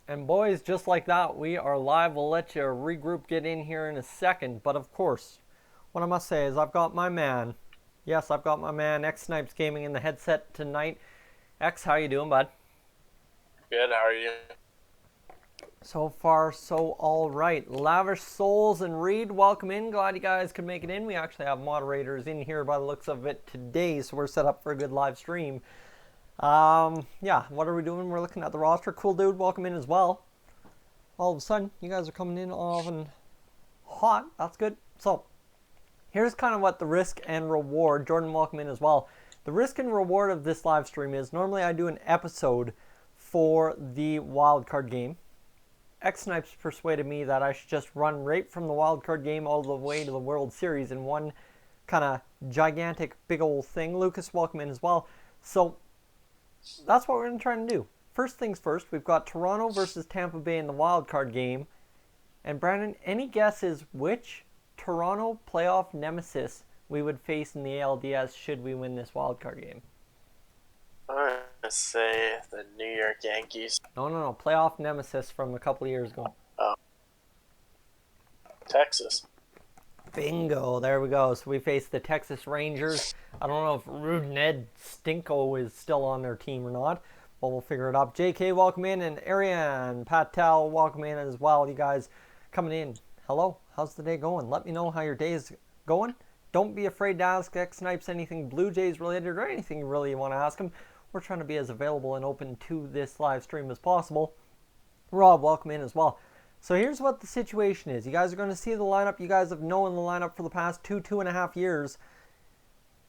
And boys, just like that, we are live. We'll let you regroup, get in here in a second. But of course, what I must say is I've got my man. Yes, I've got my man, X Snipes Gaming, in the headset tonight. X, how you doing, bud? Good, how are you? So far, so all right. Lavish Souls and Reed, welcome in. Glad you guys could make it in. We actually have moderators in here by the looks of it today, so we're set up for a good live stream. Yeah, what are we doing? We're looking at the roster. Cool Dude, welcome in as well. All of a sudden, you guys are coming in off and hot. That's good. So, here's kind of what the risk and reward. Jordan, welcome in as well. The risk and reward of this live stream is normally I do an episode for the wildcard game. X Snipes persuaded me that I should just run right from the wildcard game all the way to the World Series in one kind of gigantic big old thing. Lucas, welcome in as well. So that's what we're going to try and do. First things first, we've got Toronto versus Tampa Bay in the wildcard game. And Brandon, any guesses which Toronto playoff nemesis we would face in the ALDS should we win this wildcard game? I'm going to say the New York Yankees. No. Playoff nemesis from a couple of years ago. Oh. Texas. Bingo. There we go. So we face the Texas Rangers. I don't know if Rude Ned Stinko is still on their team or not, but we'll figure it out. JK, welcome in. And Ariane Patel, welcome in as well. You guys coming in. Hello. How's the day going? Let me know how your day is going. Don't be afraid to ask X Snipes anything Blue Jays related or anything you really want to ask him. We're trying to be as available and open to this live stream as possible. Rob, welcome in as well. So here's what the situation is. You guys are going to see the lineup. You guys have known the lineup for the past two and a half years.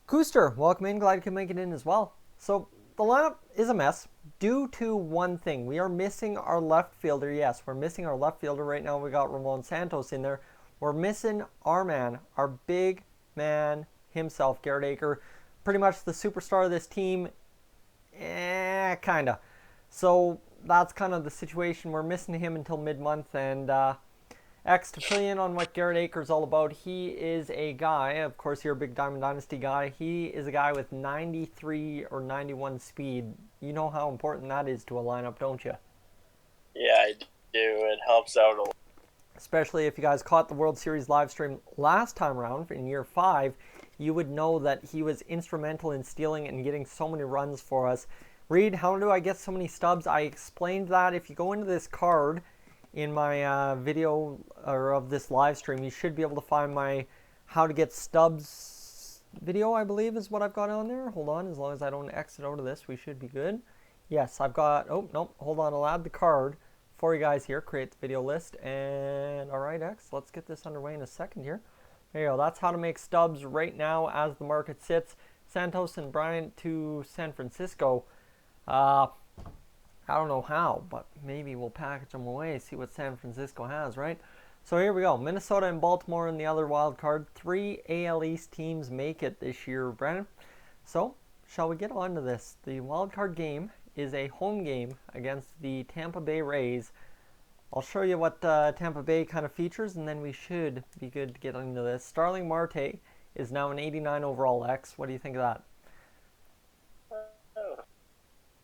Kooster, welcome in. Glad you can make it in as well. So the lineup is a mess due to one thing. We are missing our left fielder. Yes, we're missing our left fielder right now. We got Ramon Santos in there. We're missing our man, our big man himself, Garrett Aker. Pretty much the superstar of this team. Kinda. So that's kind of the situation. We're missing him until mid-month. And X, to fill you in on what Garrett Aker is all about, he is a guy, of course you're a big Diamond Dynasty guy, he is a guy with 93 or 91 speed. You know how important that is to a lineup, don't you? Yeah, I do. It helps out a lot. Especially if you guys caught the World Series live stream last time around in year 5, you would know that he was instrumental in stealing and getting so many runs for us. Reed, how do I get so many stubs? I explained that. If you go into this card in my video or of this live stream, you should be able to find my how to get stubs video, I believe is what I've got on there. Hold on, as long as I don't exit out of this, we should be good. Yes, I've got, oh, nope, hold on, I'll add the card for you guys here, create the video list, and all right, X, let's get this underway in a second here. There you go, that's how to make stubs right now as the market sits. Santos and Bryant to San Francisco. I don't know how, but maybe we'll package them away, see what San Francisco has, right? So here we go. Minnesota and Baltimore in the other wild card. 3 AL East teams make it this year, Brandon. So, shall we get on to this? The wild card game is a home game against the Tampa Bay Rays. I'll show you what Tampa Bay kind of features, and then we should be good to get into this. Starling Marte is now an 89 overall X. What do you think of that?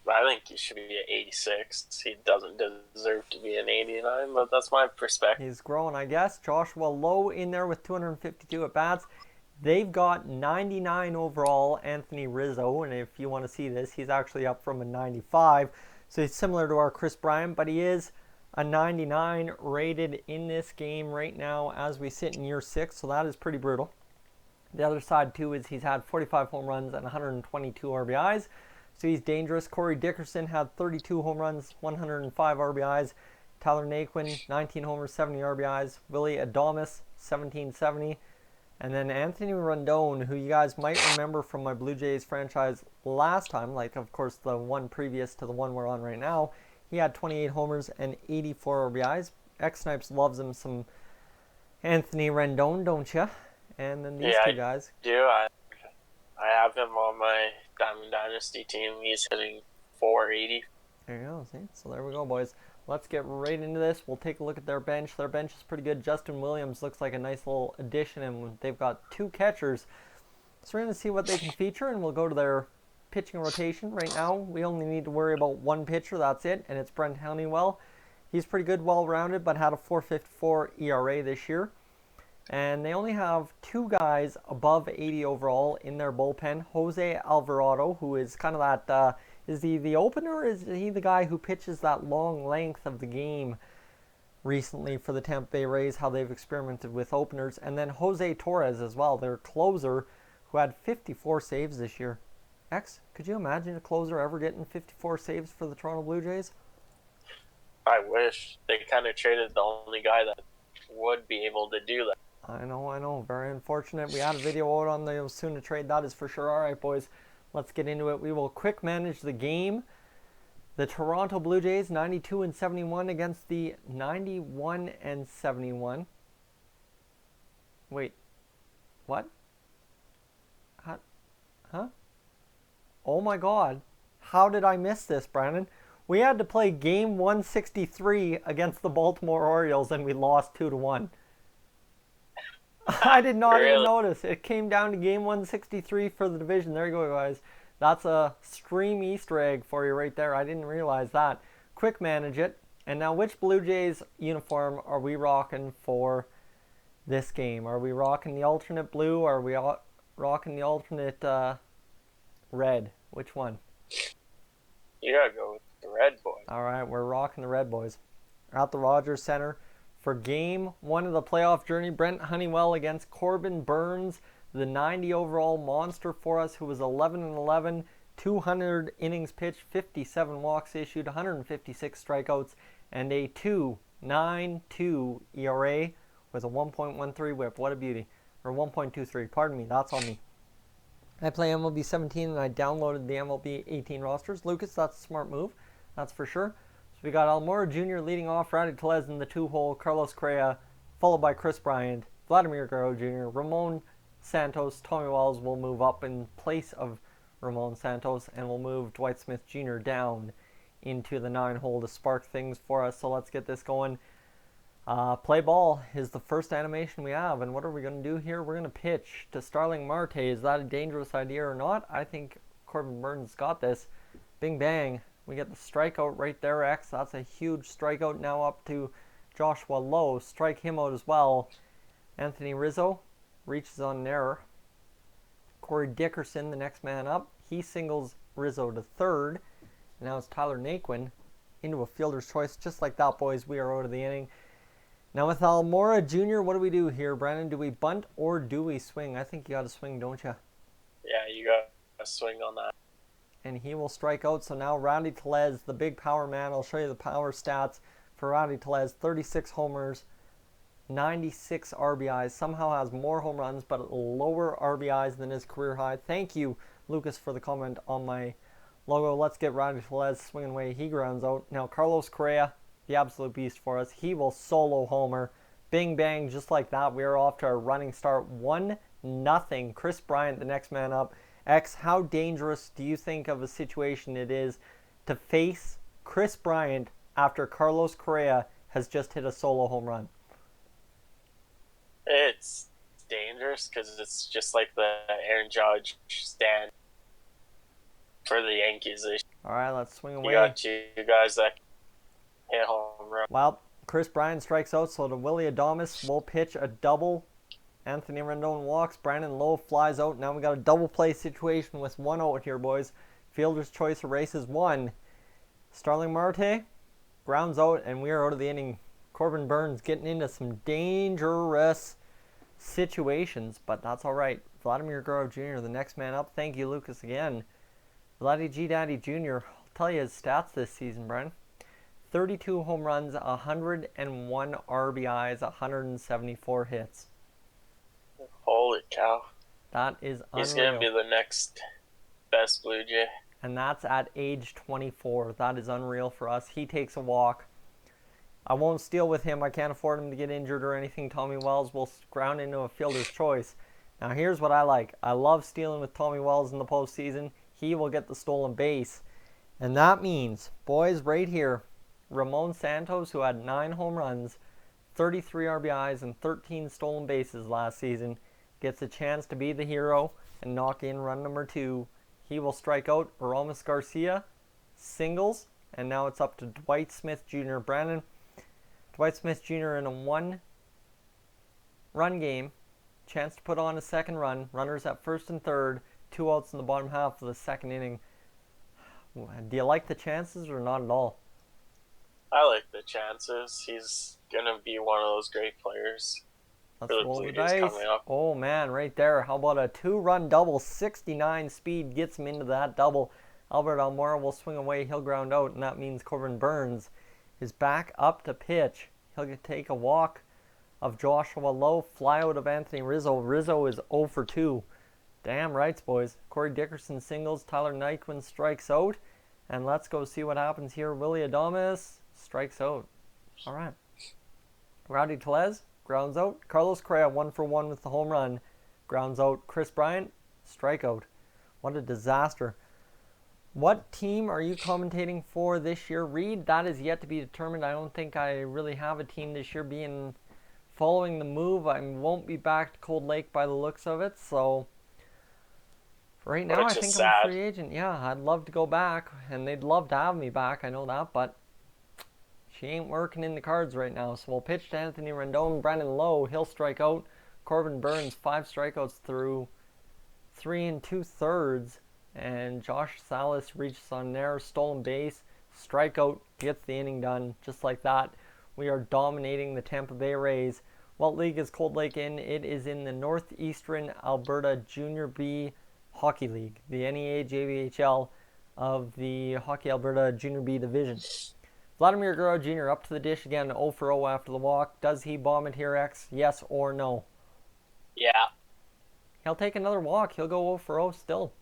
I think he should be at 86. He doesn't deserve to be an 89, but that's my perspective. He's growing, I guess. Joshua Lowe in there with 252 at-bats. They've got 99 overall Anthony Rizzo, and if you want to see this, he's actually up from a 95. So he's similar to our Chris Bryant, but he is a 99 rated in this game right now as we sit in year 6, so that is pretty brutal. The other side, too, is he's had 45 home runs and 122 RBIs. So he's dangerous. Corey Dickerson had 32 home runs, 105 RBIs. Tyler Naquin, 19 homers, 70 RBIs. Willie Adames, 1770. And then Anthony Rendon, who you guys might remember from my Blue Jays franchise last time, like, of course, the one previous to the one we're on right now. He had 28 homers and 84 RBIs. X Snipes loves him some Anthony Rendon, don't you? And then these two guys. I do. I have him on my Diamond Dynasty team. He's hitting 480. There you go. See? So there we go, boys. Let's get right into this. We'll take a look at their bench. Their bench is pretty good. Justin Williams looks like a nice little addition, and they've got 2 catchers. So we're going to see what they can feature, and we'll go to their pitching rotation. Right now, we only need to worry about one pitcher. That's it, and it's Brent Honeywell. He's pretty good, well-rounded, but had a 4.54 ERA this year. And they only have 2 guys above 80 overall in their bullpen. Jose Alvarado, who is kind of that, is he the opener, or is he the guy who pitches that long length of the game recently for the Tampa Bay Rays, how they've experimented with openers. And then Jose Torres as well, their closer, who had 54 saves this year. X, could you imagine a closer ever getting 54 saves for the Toronto Blue Jays? I wish. They kind of traded the only guy that would be able to do that. I know. Very unfortunate. We had a video out on the soon to trade, that is for sure. All right, boys, let's get into it. We will quick manage the game. The Toronto Blue Jays, 92-71 against the 91-71. Wait, what? Huh? Oh my God. How did I miss this, Brandon? We had to play game 163 against the Baltimore Orioles and we lost 2-1. I did not even notice. It came down to game 163 for the division. There you go, guys. That's a stream Easter egg for you right there. I didn't realize that. Quick manage it. And now, which Blue Jays uniform are we rocking for this game? Are we rocking the alternate blue, or are we rocking the alternate red? Which one? You gotta go with the red boy. All right, we're rocking the red boys. At the Rogers Center for game 1 of the playoff journey, Brent Honeywell against Corbin Burns, the 90 overall monster for us, who was 11-11, 200 innings pitched, 57 walks issued, 156 strikeouts, and a 2.92 ERA with a 1.13 whip. What a beauty. Or 1.23, pardon me, that's on me. I play MLB 17 and I downloaded the MLB 18 rosters. Lucas, that's a smart move, that's for sure. So we got Almora Jr. leading off, Rowdy Tellez in the 2-hole, Carlos Correa, followed by Chris Bryant, Vladimir Guerrero Jr., Ramon Santos. Tommy Wells will move up in place of Ramon Santos, and we'll move Dwight Smith Jr. down into the 9-hole to spark things for us. So let's get this going. Play ball is the first animation we have, and what are we going to do here? We're going to pitch to Starling Marte. Is that a dangerous idea or not? I think Corbin Burns got this. Bing bang. We get the strikeout right there, X. That's a huge strikeout. Now up to Joshua Lowe. Strike him out as well. Anthony Rizzo reaches on an error. Corey Dickerson, the next man up. He singles Rizzo to third. And now it's Tyler Naquin into a fielder's choice. Just like that, boys, we are out of the inning. Now with Almora Jr., what do we do here, Brandon? Do we bunt or do we swing? I think you got to swing, don't you? Yeah, you got to swing on that. And he will strike out. So now Rowdy Tellez, the big power man. I'll show you the power stats for Rowdy Tellez. 36 homers, 96 RBIs. Somehow has more home runs, but lower RBIs than his career high. Thank you, Lucas, for the comment on my logo. Let's get Rowdy Tellez swinging away. He grounds out. Now Carlos Correa, the absolute beast for us. He will solo homer. Bing bang, just like that. We are off to a running start. 1-0. Chris Bryant, the next man up. X, how dangerous do you think of a situation it is to face Chris Bryant after Carlos Correa has just hit a solo home run? It's dangerous because it's just like the Aaron Judge stand for the Yankees. All right, let's swing away. You got two guys that hit home run. Well, Chris Bryant strikes out, so to Willie Adames will pitch a double. Anthony Rendon walks. Brandon Lowe flies out. Now we got a double play situation with 1 out here, boys. Fielder's choice erases 1. Starling Marte grounds out, and we are out of the inning. Corbin Burns getting into some dangerous situations, but that's all right. Vladimir Guerrero Jr., the next man up. Thank you, Lucas, again. Vladdy G Daddy Jr., I'll tell you his stats this season, Brian. 32 home runs, 101 RBIs, 174 hits. Holy cow. That is unreal. He's going to be the next best Blue Jay. And that's at age 24. That is unreal for us. He takes a walk. I won't steal with him. I can't afford him to get injured or anything. Tommy Wells will ground into a fielder's choice. Now here's what I like. I love stealing with Tommy Wells in the postseason. He will get the stolen base. And that means, boys, right here, Ramon Santos, who had 9 home runs, 33 RBIs, and 13 stolen bases last season, gets a chance to be the hero and knock in run number 2. He will strike out. Aramis Garcia singles, and now it's up to Dwight Smith Jr. Brandon, Dwight Smith Jr. in a 1-run game. Chance to put on a second run. Runners at first and third. 2 outs in the bottom half of the second inning. Do you like the chances or not at all? I like the chances. He's gonna be one of those great players. Let's roll the dice. Oh man, right there. How about a 2-run double? 69 speed gets him into that double. Albert Almora will swing away. He'll ground out, and that means Corbin Burns is back up to pitch. He'll take a walk of Joshua Lowe. Fly out of Anthony Rizzo. Rizzo is 0 for 2. Damn rights, boys. Corey Dickerson singles. Tyler Nyquin strikes out. And let's go see what happens here. Willie Adames strikes out. All right. Rowdy Tellez grounds out. Carlos Correa 1 for 1 with the home run. Grounds out. Chris Bryant, strikeout. What a disaster. What team are you commentating for this year, Reed? That is yet to be determined. I don't think I really have a team this year. Following the move, I won't be back to Cold Lake by the looks of it. So right now, I think I'm a free agent. Yeah, I'd love to go back, and they'd love to have me back. I know that, but she ain't working in the cards right now. So we'll pitch to Anthony Rendon. Brandon Lowe, he'll strike out. Corbin Burns, 5 strikeouts through 3 2/3. And Josh Salas reaches on there. Stolen base, strikeout, gets the inning done. Just like that, we are dominating the Tampa Bay Rays. What league is Cold Lake in? It is in the Northeastern Alberta Junior B Hockey League, the NEA JVHL of the Hockey Alberta Junior B Division. Vladimir Guerrero Jr. up to the dish again, 0 for 0 after the walk. Does he bomb it here, X? Yes or no? Yeah. He'll take another walk. He'll go 0 for 0 still.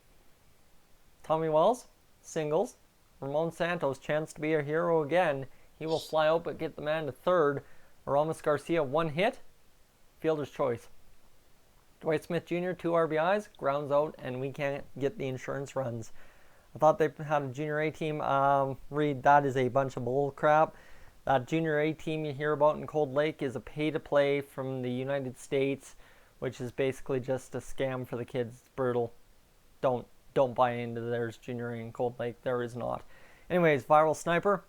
Tommy Wells, singles. Ramon Santos, chance to be a hero again. He will fly out but get the man to third. Aramis Garcia, 1 hit. Fielder's choice. Dwight Smith Jr., 2 RBIs, grounds out, and we can't get the insurance runs. I thought they had a Junior A team. Reed, that is a bunch of bull crap. That Junior A team you hear about in Cold Lake is a pay-to-play from the United States, which is basically just a scam for the kids. It's brutal. Don't buy into there's Junior A in Cold Lake. There is not. Anyways, Viral Sniper,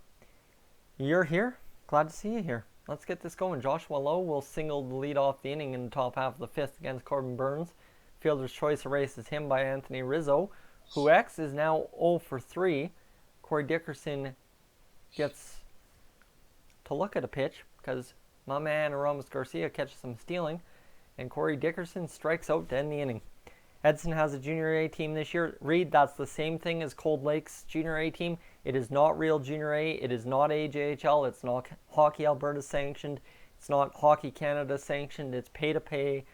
you're here. Glad to see you here. Let's get this going. Joshua Lowe will single the lead off the inning in the top half of the 5th against Corbin Burns. Fielder's choice erases him by Anthony Rizzo, who X is now 0 for 3. Corey Dickerson gets to look at a pitch because my man Aramis Garcia catches some stealing, and Corey Dickerson strikes out to end the inning. Edson has a Junior A team this year. Reed, that's the same thing as Cold Lake's Junior A team. It is not real Junior A. It is not AJHL. It's not Hockey Alberta sanctioned. It's not Hockey Canada sanctioned. It's pay-to-play,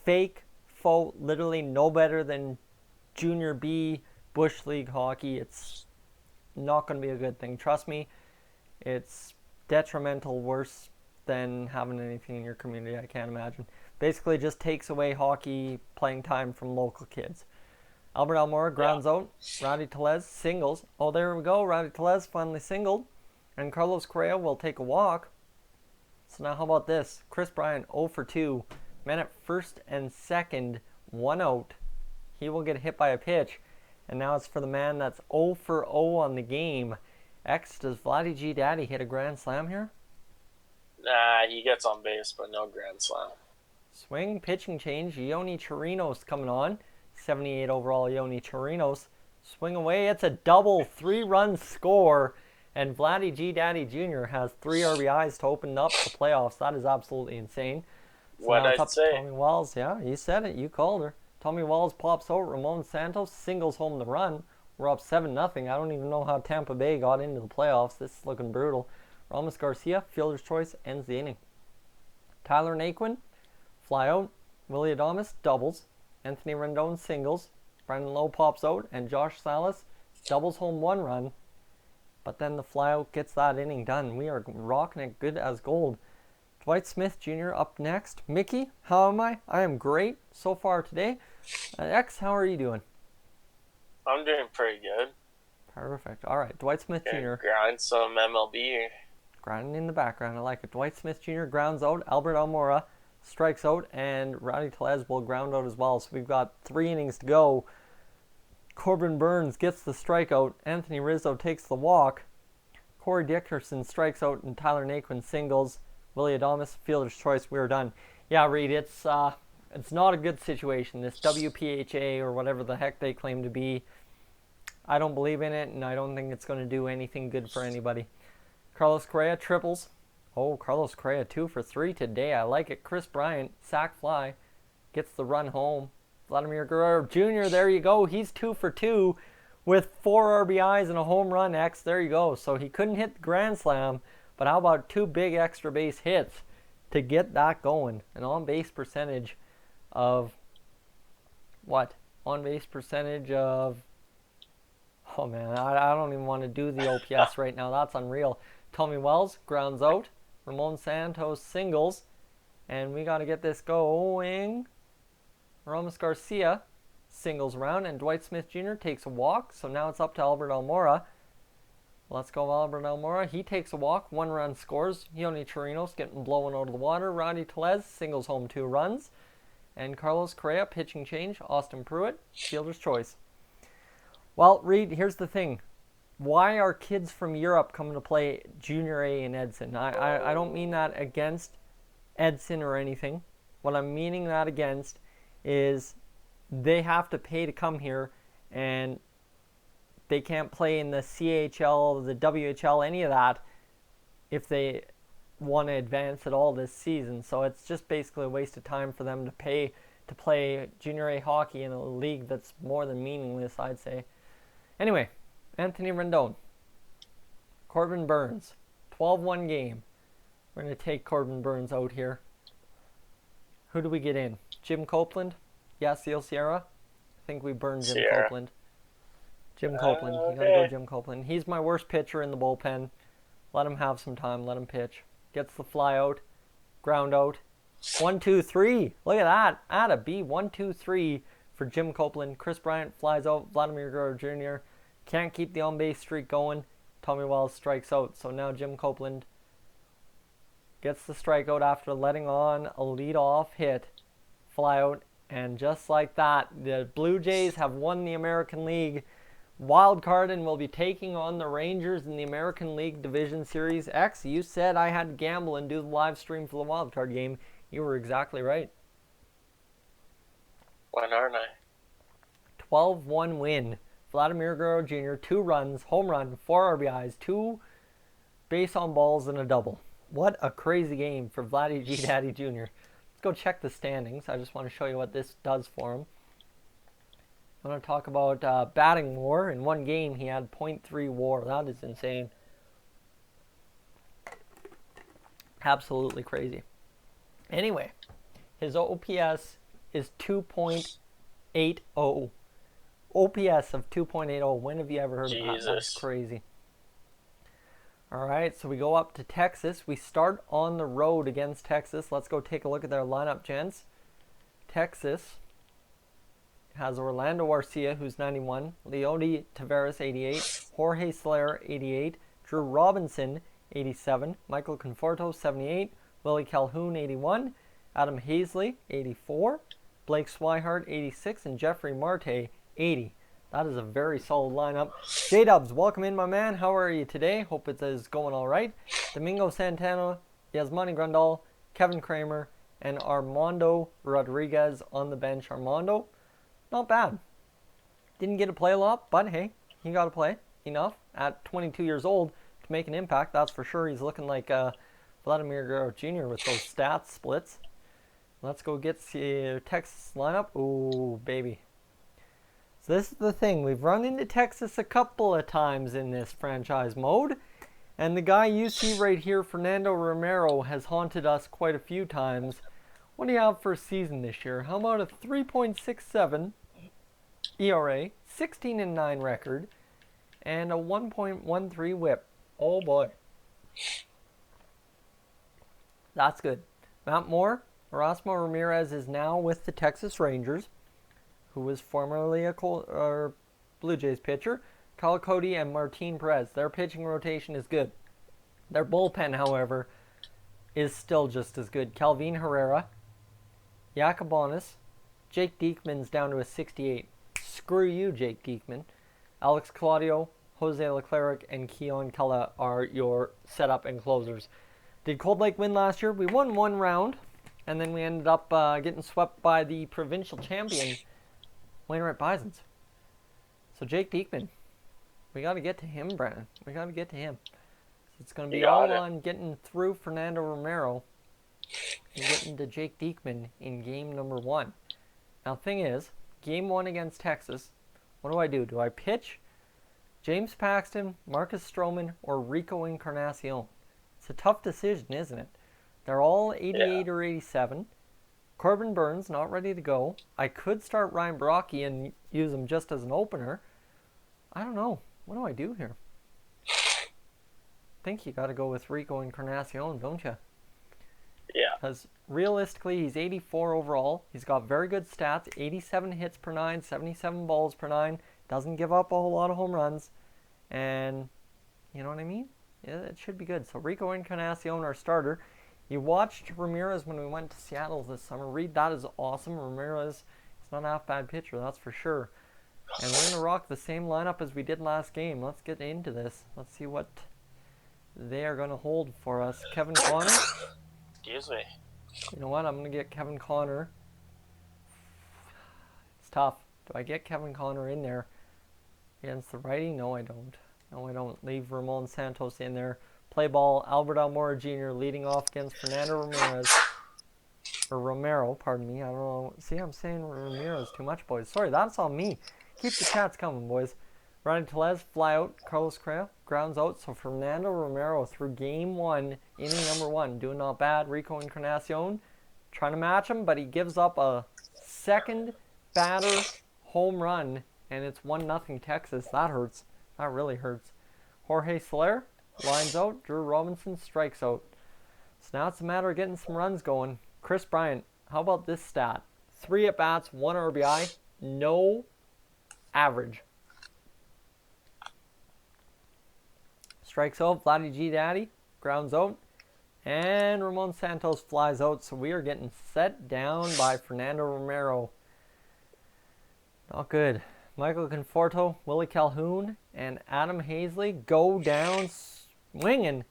fake, faux, literally no better than Junior B Bush League hockey. It's not going to be a good thing. Trust me, it's detrimental, worse than having anything in your community, I can't imagine. Basically just takes away hockey playing time from local kids. Albert Almora grounds out. Rowdy Tellez singles. Oh, there we go. Rowdy Tellez finally singled. And Carlos Correa will take a walk. So now how about this? Chris Bryant 0 for 2. Man at first and second. 1 out. He will get hit by a pitch. And now it's for the man that's 0 for 0 on the game. X, does Vladdy G Daddy hit a grand slam here? Nah, he gets on base, but no grand slam. Swing, pitching change. Yoni Chirinos coming on. 78 overall, Yoni Chirinos. Swing away. It's a double 3-run score. And Vladdy G Daddy Jr. has 3 RBIs to open up the playoffs. That is absolutely insane. So what'd I say? Tommy Wells, yeah, you said it. You called her. Tommy Wells pops out. Ramon Santos singles home the run. We're up 7-0. I don't even know how Tampa Bay got into the playoffs. This is looking brutal. Aramis Garcia, fielder's choice, ends the inning. Tyler Naquin, fly out. Willie Adames, doubles. Anthony Rendon, singles. Brandon Lowe pops out. And Josh Salas doubles home 1 run. But then the flyout gets that inning done. We are rocking it good as gold. Dwight Smith Jr. up next. Mickey, how am I? I am great so far today. X, how are you doing? I'm doing pretty good. Perfect. All right, Dwight Smith Jr. Grind some MLB. Grinding in the background. I like it. Dwight Smith Jr. grounds out. Albert Almora strikes out. And Rowdy Tellez will ground out as well. So we've got 3 innings to go. Corbin Burns gets the strikeout. Anthony Rizzo takes the walk. Corey Dickerson strikes out and Tyler Naquin singles. Willie Adames, fielder's choice. We're done. Yeah, Reed, it's not a good situation. This WPHA or whatever the heck they claim to be, I don't believe in it, and I don't think it's going to do anything good for anybody. Carlos Correa triples. Oh, Carlos Correa 2 for 3 today. I like it. Chris Bryant, sac fly, gets the run home. Vladimir Guerrero Jr., there you go. He's 2 for 2 with 4 RBIs and a home run X. There you go. So he couldn't hit the grand slam, but how about 2 big extra base hits to get that going? An on-base percentage of what? On-base percentage of... Oh, man, I don't even want to do the OPS right now. That's unreal. Tommy Wells grounds out. Ramon Santos singles. And we got to get this going. Ramos Garcia singles round. And Dwight Smith Jr. takes a walk. So now it's up to Albert Almora. Let's go, Albert Almora. He takes a walk. 1 run scores. Yoni Chirinos getting blown out of the water. Roddy Tellez singles home 2 runs. And Carlos Correa, pitching change. Austin Pruitt, fielder's choice. Well, Reed, here's the thing. Why are kids from Europe coming to play Junior A in Edson? I don't mean that against Edson or anything. What I'm meaning that against is they have to pay to come here, and they can't play in the CHL, the WHL, any of that if they want to advance at all this season. So it's just basically a waste of time for them to pay to play Junior A hockey in a league that's more than meaningless, I'd say. Anyway, Anthony Rendon, Corbin Burns, 12-1 game. We're going to take Corbin Burns out here. Who do we get in? Jim Copeland? Yasiel Sierra? I think we burned Jim Copeland. Jim Copeland. You got to go Jim Copeland. He's my worst pitcher in the bullpen. Let him have some time. Let him pitch. Gets the fly out. Ground out. 1, 2, 3. Look at that. Atta B. 1, 2, 3 for Jim Copeland. Chris Bryant flies out. Vladimir Guerrero Jr. Can't keep the on-base streak going. Tommy Wells strikes out. So now Jim Copeland gets the strikeout after letting on a lead-off hit. Fly out. And just like that, the Blue Jays have won the American League wild card and will be taking on the Rangers in the American League Division Series X. You said I had to gamble and do the live stream for the wild card game. You were exactly right. When aren't I? 12-1 win. Vladimir Guerrero Jr., 2 runs, home run, 4 RBIs, 2 base on balls, and a double. What a crazy game for Vladdy G Daddy Jr. Let's go check the standings. I just want to show you what this does for him. I want to talk about batting WAR. In one game, he had .3 WAR. That is insane. Absolutely crazy. Anyway, his OPS is 2.80. OPS of 2.80. When have you ever heard of that? That's crazy. All right, so we go up to Texas. We start on the road against Texas. Let's go take a look at their lineup, gents. Texas has Orlando Arcia, who's 91, Leody Taveras, 88, Jorge Soler, 88, Drew Robinson, 87, Michael Conforto, 78, Willie Calhoun, 81, Adam Hazley, 84, Blake Swihart, 86, and Jeffrey Marte, 80. That is a very solid lineup. J-Dubs, welcome in, my man. How are you today? Hope it is going all right. Domingo Santana, Yasmani Grandal, Kevin Kramer, and Armando Rodriguez on the bench. Armando, not bad. Didn't get to play a lot, but hey, he got to play enough at 22 years old to make an impact. That's for sure. He's looking like Vladimir Guerrero Jr. with those stats splits. Let's go get the Texas lineup. Ooh, baby. So this is the thing. We've run into Texas a couple of times in this franchise mode. And the guy you see right here, Fernando Romero, has haunted us quite a few times. What do you have for a season this year? How about a 3.67 ERA, 16-9 record, and a 1.13 whip? Oh boy. That's good. Matt Moore, Erasmo Ramirez is now with the Texas Rangers, who was formerly a Blue Jays pitcher. Kyle Cody and Martin Perez. Their pitching rotation is good. Their bullpen, however, is still just as good. Calvin Herrera, Yacobonis, Jake Diekman's down to a 68. Screw you, Jake Diekman. Alex Claudio, Jose Leclerc, and Keon Kella are your setup and closers. Did Cold Lake win last year? We won one round, and then we ended up getting swept by the provincial champion, Wainwright Bisons. So Jake Diekman, we got to get to him, Brandon. We got to get to him. So it's going to be all on getting through Fernando Romero and getting to Jake Diekman in game number 1. Now, the thing is, game 1 against Texas, what do? Do I pitch James Paxton, Marcus Stroman, or Rico Encarnacion? It's a tough decision, isn't it? They're all 88 or 87. Corbin Burns, not ready to go. I could start Ryan Baraki and use him just as an opener. I don't know. What do I do here? I think you got to go with Rico Encarnacion, don't you? Yeah. Because realistically, he's 84 overall. He's got very good stats. 87 hits per 9, 77 balls per 9. Doesn't give up a whole lot of home runs. And, you know what I mean? Yeah, it should be good. So Rico Encarnacion, our starter. You watched Ramirez when we went to Seattle this summer. Reed, that is awesome. Ramirez is not a half bad pitcher, that's for sure. And we're going to rock the same lineup as we did last game. Let's get into this. Let's see what they are going to hold for us. Kevin Connor. Excuse me. You know what? I'm going to get Kevin Connor. It's tough. Do I get Kevin Connor in there against the righty? No, I don't. No, I don't. Leave Ramon Santos in there. Play ball, Albert Almora Jr. leading off against Fernando Ramirez. Or Romero, pardon me. I don't know. See, I'm saying Ramirez too much, boys. Sorry, that's on me. Keep the chats coming, boys. Ronnie Tellez, fly out. Carlos Correa, grounds out. So Fernando Romero through game 1, inning number 1. Doing not bad. Rico Encarnacion trying to match him, but he gives up a second batter home run, and it's 1-0 Texas. That hurts. That really hurts. Jorge Soler lines out. Drew Robinson strikes out. So now it's a matter of getting some runs going. Chris Bryant, how about this stat? 3 at-bats, 1 RBI, no average. Strikes out. Vladdy G Daddy grounds out. And Ramon Santos flies out. So we are getting set down by Fernando Romero. Not good. Michael Conforto, Willie Calhoun, and Adam Hazley go down swinging.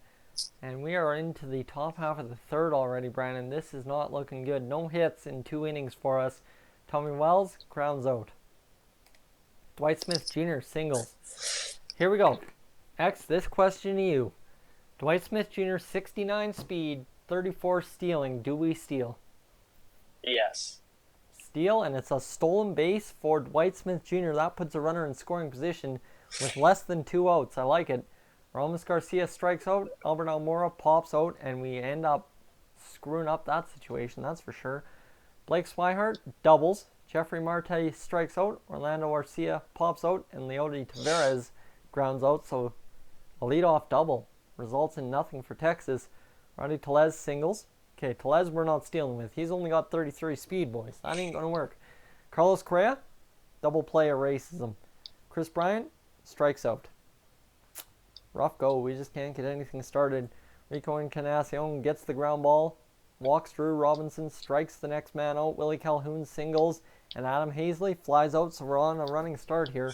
And we are into the top half of the third already, Brandon. This is not looking good. No hits in 2 innings for us. Tommy Wells grounds out. Dwight Smith Jr. singles. Here we go. X, this question to you. Dwight Smith Jr. 69 speed, 34 stealing. Do we steal? Yes. Steal, and it's a stolen base for Dwight Smith Jr. That puts a runner in scoring position with less than 2 outs. I like it. Ramos Garcia strikes out. Albert Almora pops out, and we end up screwing up that situation, that's for sure. Blake Swihart doubles. Jeffrey Marte strikes out. Orlando Arcia pops out, and Leody Taveras grounds out. So a leadoff double results in nothing for Texas. Ronnie Tellez singles. Okay, Tellez we're not stealing with. He's only got 33 speed, boys. That ain't going to work. Carlos Correa, double play erases him. Chris Bryant strikes out. Rough go. We just can't get anything started. Rico Encarnacion gets the ground ball. Walks Drew Robinson. Strikes the next man out. Willie Calhoun singles. And Adam Hazley flies out. So we're on a running start here.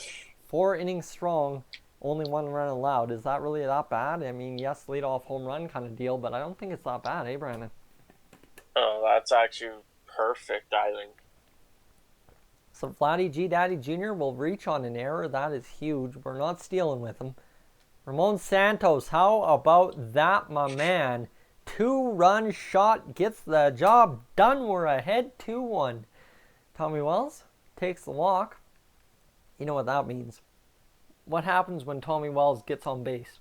4 innings strong. Only 1 run allowed. Is that really that bad? I mean, yes, leadoff home run kind of deal. But I don't think it's that bad, eh, Brandon? Oh, that's actually perfect, I think. So Vladdy G Daddy Jr. will reach on an error. That is huge. We're not stealing with him. Ramon Santos, how about that, my man? 2-run shot gets the job done. We're ahead 2-1. Tommy Wells takes the walk. You know what that means. What happens when Tommy Wells gets on base?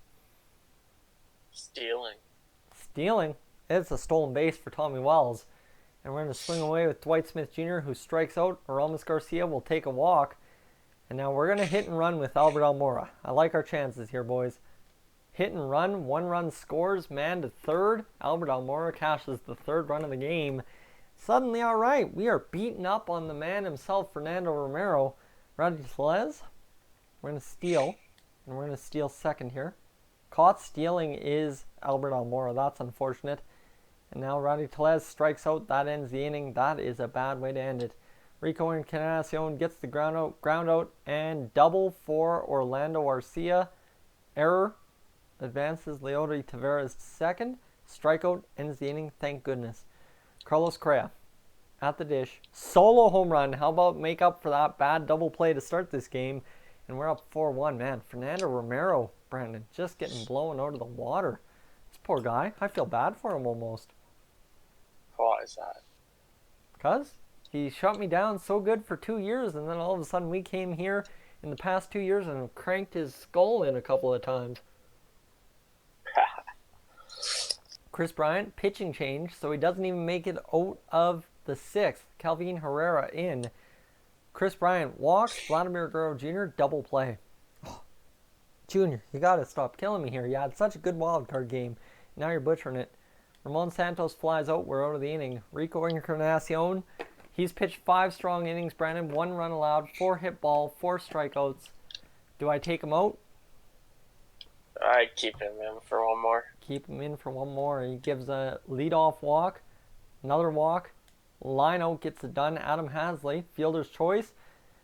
Stealing. Stealing? It's a stolen base for Tommy Wells. And we're going to swing away with Dwight Smith Jr., who strikes out. Aramis Garcia will take a walk. And now we're going to hit and run with Albert Almora. I like our chances here, boys. Hit and run. 1 run scores. Man to third. Albert Almora cashes the 3rd run of the game. Suddenly, all right. We are beating up on the man himself, Fernando Romero. Roddy Tellez. We're going to steal. And we're going to steal second here. Caught stealing is Albert Almora. That's unfortunate. And now Roddy Tellez strikes out. That ends the inning. That is a bad way to end it. Rico Encarnacion gets the ground out, and double for Orlando Arcia. Error advances Leody Taveras to second. Strikeout ends the inning, thank goodness. Carlos Correa at the dish. Solo home run. How about make up for that bad double play to start this game? And we're up 4-1, man. Fernando Romero, Brandon, just getting blown out of the water. This poor guy. I feel bad for him almost. Why is that? Because he shut me down so good for 2 years, and then all of a sudden we came here in the past 2 years and cranked his skull in a couple of times. Chris Bryant, pitching change, so he doesn't even make it out of the sixth. Calvin Herrera in. Chris Bryant walks. Vladimir Guerrero Jr. double play. Oh, Junior, you got to stop killing me here. You had such a good wild card game. Now you're butchering it. Ramon Santos flies out. We're out of the inning. Rico Encarnacion, he's pitched 5 strong innings, Brandon. 1 run allowed, 4 hit ball, 4 strikeouts. Do I take him out? I keep him in for one more. Keep him in for one more. He gives a leadoff walk, another walk. Line out gets it done. Adam Hasley, fielder's choice.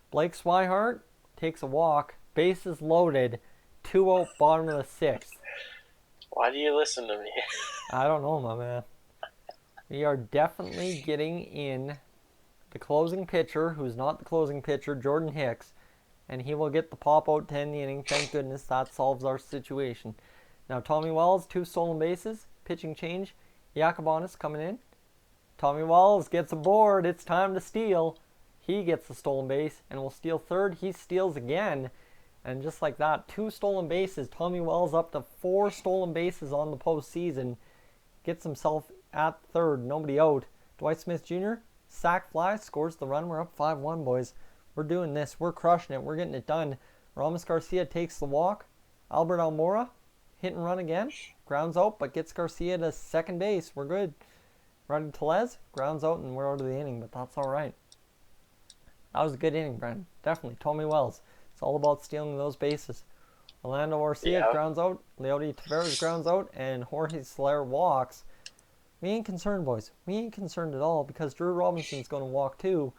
Blake Swihart takes a walk. Bases loaded. 2-0, bottom of the 6th. Why do you listen to me? I don't know, my man. We are definitely getting in the closing pitcher, who's not the closing pitcher, Jordan Hicks. And he will get the pop out to end the inning. Thank goodness that solves our situation. Now Tommy Wells, 2 stolen bases. Pitching change. Yacobonis coming in. Tommy Wells gets aboard. It's time to steal. He gets the stolen base and will steal third. He steals again. And just like that, 2 stolen bases. Tommy Wells up to 4 stolen bases on the postseason. Gets himself at third. Nobody out. Dwight Smith Jr. sac fly, scores the run. We're up 5-1, boys. We're doing this. We're crushing it. We're getting it done. Ramos Garcia takes the walk. Albert Almora, hit and run again. Grounds out, but gets Garcia to second base. We're good. Rodney Tellez, grounds out, and we're out of the inning, but that's all right. That was a good inning, Brandon. Definitely. Tommy Wells. It's all about stealing those bases. Orlando Arcia grounds out. Leody Taveras grounds out, and Jorge Soler walks. We ain't concerned, boys. We ain't concerned at all because Drew Robinson's going to walk too.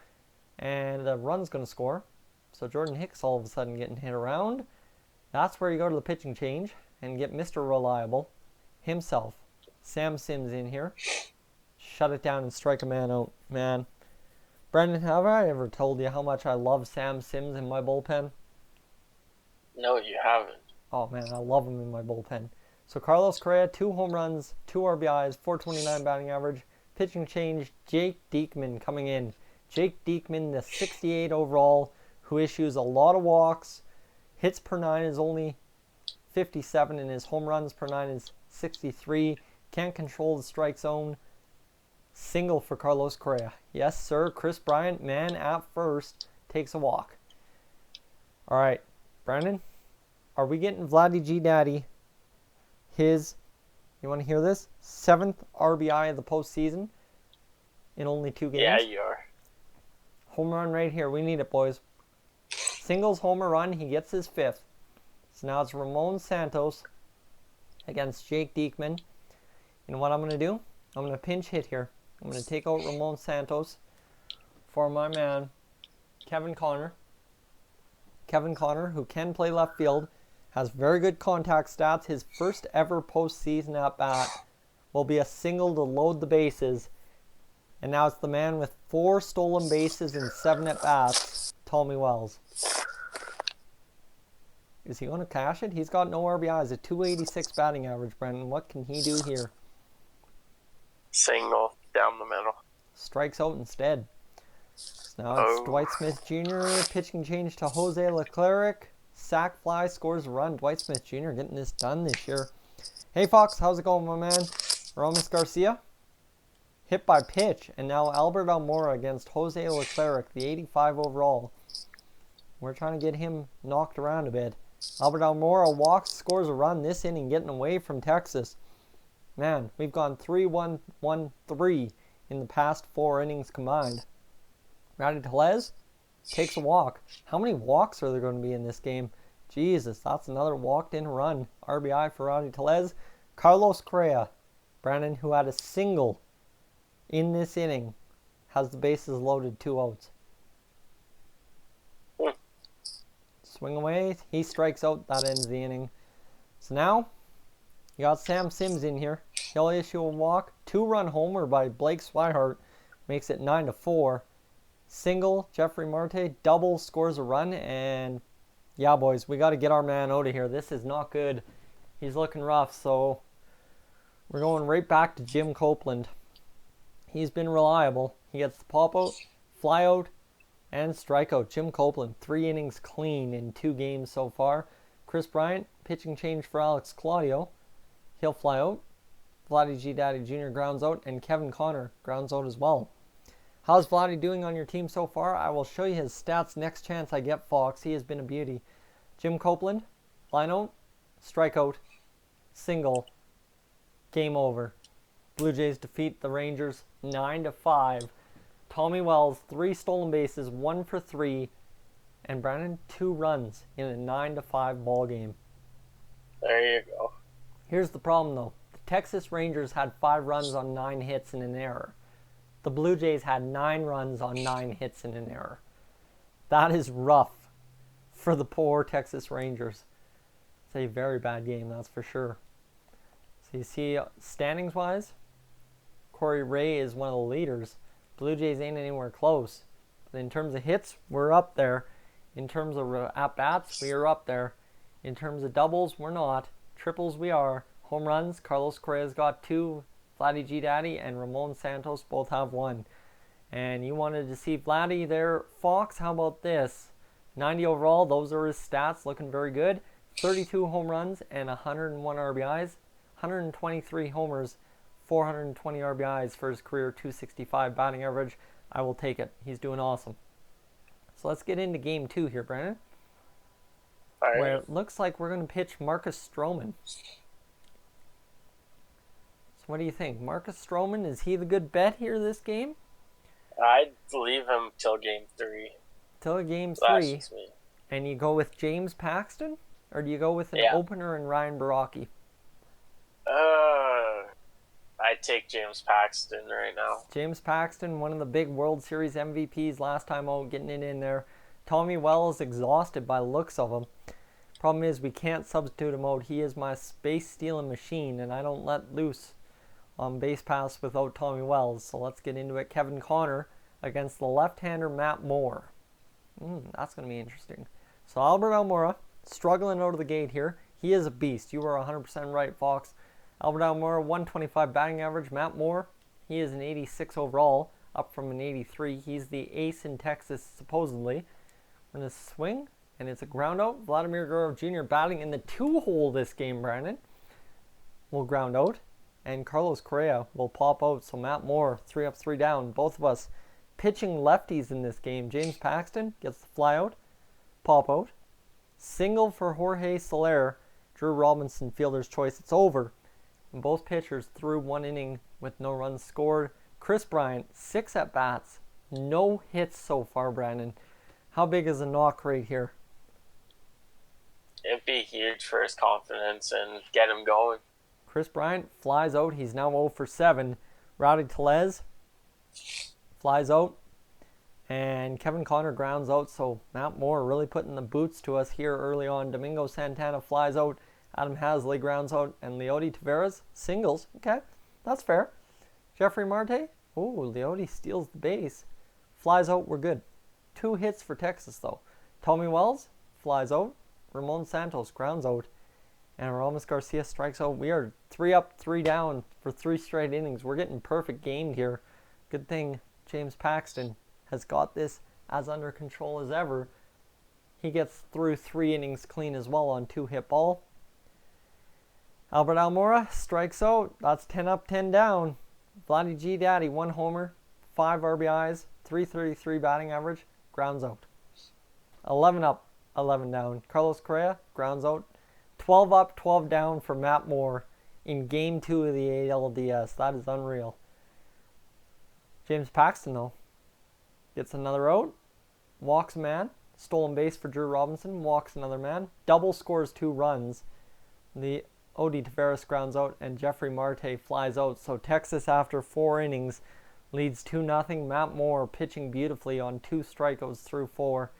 And the run's going to score. So Jordan Hicks all of a sudden getting hit around. That's where you go to the pitching change and get Mr. Reliable himself. Sam Sims in here. Shut it down and strike a man out. Man. Brendan, have I ever told you how much I love Sam Sims in my bullpen? No, you haven't. Oh man, I love him in my bullpen. So Carlos Correa, 2 home runs, 2 RBIs, 429 batting average. Pitching change, Jake Diekman coming in. Jake Diekman, the 68 overall, who issues a lot of walks. Hits per 9 is only 57, and his home runs per 9 is 63. Can't control the strike zone. Single for Carlos Correa. Yes, sir. Chris Bryant, man at first, takes a walk. All right, Brandon, are we getting Vladdy G Daddy his, you want to hear this? 7th RBI of the postseason in only 2 games? Yeah, you are. Home run right here. We need it, boys. Singles homer run. He gets his 5th. So now it's Ramon Santos against Jake Diekman. You know what I'm going to do? I'm going to pinch hit here. I'm going to take out Ramon Santos for my man, Kevin Connor. Kevin Connor, who can play left field, has very good contact stats. His first ever postseason at bat will be a single to load the bases. And now it's the man with 4 stolen bases and 7 at bats, Tommy Wells. Is he going to cash it? He's got no RBIs, a 286 batting average, Brendan. What can he do here? Single down the middle. Strikes out instead. So now it's Dwight Smith Jr. Pitching change to Jose Leclerc. Sac fly, scores a run. Dwight Smith Jr. getting this done this year. Hey Fox, how's it going, my man? Ramos Garcia. Hit by pitch. And now Albert Almora against Jose Leclerc, the 85 overall. We're trying to get him knocked around a bit. Albert Almora walks, scores a run this inning, getting away from Texas. Man, we've gone 3-1-1-3 in the past 4 innings combined. Rodney Tellez takes a walk. How many walks are there going to be in this game? Jesus, that's another walked-in run. RBI for Rodney Tellez. Carlos Correa, Brandon, who had a single in this inning, has the bases loaded, 2 outs. Swing away. He strikes out. That ends the inning. So now, you got Sam Sims in here. He'll issue a walk. 2-run homer by Blake Swihart makes it 9-4. Single, Jeffrey Marte. Double, scores a run. And yeah, boys, we got to get our man out of here. This is not good. He's looking rough. So we're going right back to Jim Copeland. He's been reliable. He gets the pop out, fly out, and strikeout. Jim Copeland, 3 innings clean in 2 games so far. Chris Bryant, pitching change for Alex Claudio. He'll fly out. Vladdy G. Daddy Jr. grounds out, and Kevin Connor grounds out as well. How's Vladdy doing on your team so far? I will show you his stats next chance I get, Fox. He has been a beauty. Jim Copeland, line out, strikeout, single, game over. Blue Jays defeat the Rangers 9-5. Tommy Wells, 3 stolen bases, 1 for 3, and Brandon 2 runs in a 9-5 ball game. There you go. Here's the problem though. The Texas Rangers had 5 runs on 9 hits and an error. The Blue Jays had 9 runs on 9 hits and an error. That is rough for the poor Texas Rangers. It's a very bad game, that's for sure. So you see, standings wise, Corey Ray is one of the leaders. Blue Jays ain't anywhere close. But in terms of hits, we're up there. In terms of at-bats, we are up there. In terms of doubles, we're not. Triples, we are. Home runs, Carlos Correa's got 2. Vladdy G. Daddy and Ramon Santos both have 1. And you wanted to see Vladdy there. Fox, how about this? 90 overall, those are his stats, looking very good. 32 home runs and 101 RBIs. 123 homers, 420 RBIs for his career 265 batting average. I will take it. He's doing awesome. So let's get into game 2 here, Brandon. All right. Where it looks like we're going to pitch Marcus Stroman. So what do you think? Marcus Stroman, is he the good bet here this game? I'd leave him till game 3. Till game 3. That's just me. And you go with James Paxton? Or do you go with an opener and Ryan Baraki? I'd take James Paxton right now. James Paxton, one of the big World Series MVPs last time out, getting it in there. Tommy Wells exhausted by the looks of him. Problem is we can't substitute him out. He is my space stealing machine, and I don't let loose on base pass without Tommy Wells. So let's get into it. Kevin Connor against the left-hander Matt Moore. That's going to be interesting. So Albert Almora struggling out of the gate here. He is a beast. You were 100% right, Fox. Albert Almora, 125 batting average. Matt Moore, he is an 86 overall, up from an 83. He's the ace in Texas, supposedly. We're going to swing, and it's a ground out. Vladimir Guerrero Jr. batting in the 2-hole this game, Brandon. Will ground out, and Carlos Correa will pop out. So Matt Moore, 3 up, 3 down. Both of us pitching lefties in this game. James Paxton gets the fly out, pop out. Single for Jorge Soler. Drew Robinson, fielder's choice. It's over. And both pitchers threw 1 inning with no runs scored. Chris Bryant, 6 at-bats. No hits so far, Brandon. How big is the knock rate here? It'd be huge for his confidence and get him going. Chris Bryant flies out. He's now 0 for 7. Rowdy Tellez flies out. And Kevin Connor grounds out. So Matt Moore really putting the boots to us here early on. Domingo Santana flies out. Adam Hasley grounds out, and Leody Taveras singles. Okay, that's fair. Jeffrey Marte, Leody steals the base. Flies out, we're good. 2 hits for Texas, though. Tommy Wells flies out. Ramon Santos grounds out. And Ramos Garcia strikes out. We are 3 up, 3 down for 3 straight innings. We're getting perfect gamed here. Good thing James Paxton has got this as under control as ever. He gets through 3 innings clean as well on 2-hit ball. Albert Almora strikes out. That's 10 up, 10 down. Vladdy G. Daddy, 1 homer, 5 RBIs, 333 batting average, grounds out. 11 up, 11 down. Carlos Correa grounds out. 12 up, 12 down for Matt Moore in Game 2 of the ALDS. That is unreal. James Paxton, though, gets another out. Walks a man. Stolen base for Drew Robinson. Walks another man. Double scores 2 runs. The Leody Taveras grounds out, and Jeffrey Marte flies out. So Texas, after 4 innings, leads 2-0. Matt Moore pitching beautifully on 2 strikeouts through 4.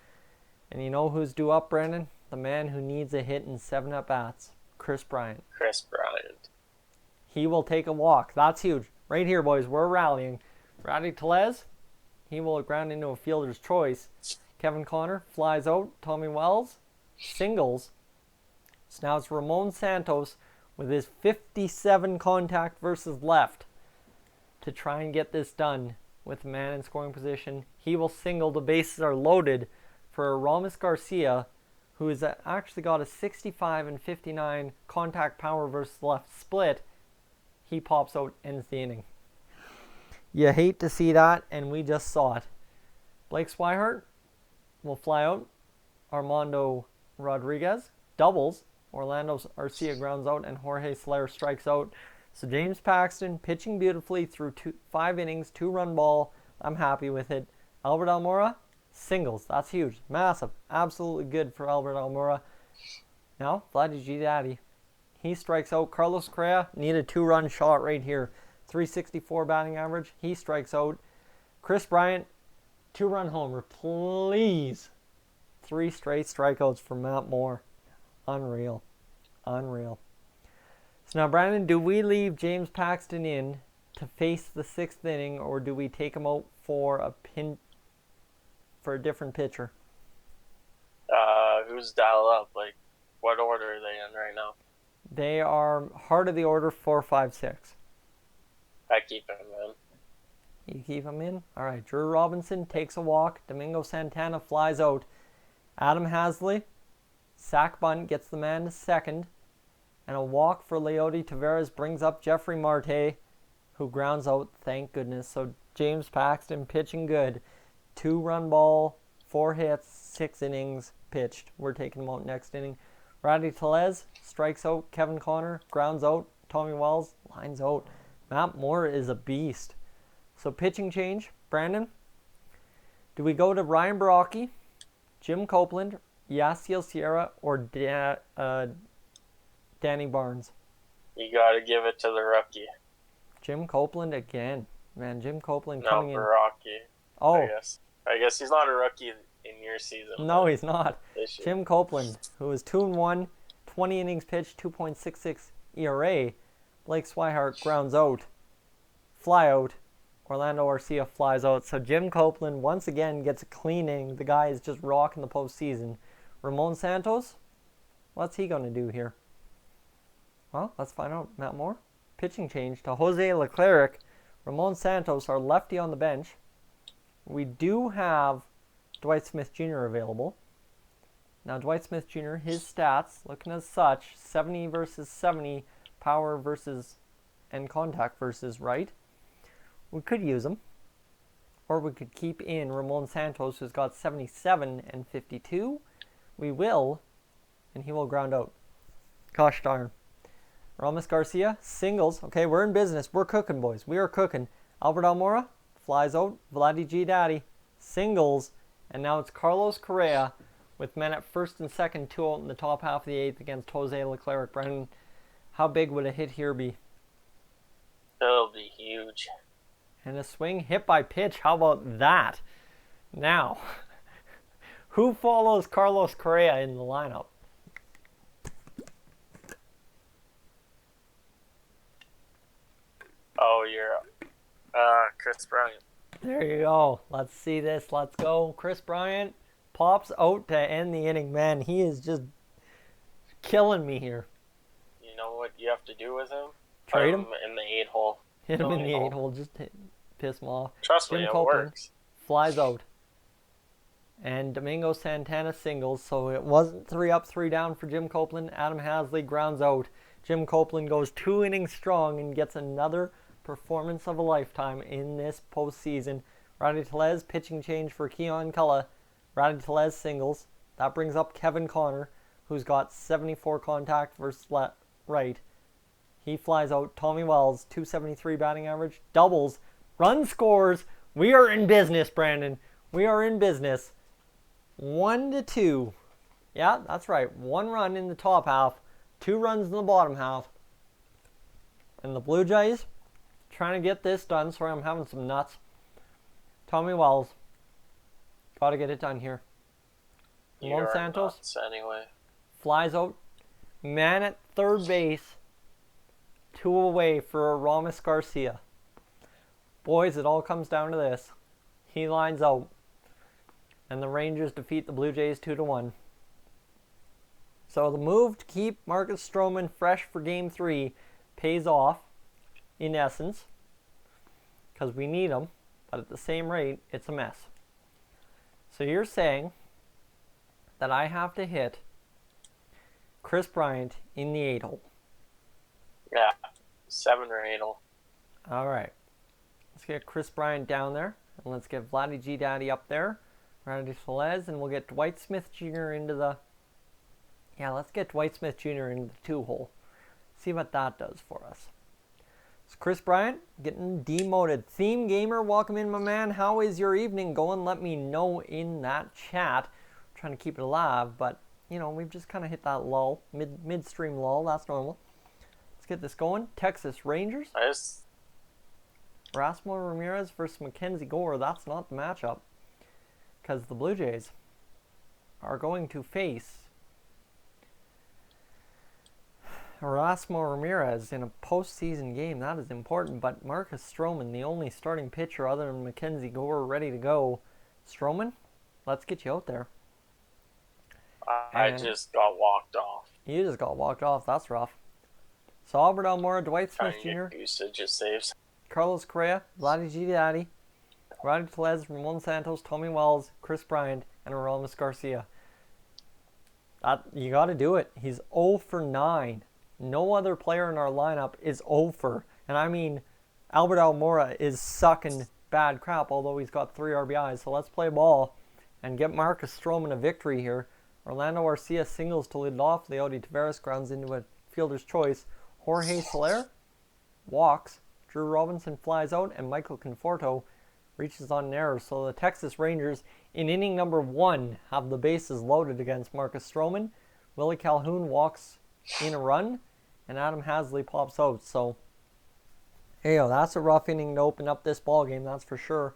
And you know who's due up, Brandon? The man who needs a hit in 7 at-bats. Chris Bryant. Chris Bryant. He will take a walk. That's huge. Right here, boys. We're rallying. Rowdy Tellez, he will ground into a fielder's choice. Kevin Connor flies out. Tommy Wells singles. So now it's Ramon Santos with his 57 contact versus left to try and get this done with a man in scoring position. He will single. The bases are loaded for Ramos Garcia, who has actually got a 65 and 59 contact power versus left split. He pops out, ends the inning. You hate to see that, and we just saw it. Blake Swihart will fly out. Armando Rodriguez doubles. Orlando Arcia grounds out, and Jorge Soler strikes out. So James Paxton pitching beautifully through 5 innings, 2-run ball. I'm happy with it. Albert Almora singles. That's huge. Massive. Absolutely good for Albert Almora. Now, Vladdy G Daddy. He strikes out. Carlos Correa needed a 2-run shot right here. 364 batting average. He strikes out. Chris Bryant, 2-run homer. Please. 3 straight strikeouts for Matt Moore. Unreal. Unreal. So now, Brandon, do we leave James Paxton in to face the 6th inning, or do we take him out for a different pitcher? Who's dialed up? Like, what order are they in right now? They are heart of the order 4, 5, 6. I keep him in. You keep him in? All right. Drew Robinson takes a walk. Domingo Santana flies out. Adam Hasley, sack bunt, gets the man to second. And a walk for Leody Taveras brings up Jeffrey Marte, who grounds out, thank goodness. So James Paxton pitching good. 2-run ball, 4 hits, 6 innings pitched. We're taking him out next inning. Rowdy Tellez strikes out. Kevin Connor grounds out. Tommy Wells lines out. Matt Moore is a beast. So pitching change. Brandon, do we go to Ryan Baraki, Jim Copeland, Yasiel Sierra, or Danny Barnes? You got to give it to the rookie. Jim Copeland again. Man, Jim Copeland No, coming in. Baraki. Oh. I guess he's not a rookie in your season. No, he's not. This year. Jim Copeland, who is 2-1, 20 innings pitched, 2.66 ERA. Blake Swihart grounds out. Fly out. Orlando Arcia flies out. So Jim Copeland once again gets a clean inning. The guy is just rocking the postseason. Ramon Santos, what's he going to do here? Well, let's find out. Matt Moore. Pitching change to Jose Leclerc. Ramon Santos, our lefty on the bench. We do have Dwight Smith Jr. available. Now, Dwight Smith Jr., his stats, looking as such, 70 versus 70, power versus and contact versus right. We could use him. Or we could keep in Ramon Santos, who's got 77 and 52. We will, and he will ground out. Gosh darn. Ramos Garcia, singles. Okay, we're in business. We're cooking, boys. We are cooking. Albert Almora flies out. Vladdy G Daddy, singles. And now it's Carlos Correa with men at first and second, 2 out in the top half of the 8th against Jose Leclerc. Brendan, how big would a hit here be? It'll be huge. And a swing hit by pitch. How about that? Now, who follows Carlos Correa in the lineup? Oh, you're Chris Bryant. There you go. Let's see this. Let's go. Chris Bryant pops out to end the inning. Man, he is just killing me here. You know what you have to do with him? Trade him in the 8-hole. Hit him in the 8-hole. Just piss him off. Trust me, Jim it Copeland works. flies out. And Domingo Santana singles. So it wasn't 3 up, 3 down for Jim Copeland. Adam Hasley grounds out. Jim Copeland goes 2 innings strong and gets another performance of a lifetime in this postseason. Rowdy Tellez pitching change for Keon Culla. Rowdy Tellez singles. That brings up Kevin Connor, who's got 74 contact versus right. He flies out. Tommy Wells, 273 batting average. Doubles. Run scores. We are in business, Brandon. We are in business. 1-2. Yeah, that's right. 1 run in the top half. 2 runs in the bottom half. And the Blue Jays trying to get this done. Sorry, I'm having some nuts. Tommy Wells. Got to get it done here. Ramon Santos Anyway. flies out. Man at third base. 2 away for Aramis Garcia. Boys, it all comes down to this. He lines out. And the Rangers defeat the Blue Jays 2-1. So the move to keep Marcus Stroman fresh for Game 3 pays off, in essence. Because we need him. But at the same rate, it's a mess. So you're saying that I have to hit Chris Bryant in the 8-hole. Yeah, 7 or 8-hole. All right. Let's get Chris Bryant down there. And let's get Vladdy G Daddy up there. Randy Felez. And we'll get Dwight Smith Jr. into the... Yeah, let's get Dwight Smith Jr. into the 2-hole. See what that does for us. So Chris Bryant getting demoted. Theme Gamer, welcome in, my man. How is your evening going? Let me know in that chat. I'm trying to keep it alive, but, you know, we've just kind of hit that lull. Midstream lull. That's normal. Let's get this going. Texas Rangers. Rasmus Ramirez versus Mackenzie Gore. That's not the matchup. Because the Blue Jays are going to face Rasmus Ramirez in a postseason game. That is important. But Marcus Stroman, the only starting pitcher other than Mackenzie Gore, ready to go. Stroman, let's get you out there. I just got walked off. You just got walked off. That's rough. So Albert Almora, Dwight Smith Jr., usage of saves. Carlos Correa, Vladdy G Daddy, Roddy Telez, Ramon Santos, Tommy Wells, Chris Bryant, and Aramis Garcia. You got to do it. He's 0 for 9. No other player in our lineup is 0 for. And I mean, Albert Almora is sucking bad crap, although he's got 3 RBIs. So let's play ball and get Marcus Stroman a victory here. Orlando Arcia singles to lead it off. Leody Taveras grounds into a fielder's choice. Jorge Soler walks. Drew Robinson flies out, and Michael Conforto reaches on an error. So the Texas Rangers, in inning number 1, have the bases loaded against Marcus Stroman. Willie Calhoun walks in a run, and Adam Haseley pops out. So, hey, that's a rough inning to open up this ball game, that's for sure.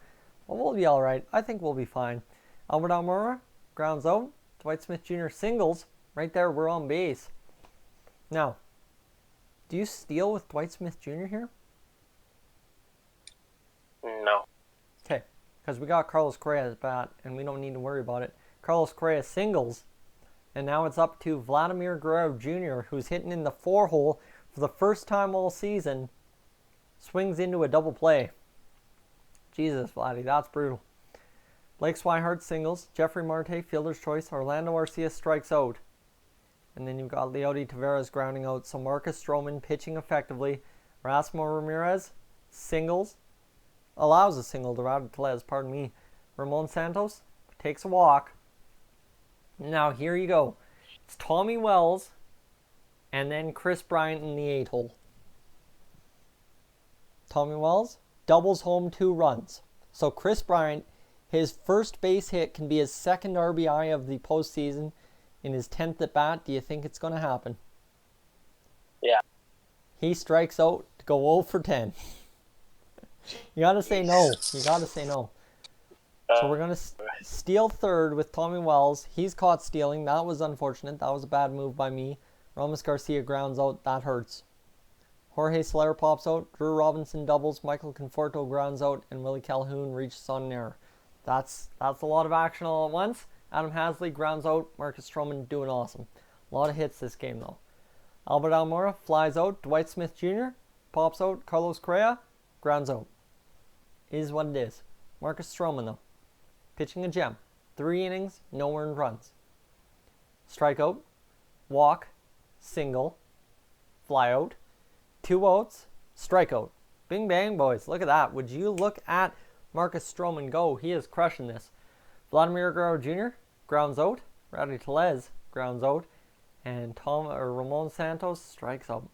But we'll be all right. I think we'll be fine. Albert Almora grounds out. Dwight Smith Jr. singles. Right there, we're on base. Now, do you steal with Dwight Smith Jr. here? No. Okay, because we got Carlos Correa at bat, and we don't need to worry about it. Carlos Correa singles, and now it's up to Vladimir Guerrero Jr., who's hitting in the 4-hole for the first time all season. Swings into a double play. Jesus, Vladdy, that's brutal. Blake Swihart singles. Jeffrey Marte, fielder's choice. Orlando Arcia strikes out. And then you've got Leody Taveras grounding out. So Marcus Stroman pitching effectively. Rasmus Ramirez singles. Allows a single to Rowdy Tellez, pardon me. Ramon Santos takes a walk. Now here you go. It's Tommy Wells and then Chris Bryant in the 8-hole. Tommy Wells doubles home 2 runs. So Chris Bryant, his first base hit can be his second RBI of the postseason in his 10th at bat. Do you think it's going to happen? Yeah. He strikes out to go 0 for 10. You got to say no. You got to say no. So we're going to steal third with Tommy Wells. He's caught stealing. That was unfortunate. That was a bad move by me. Aramis Garcia grounds out. That hurts. Jorge Soler pops out. Drew Robinson doubles. Michael Conforto grounds out. And Willie Calhoun reaches on an error. That's a lot of action all at once. Adam Haseley grounds out. Marcus Stroman doing awesome. A lot of hits this game, though. Albert Almora flies out. Dwight Smith Jr. pops out. Carlos Correa grounds out. Is what it is. Marcus Stroman, though. Pitching a gem. 3 innings, no earned runs. Strikeout. Walk. Single. Flyout. 2 outs. Strikeout. Bing bang, boys. Look at that. Would you look at Marcus Stroman go? He is crushing this. Vladimir Guerrero Jr. grounds out. Rowdy Tellez grounds out. And Ramon Santos strikes out.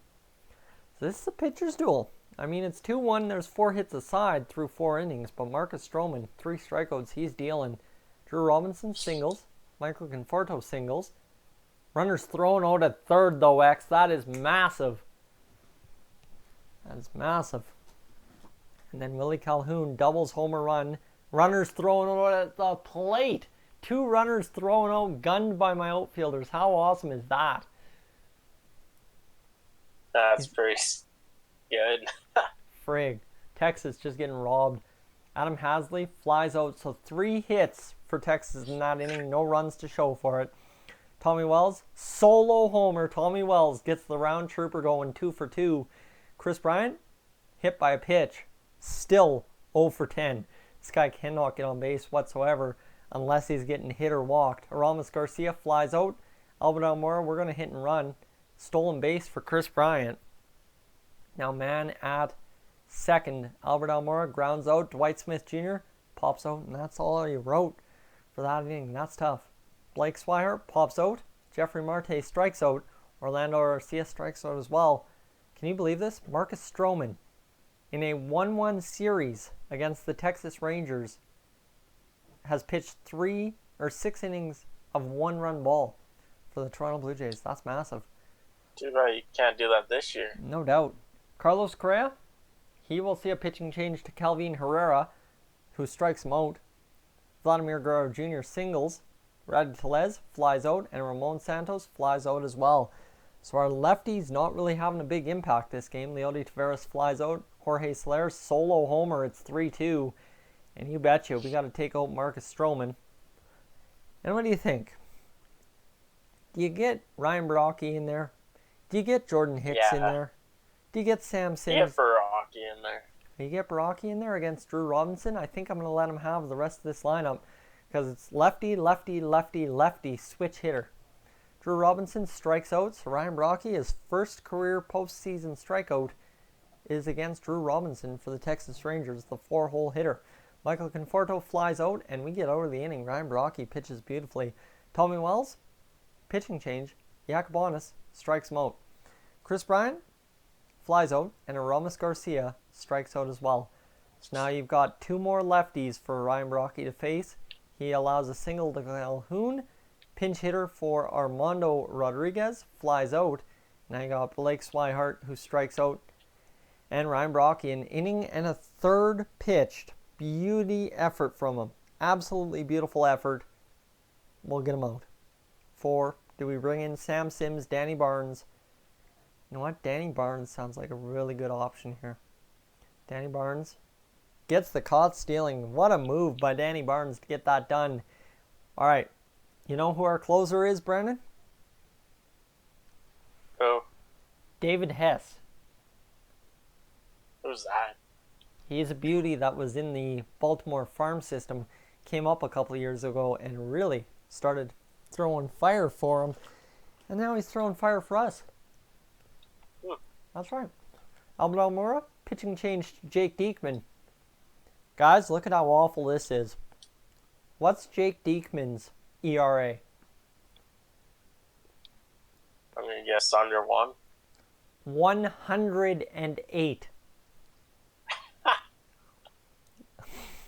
So this is a pitcher's duel. I mean, it's 2-1. There's 4 hits aside through 4 innings. But Marcus Stroman, 3 strikeouts. He's dealing. Drew Robinson singles. Michael Conforto singles. Runners thrown out at third, though, X. That is massive. That is massive. And then Willie Calhoun doubles homer run. Runners thrown out at the plate. 2 runners thrown out, gunned by my outfielders. How awesome is that? That's pretty good. Frig. Texas just getting robbed. Adam Hasley flies out, so 3 hits for Texas in that inning. No runs to show for it. Tommy Wells, solo homer. Tommy Wells gets the round trooper going 2 for 2. Chris Bryant, hit by a pitch. Still 0 for 10. This guy cannot get on base whatsoever unless he's getting hit or walked. Aramis Garcia flies out. Albert Almora, we're going to hit and run. Stolen base for Chris Bryant. Now man at second. Albert Almora grounds out. Dwight Smith Jr. pops out, and that's all he wrote for that inning. That's tough. Blake Swihart pops out. Jeffrey Marte strikes out. Orlando Arcia strikes out as well. Can you believe this? Marcus Stroman, in a 1-1 series against the Texas Rangers, has pitched 6 innings of 1-run ball for the Toronto Blue Jays. That's massive. Too bad you can't do that this year. No doubt. Carlos Correa, he will see a pitching change to Calvin Herrera, who strikes him out. Vladimir Guerrero Jr. singles. Rowdy Tellez flies out, and Ramon Santos flies out as well. So our lefties not really having a big impact this game. Leody Taveras flies out. Jorge Soler solo homer. It's 3-2. And you betcha, we got to take out Marcus Stroman. And what do you think? Do you get Ryan Baraki in there? Do you get Jordan Hicks in there? Do you get Sam Sims? You get Baraki in there. You get Baraki in there against Drew Robinson? I think I'm going to let him have the rest of this lineup because it's lefty, lefty, lefty, lefty, switch hitter. Drew Robinson strikes out, so Ryan Baraki, his first career postseason strikeout is against Drew Robinson for the Texas Rangers, the 4-hole hitter. Michael Conforto flies out, and we get out of the inning. Ryan Baraki pitches beautifully. Tommy Wells, pitching change. Yacobonis strikes him out. Chris Bryant flies out, and Aramis Garcia strikes out as well. So now you've got 2 more lefties for Ryan Baraki to face. He allows a single to Calhoun. Pinch hitter for Armando Rodriguez flies out. Now you got Blake Swihart who strikes out. And Ryan Baraki, an inning and a third pitched. Beauty effort from him. Absolutely beautiful effort. We'll get him out. 4. Do we bring in Sam Sims, Danny Barnes? You know what? Danny Barnes sounds like a really good option here. Danny Barnes gets the caught stealing. What a move by Danny Barnes to get that done. All right. You know who our closer is, Brendan? Who? David Hess. Who's that? He's a beauty that was in the Baltimore farm system. Came up a couple of years ago and really started throwing fire for him. And now he's throwing fire for us. That's right. Albert Almora, pitching change to Jake Diekman. Guys, look at how awful this is. What's Jake Diekman's ERA? I'm going to guess under 1. 108.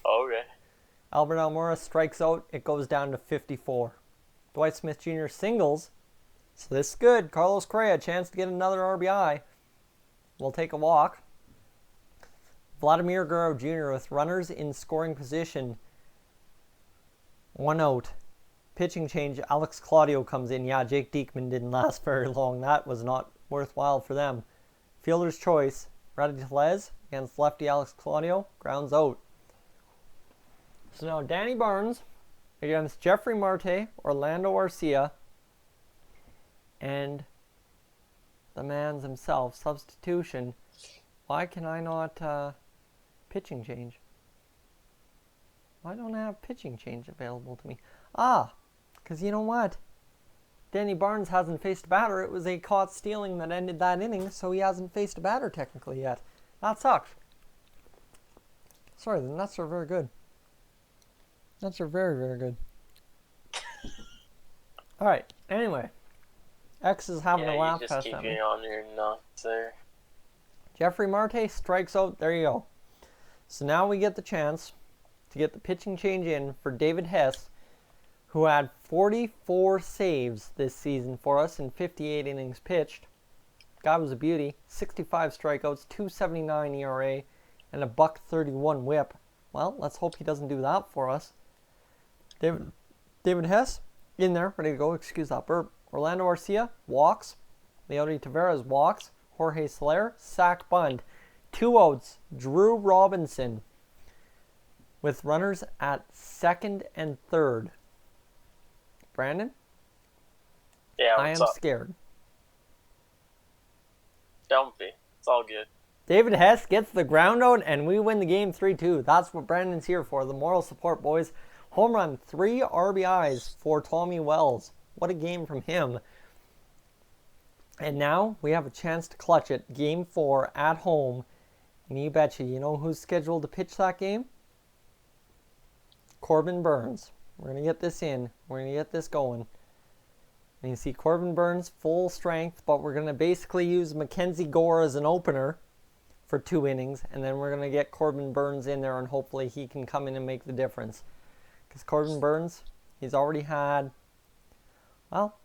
Okay. Albert Almora strikes out. It goes down to 54. Dwight Smith Jr. singles. So this is good. Carlos Correa, chance to get another RBI. We'll take a walk. Vladimir Guerrero Jr. with runners in scoring position. 1 out. Pitching change. Alex Claudio comes in. Yeah, Jake Diekman didn't last very long. That was not worthwhile for them. Fielder's choice. Rowdy Tellez against lefty Alex Claudio. Grounds out. So now Danny Barnes against Jeffrey Marte, Orlando Arcia, and the man's himself. Substitution. Why can I not pitching change? Why don't I have pitching change available to me? Because you know what? Danny Barnes hasn't faced a batter. It was a caught stealing that ended that inning, so he hasn't faced a batter technically yet. That sucks. Sorry, the nuts are very good. Nuts are very, very good. Alright, anyway. X is having a laugh you fest just at keep me. on your nuts there. Jeffrey Marte strikes out. There you go. So now we get the chance to get the pitching change in for David Hess, who had 44 saves this season for us in 58 innings pitched. Guy was a beauty. 65 strikeouts, 2.79 ERA, and a .131 whip. Well, let's hope he doesn't do that for us. David Hess in there, ready to go. Excuse that burp. Orlando Arcia walks. Leody Taveras walks. Jorge Soler, sac bunt. 2 outs, Drew Robinson. With runners at second and third. Brandon? Yeah, I what's am up? scared. Don't be. It's all good. David Hess gets the ground out, and we win the game 3-2. That's what Brandon's here for. The moral support, boys. Home run, 3 RBIs for Tommy Wells. What a game from him. And now we have a chance to clutch it. Game 4 at home. And you betcha, you know who's scheduled to pitch that game? Corbin Burnes. We're going to get this in. We're going to get this going. And you see Corbin Burnes full strength, but we're going to basically use Mackenzie Gore as an opener for 2 innings. And then we're going to get Corbin Burnes in there, and hopefully he can come in and make the difference. Because Corbin Burnes, he's already had, well,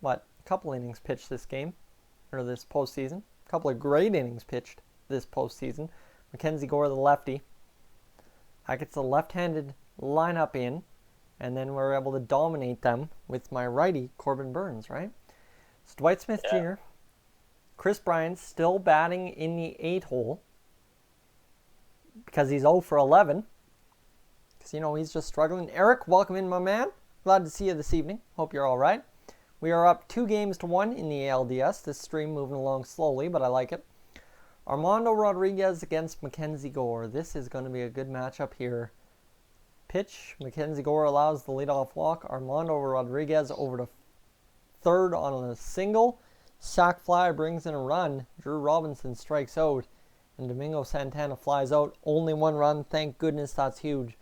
a couple innings pitched this game, or this postseason. A couple of great innings pitched this postseason. Mackenzie Gore, the lefty. That gets the left-handed lineup in, and then we're able to dominate them with my righty, Corbin Burnes, right? So Dwight Smith Jr., Chris Bryant still batting in the 8-hole because he's 0 for 11. Because, you know, he's just struggling. Eric, welcome in, my man. Glad to see you this evening. Hope you're all right. We are up 2-1 in the ALDS. This stream moving along slowly, but I like it. Armando Rodriguez against Mackenzie Gore. This is going to be a good matchup here. Pitch. Mackenzie Gore allows the leadoff walk. Armando Rodriguez over to third on a single. Sac fly brings in a run. Drew Robinson strikes out. And Domingo Santana flies out. Only 1 run. Thank goodness, that's huge.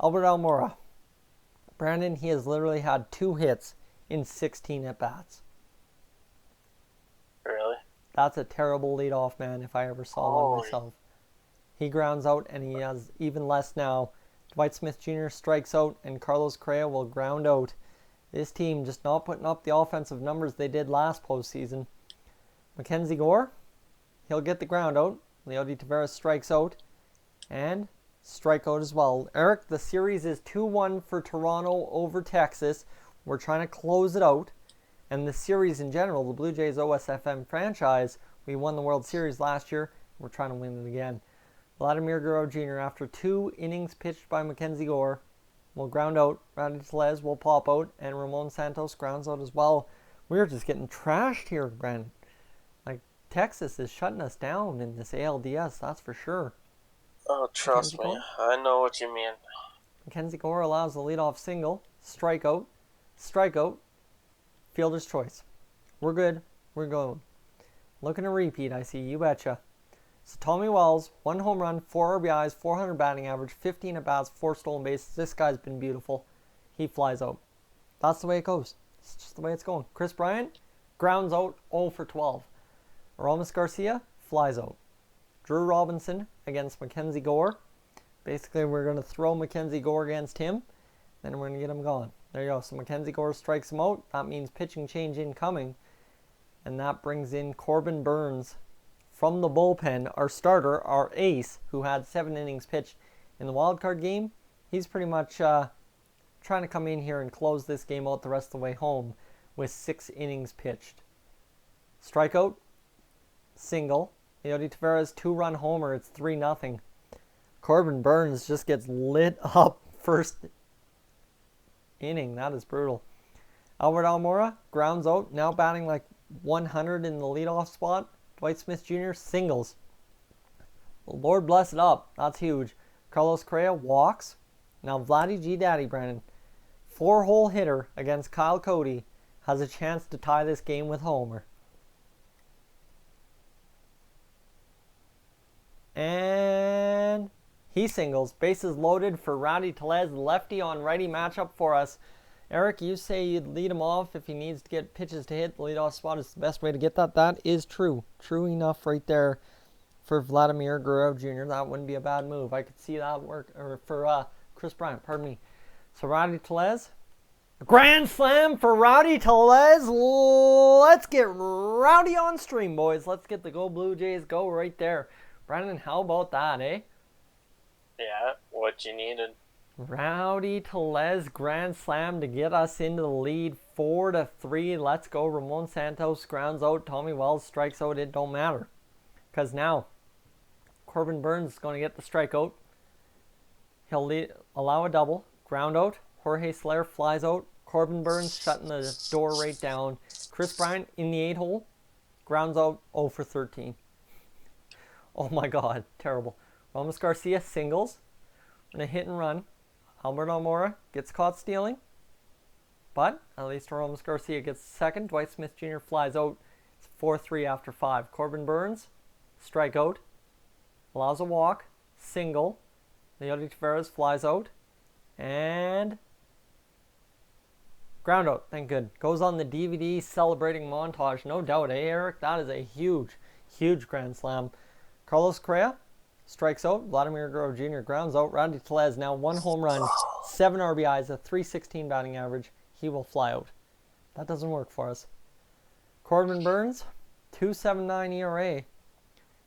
Albert Almora. Brandon, he has literally had 2 hits in 16 at-bats. Really? That's a terrible leadoff man if I ever saw one myself. He grounds out, and he has even less now. Dwight Smith Jr. strikes out, and Carlos Correa will ground out. This team just not putting up the offensive numbers they did last postseason. Mackenzie Gore, he'll get the ground out. Leody Taveras strikes out, and strikeout as well. Eric, the series is 2-1 for Toronto over Texas. We're trying to close it out. And the series in general, the Blue Jays OSFM franchise, we won the World Series last year. We're trying to win it again. Vladimir Guerrero Jr., after 2 innings pitched by Mackenzie Gore, will ground out. Randy Tellez will pop out, and Ramon Santos grounds out as well. We're just getting trashed here, Brandon. Like, Texas is shutting us down in this ALDS, that's for sure. Oh, trust me. I know what you mean. Mackenzie Gore allows the leadoff single. Strikeout. Strikeout. Fielder's choice. We're good. We're going. Looking to repeat, I see. You betcha. So Tommy Wells, 1 home run, 4 RBIs, 400 batting average, 15 at-bats, 4 stolen bases. This guy's been beautiful. He flies out. That's the way it goes. It's just the way it's going. Chris Bryant grounds out 0 for 12. Aramis Garcia flies out. Drew Robinson against Mackenzie Gore. Basically, we're going to throw Mackenzie Gore against him. Then we're going to get him gone. There you go. So Mackenzie Gore strikes him out. That means pitching change incoming. And that brings in Corbin Burnes from the bullpen. Our starter, our ace, who had 7 innings pitched in the wildcard game. He's pretty much trying to come in here and close this game out the rest of the way home with 6 innings pitched. Strikeout. Single. Leody Taveras 2-run homer. It's 3-0. Corbin Burnes just gets lit up first inning. That is brutal. Albert Almora grounds out, now batting like 100 in the leadoff spot. Dwight Smith Jr. singles. Lord bless it up. That's huge. Carlos Correa walks. Now Vladdy G Daddy, Brandon, 4-hole hitter against Kyle Cody, has a chance to tie this game with homer. And he singles. Bases loaded for Rowdy Tellez. Lefty on righty matchup for us. Eric, you say you'd lead him off if he needs to get pitches to hit. The leadoff spot is the best way to get that. That is true. True enough right there for Vladimir Guerrero Jr. That wouldn't be a bad move. I could see that work. Or for Chris Bryant, pardon me. So Rowdy Tellez. Grand slam for Rowdy Tellez. Let's get rowdy on stream, boys. Let's get the Go Blue Jays go right there. Brandon, how about that, eh? Yeah, what you needed. Rowdy Tellez grand slam to get us into the lead 4-3. Let's go. Ramon Santos grounds out. Tommy Wells strikes out. It don't matter. Because now Corbin Burns is going to get the strikeout. He'll allow a double. Ground out. Jorge Soler flies out. Corbin Burns shutting the door right down. Chris Bryant in the 8-hole. Grounds out 0 for 13. Oh my God. Terrible. Ramos Garcia singles. And a hit and run. Albert Almora gets caught stealing. But at least Ramos Garcia gets second. Dwight Smith Jr. flies out. It's 4-3 after 5. Corbin Burns, strikeout. Allows a walk. Single. Leody Taveras flies out. And ground out. Thank good. Goes on the DVD celebrating montage. No doubt, Eric? That is a huge, huge grand slam. Carlos Correa strikes out. Vladimir Guerrero Jr. grounds out. Rowdy Tellez now 1 home run, 7 RBIs, a .316 batting average. He will fly out. That doesn't work for us. Corbin Burns, 2.79 ERA.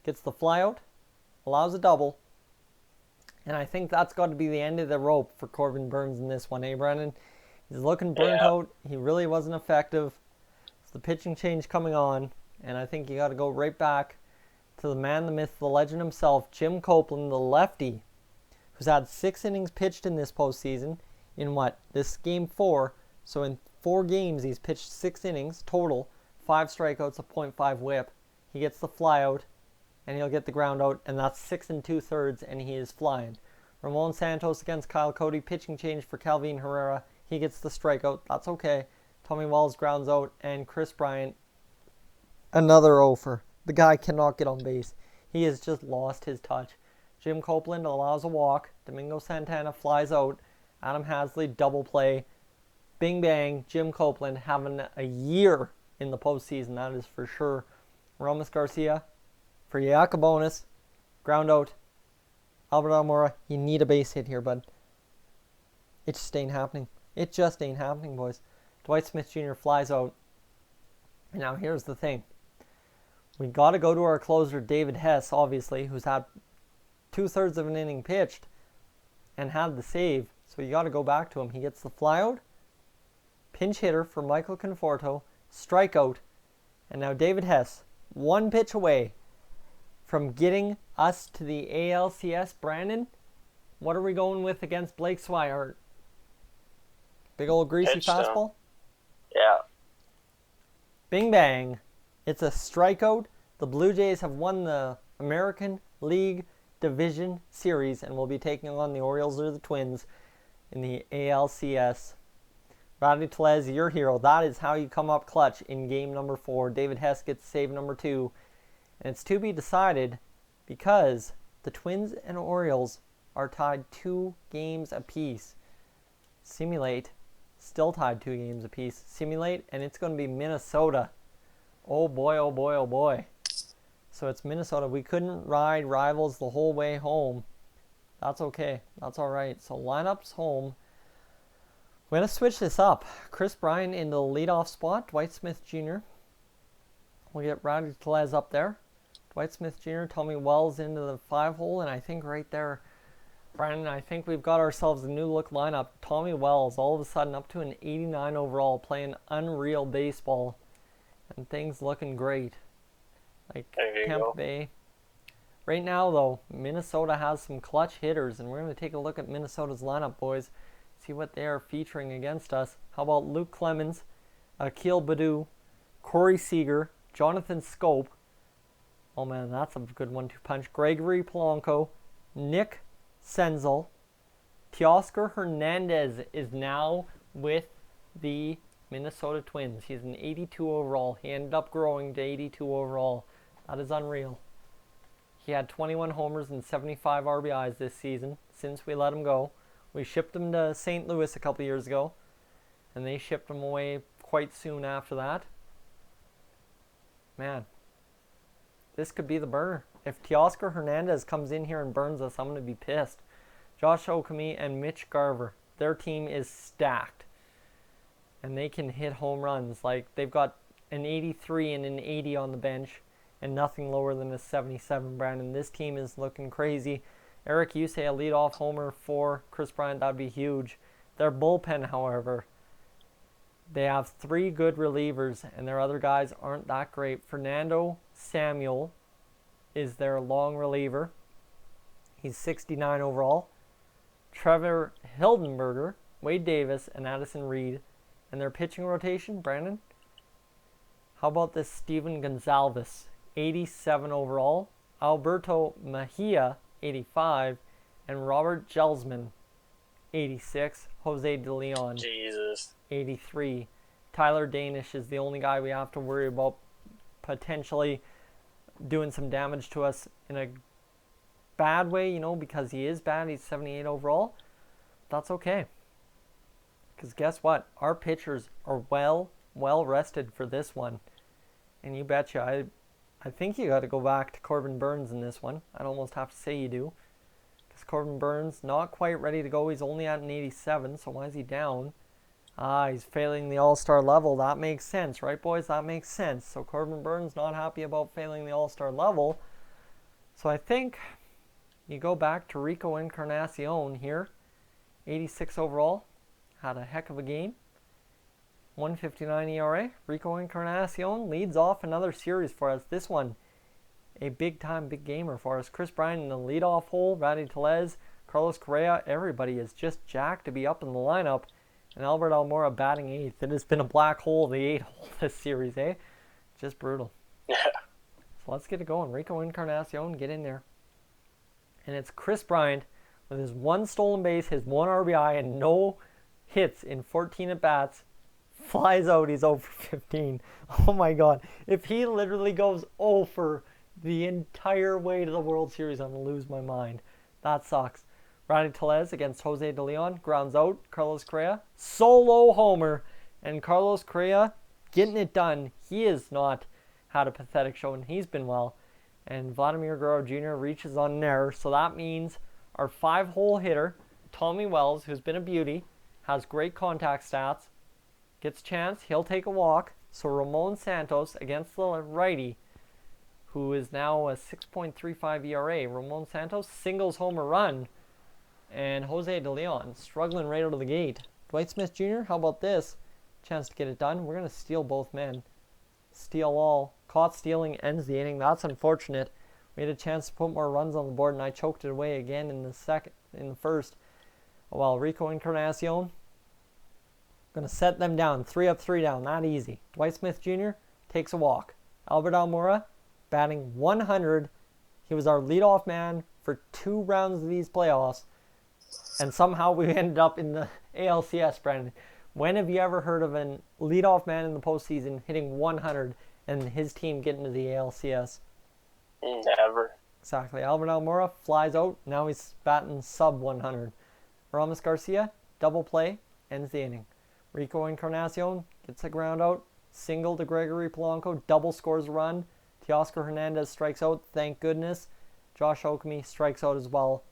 Gets the flyout, allows a double. And I think that's got to be the end of the rope for Corbin Burns in this one, eh, Brendan? He's looking burnt out. He really wasn't effective. It's the pitching change coming on. And I think you got to go right back to the man, the myth, the legend himself, Jim Copeland, the lefty, who's had 6 innings pitched in this postseason. In what? This game 4. So in 4 games, he's pitched 6 innings total, 5 strikeouts, a .5 whip. He gets the flyout, and he'll get the ground out, and that's 6 2/3, and he is flying. Ramon Santos against Kyle Cody, pitching change for Calvin Herrera. He gets the strikeout. That's okay. Tommy Wells grounds out, and Chris Bryant, another offer. The guy cannot get on base. He has just lost his touch. Jim Copeland allows a walk. Domingo Santana flies out. Adam Hasley double play. Bing bang. Jim Copeland having a year in the postseason. That is for sure. Ramos Garcia for Yak bonus. Ground out. Albert Almora, you need a base hit here, bud. It just ain't happening. It just ain't happening, boys. Dwight Smith Jr. flies out. And now here's the thing. We got to go to our closer, David Hess, obviously, who's had 2/3 of an inning pitched and had the save. So you got to go back to him. He gets the flyout. Pinch hitter for Michael Conforto. Strikeout. And now David Hess, 1 pitch away from getting us to the ALCS. Brandon, what are we going with against Blake Swihart? Big old greasy fastball? Yeah. Bing bang. It's a strikeout. The Blue Jays have won the American League Division Series and will be taking on the Orioles or the Twins in the ALCS. Rowdy Tellez, your hero. That is how you come up clutch in game number 4. David Hess gets save number 2. And it's to be decided because the Twins and Orioles are tied 2 games apiece. Simulate, still tied 2 games apiece. Simulate, and it's going to be Minnesota. Oh boy, oh boy, oh boy. So it's Minnesota. We couldn't ride rivals the whole way home. That's okay. That's all right. So lineup's home. We're going to switch this up. Chris Bryant in the leadoff spot. Dwight Smith Jr. We'll get Rowdy Tellez up there. Dwight Smith Jr., Tommy Wells into the 5-hole. And I think right there, Brandon, I think we've got ourselves a new look lineup. Tommy Wells all of a sudden up to an 89 overall, playing unreal baseball. And things looking great. Like Tampa Bay. Right now, though, Minnesota has some clutch hitters. And we're going to take a look at Minnesota's lineup, boys. See what they are featuring against us. How about Luke Clemens, Akil Baddoo, Corey Seager, Jonathan Scope. Oh, man, that's a good 1-2 punch. Gregory Polanco, Nick Senzel. Teoscar Hernandez is now with the Minnesota Twins. He's an 82 overall. He ended up growing to 82 overall. That is unreal. He had 21 homers and 75 RBIs this season since we let him go. We shipped him to St. Louis a couple years ago, and they shipped him away quite soon after that. Man, this could be the burner. If Teoscar Hernandez comes in here and burns us, I'm going to be pissed. Josh Okami and Mitch Garver, their team is stacked. And they can hit home runs. Like, they've got an 83 and an 80 on the bench and nothing lower than a 77, Brandon. This team is looking crazy. Eric, you say a leadoff homer for Chris Bryant. That'd be huge. Their bullpen, however, they have 3 good relievers, and their other guys aren't that great. Fernando Samuel is their long reliever. He's 69 overall. Trevor Hildenberger, Wade Davis, and Addison Reed. And their pitching rotation, Brandon? How about this Steven Gonzalez, 87 overall. Alberto Mejia, 85. And Robert Gelsman, 86. Jose De Leon, Jesus. 83. Tyler Danish is the only guy we have to worry about potentially doing some damage to us in a bad way, you know, because he is bad. He's 78 overall. That's okay. Because guess what? Our pitchers are well rested for this one. And you betcha, I think you got to go back to Corbin Burns in this one. I'd almost have to say you do. Because Corbin Burns, not quite ready to go. He's only at an 87, so why is he down? He's failing the All-Star level. That makes sense, right, boys? That makes sense. So Corbin Burns not happy about failing the All-Star level. So I think you go back to Rico Encarnacion here. 86 overall. Had a heck of a game. 1.59 ERA. Rico Encarnacion leads off another series for us. This one, a big gamer for us. Chris Bryant in the leadoff hole. Rowdy Tellez, Carlos Correa. Everybody is just jacked to be up in the lineup. And Albert Almora batting 8th. It has been a black hole, the 8 hole this series, eh? Just brutal. Yeah. So let's get it going. Rico Encarnacion, get in there. And it's Chris Bryant with his 1 stolen base, his 1 RBI, and no hits in 14 at-bats. Flies out, he's 0 for 15. Oh my God. If he literally goes 0 for the entire way to the World Series, I'm going to lose my mind. That sucks. Rowdy Tellez against Jose De Leon. Grounds out. Carlos Correa. Solo homer. And Carlos Correa getting it done. He has not had a pathetic showing. He's been well. And Vladimir Guerrero Jr. reaches on an error. So that means our 5-hole hitter, Tommy Wells, who's been a beauty, has great contact stats, gets a chance. He'll take a walk. So Ramon Santos against the righty, who is now a 6.35 ERA. Ramon Santos singles home a run. And Jose De Leon struggling right out of the gate. Dwight Smith Jr., how about this? Chance to get it done. We're going to steal both men. Steal all. Caught stealing ends the inning. That's unfortunate. We had a chance to put more runs on the board, and I choked it away again in the first. Well, Rico Encarnacion going to set them down. 3 up, 3 down. Not easy. Dwight Smith Jr. takes a walk. Albert Almora batting 100. He was our leadoff man for 2 rounds of these playoffs. And somehow we ended up in the ALCS, Brandon. When have you ever heard of a leadoff man in the postseason hitting 100 and his team getting to the ALCS? Never. Exactly. Albert Almora flies out. Now he's batting sub 100. Ramos Garcia, double play, ends the inning. Rico Encarnacion gets a ground out. Single to Gregory Polanco, double scores a run. Teoscar Hernandez strikes out, thank goodness. Josh Okami strikes out as well.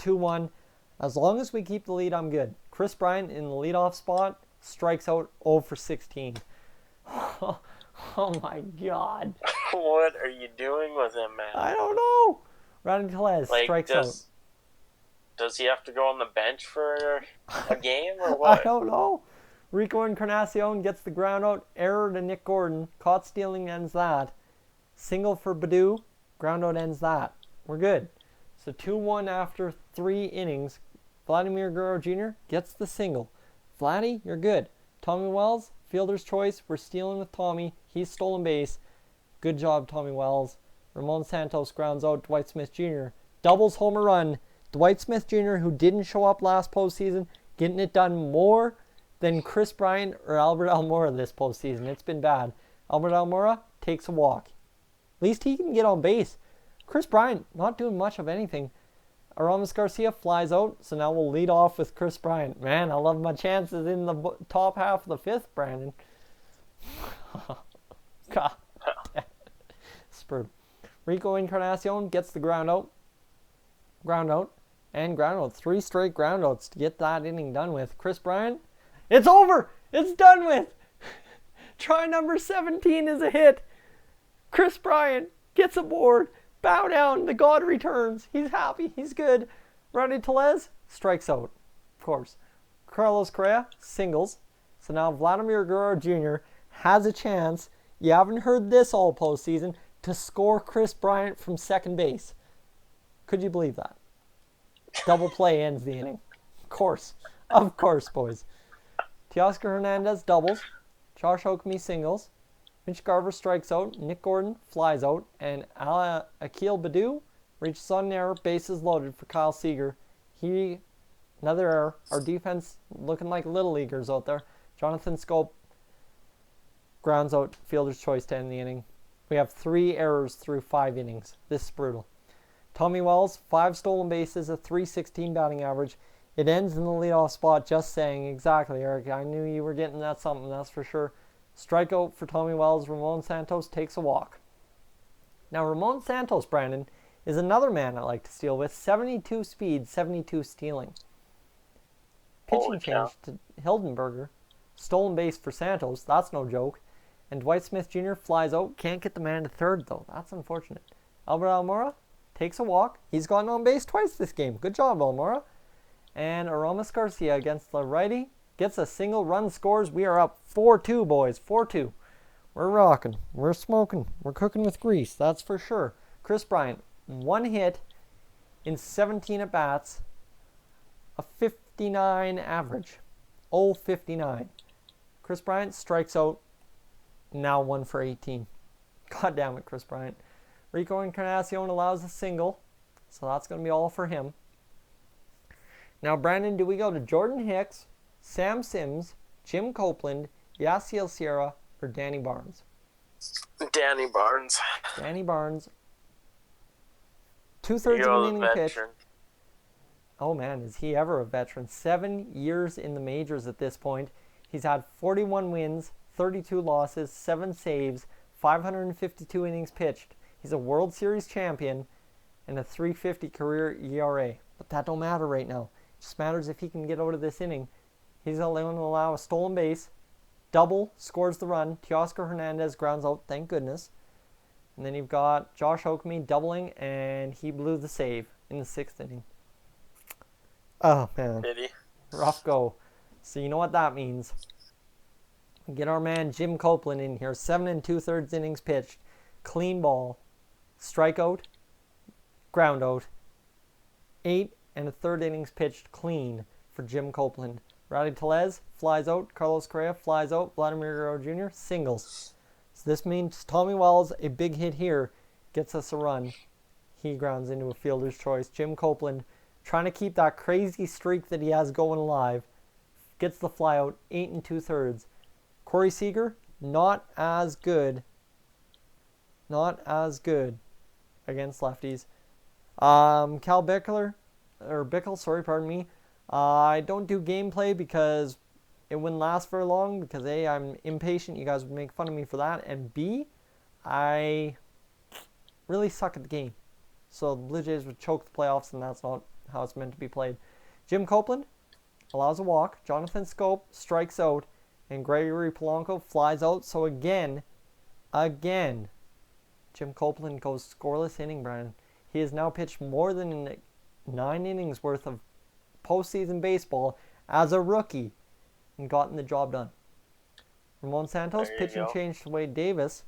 2-1. As long as we keep the lead, I'm good. Chris Bryant in the leadoff spot strikes out 0 for 16. Oh my God. What are you doing with him, man? I don't know. Rowdy Tellez strikes out. Does he have to go on the bench for a game or what? I don't know. Rico Encarnacion gets the ground out. Error to Nick Gordon. Caught stealing ends that. Single for Baду. Ground out ends that. We're good. So 2-1 after 3 innings. Vladimir Guerrero Jr. gets the single. Vladdy, you're good. Tommy Wells, fielder's choice. We're stealing with Tommy. He's stolen base. Good job, Tommy Wells. Ramon Santos grounds out Dwight Smith Jr. Doubles home run. Dwight Smith Jr., who didn't show up last postseason, getting it done more than Chris Bryant or Albert Almora this postseason. It's been bad. Albert Almora takes a walk. At least he can get on base. Chris Bryant not doing much of anything. Aramis Garcia flies out, so now we'll lead off with Chris Bryant. Man, I love my chances in the top half of the 5th, Brandon. God. Spurred. Rico Encarnacion gets the ground out. Ground out. And ground out. 3 straight ground outs to get that inning done with. Chris Bryant, it's over! It's done with! Try number 17 is a hit. Chris Bryant gets aboard. Bow down. The God returns. He's happy. He's good. Rowdy Tellez strikes out. Of course. Carlos Correa singles. So now Vladimir Guerrero Jr. has a chance. You haven't heard this all postseason to score Chris Bryant from second base. Could you believe that? Double play ends the inning. Of course. Of course, boys. Teoscar Hernandez doubles. Josh Oakme singles. Mitch Garver strikes out. Nick Gordon flies out. And Akil Baddoo reaches on an error. Bases loaded for Kyle Seager. Another error. Our defense looking like little leaguers out there. Jonathan Scope grounds out fielder's choice to end the inning. We have 3 errors through 5 innings. This is brutal. Tommy Wells, 5 stolen bases, a .316 batting average. It ends in the leadoff spot, just saying. Exactly, Eric. I knew you were getting that something, that's for sure. Strikeout for Tommy Wells. Ramon Santos takes a walk. Now, Ramon Santos, Brandon, is another man I like to steal with. 72 speed, 72 stealing. Pitching change to Hildenberger. Stolen base for Santos. That's no joke. And Dwight Smith Jr. flies out. Can't get the man to third, though. That's unfortunate. Albert Almora takes a walk. He's gotten on base twice this game. Good job, Almora. And Aramis Garcia against the righty gets a single, run scores. We are up 4-2, boys. 4-2. We're rocking. We're smoking. We're cooking with grease. That's for sure. Chris Bryant, 1 hit in 17 at-bats. A 59 average. 0.59. Chris Bryant strikes out. Now 1 for 18. God damn it, Chris Bryant. Rico Encarnacion allows a single. So that's going to be all for him. Now, Brandon, do we go to Jordan Hicks, Sam Sims, Jim Copeland, Yasiel Sierra, or Danny Barnes? Danny Barnes. Danny Barnes. 2/3 of an inning pitch. Oh, man, is he ever a veteran? 7 years in the majors at this point. He's had 41 wins, 32 losses, 7 saves, 552 innings pitched. He's a World Series champion and a .350 career ERA. But that don't matter right now. It just matters if he can get out of this inning. He's going to allow a stolen base. Double, scores the run. Teoscar Hernandez grounds out, thank goodness. And then you've got Josh Oakme doubling, and he blew the save in the 6th inning. Oh, man. Did he? Rough go. So you know what that means. Get our man Jim Copeland in here. 7 2/3 innings pitched. Clean ball. Strikeout. Ground out. 8 1/3 innings pitched clean for Jim Copeland. Rowdy Tellez flies out. Carlos Correa flies out. Vladimir Guerrero Jr. singles. So this means Tommy Wells, a big hit here, gets us a run. He grounds into a fielder's choice. Jim Copeland trying to keep that crazy streak that he has going alive. Gets the fly out. 8 2/3. Corey Seager, not as good. Not as good against lefties. Cal Bickle, pardon me. I don't do gameplay because it wouldn't last very long because A, I'm impatient. You guys would make fun of me for that. And B, I really suck at the game. So the Blue Jays would choke the playoffs, and that's not how it's meant to be played. Jim Copeland allows a walk. Jonathan Scope strikes out. And Gregory Polanco flies out. So again, Jim Copeland goes scoreless inning, Brian. He has now pitched more than 9 innings worth of postseason baseball as a rookie and gotten the job done. Ramon Santos, pitching change to Wade Davis.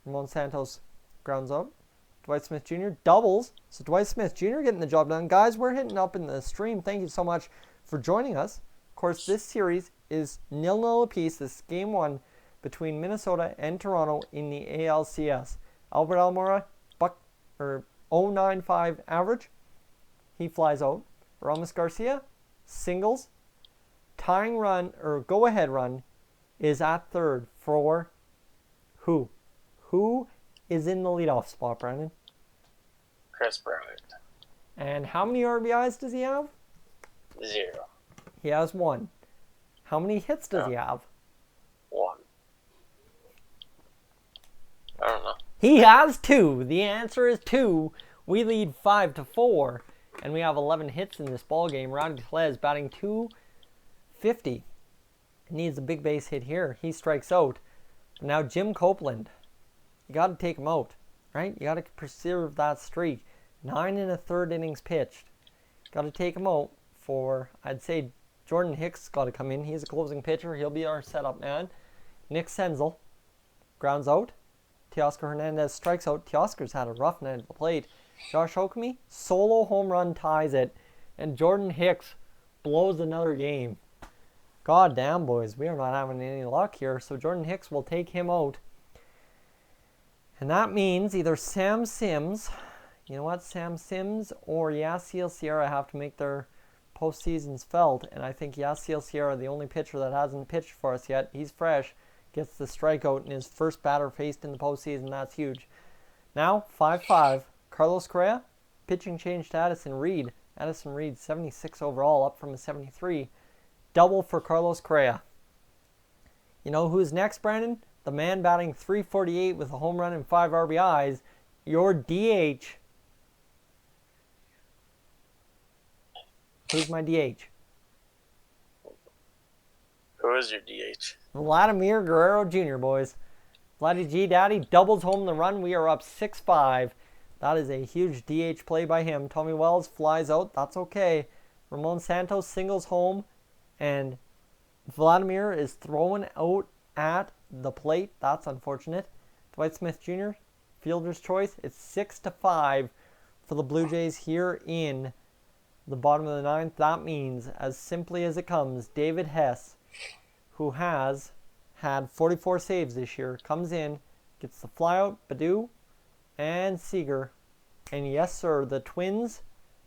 Ramon Santos grounds out. Dwight Smith Jr. doubles. So Dwight Smith Jr. getting the job done. Guys, we're hitting up in the stream. Thank you so much for joining us. Of course, this series is 0-0 apiece. This is game 1 between Minnesota and Toronto in the ALCS. Albert Almora, 0.95 average. He flies out. Aramis Garcia, singles. Tying run, or go-ahead run, is at third for who? Who is in the leadoff spot, Brandon? Chris Bryant. And how many RBIs does he have? 0. He has 1. How many hits does he have? 1. I don't know. He has 2. The answer is 2. We lead 5-4, and we have 11 hits in this ball game. Rowdy Tellez batting .250. Needs a big base hit here. He strikes out. But now Jim Copeland. You got to take him out. right? You got to preserve that streak. 9 1/3 innings pitched. Got to take him out for, I'd say, Jordan Hicks got to come in. He's a closing pitcher. He'll be our setup man. Nick Senzel grounds out. Teoscar Hernandez strikes out. Teoscar's had a rough night at the plate. Josh Okumi, solo home run ties it. And Jordan Hicks blows another game. God damn, boys. We are not having any luck here. So Jordan Hicks will take him out. And that means either Sam Sims, you know what, Sam Sims or Yasiel Sierra have to make their postseasons felt. And I think Yasiel Sierra, the only pitcher that hasn't pitched for us yet, he's fresh, gets the strikeout in his first batter faced in the postseason. That's huge. Now, 5-5. Carlos Correa, pitching change to Addison Reed. Addison Reed, 76 overall, up from a 73. Double for Carlos Correa. You know who's next, Brandon? The man batting .348 with a home run and 5 RBIs. Your DH. Who's my DH? Who is your DH? Vladimir Guerrero Jr., boys. Vladdy G Daddy doubles home the run. We are up 6-5. That is a huge DH play by him. Tommy Wells flies out. That's okay. Ramon Santos singles home. And Vladimir is thrown out at the plate. That's unfortunate. Dwight Smith Jr., fielder's choice. It's 6-5 for the Blue Jays here in the bottom of the ninth. That means, as simply as it comes, David Hess, who has had 44 saves this year, comes in, gets the flyout, Baду, and Seager. And yes, sir, the Twins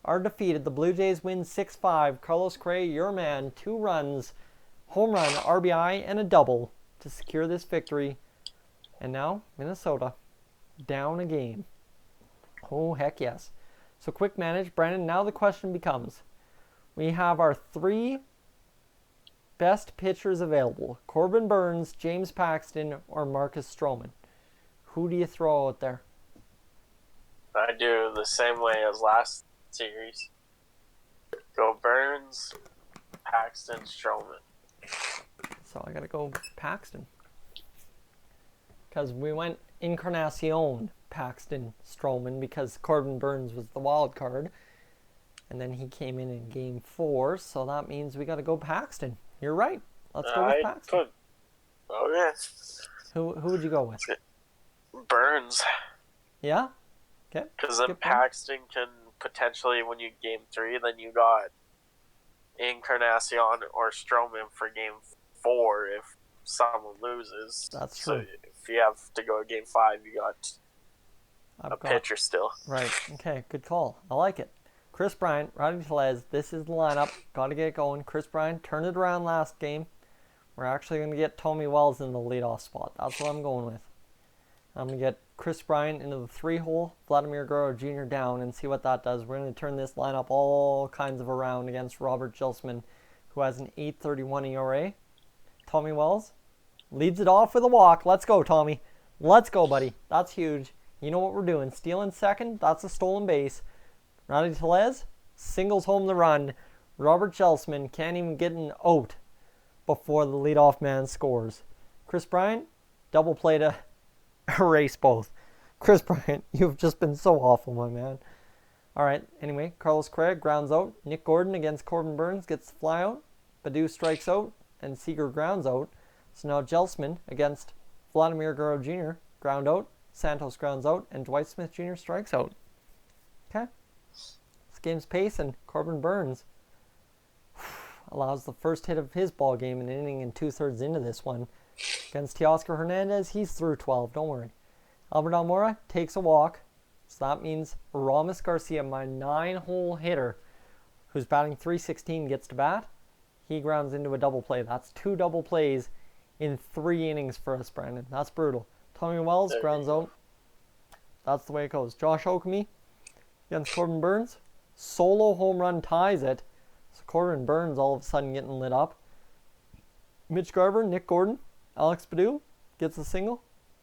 are defeated. The Blue Jays win 6-5. Carlos Correa, your man, 2 runs, home run, RBI, and a double to secure this victory. And now, Minnesota, down a game. Oh, heck yes. So quick manage, Brandon. Now the question becomes, we have our 3 best pitchers available. Corbin Burnes, James Paxton, or Marcus Stroman. Who do you throw out there? I do the same way as last series. Go Burnes, Paxton, Stroman. So I got to go Paxton. Because we went Encarnacion, Paxton, Stroman, because Corbin Burnes was the wild card. And then he came in game 4, so that means we got to go Paxton. You're right. Let's go with Paxton. Okay. Who would you go with? Burnes. Yeah? Okay. Because then Paxton can potentially, when you game 3, then you got Encarnacion or Stroman for game 4 if someone loses. That's true. So if you have to go game 5, you got a pitcher still. Right. Okay. Good call. I like it. Chris Bryant, Rowdy Tellez, this is the lineup. Got to get it going. Chris Bryant turned it around last game. We're actually going to get Tommy Wells in the leadoff spot. That's what I'm going with. I'm going to get Chris Bryant into the 3-hole, Vladimir Guerrero Jr. down, and see what that does. We're going to turn this lineup all kinds of around against Robert Gilsman, who has an 8.31 ERA. Tommy Wells leads it off with a walk. Let's go, Tommy. Let's go, buddy. That's huge. You know what we're doing. Stealing second. That's a stolen base. Rowdy Tellez singles home the run. Robert Gelsman can't even get an out before the leadoff man scores. Chris Bryant, double play to erase both. Chris Bryant, you've just been so awful, my man. All right, anyway, Carlos Correa grounds out. Nick Gordon against Corbin Burnes gets the fly out. Baду strikes out, and Seager grounds out. So now Gelsman against Vladimir Guerrero Jr. ground out. Santos grounds out, and Dwight Smith Jr. strikes out. Okay. This game's pace, and Corbin Burnes allows the first hit of his ball game in an inning and 2/3 into this one. Against Teoscar Hernandez, he's through 12. Don't worry. Albert Almora takes a walk. So that means Ramos Garcia, my 9-hole hitter, who's batting .316, gets to bat. He grounds into a double play. That's 2 double plays in 3 innings for us, Brandon. That's brutal. Tommy Wells grounds out. That's the way it goes. Josh Okumi against Corbin Burnes. Solo home run ties it. So Corbin Burnes all of a sudden getting lit up. Mitch Garver, Nick Gordon, Alex Badu gets a single.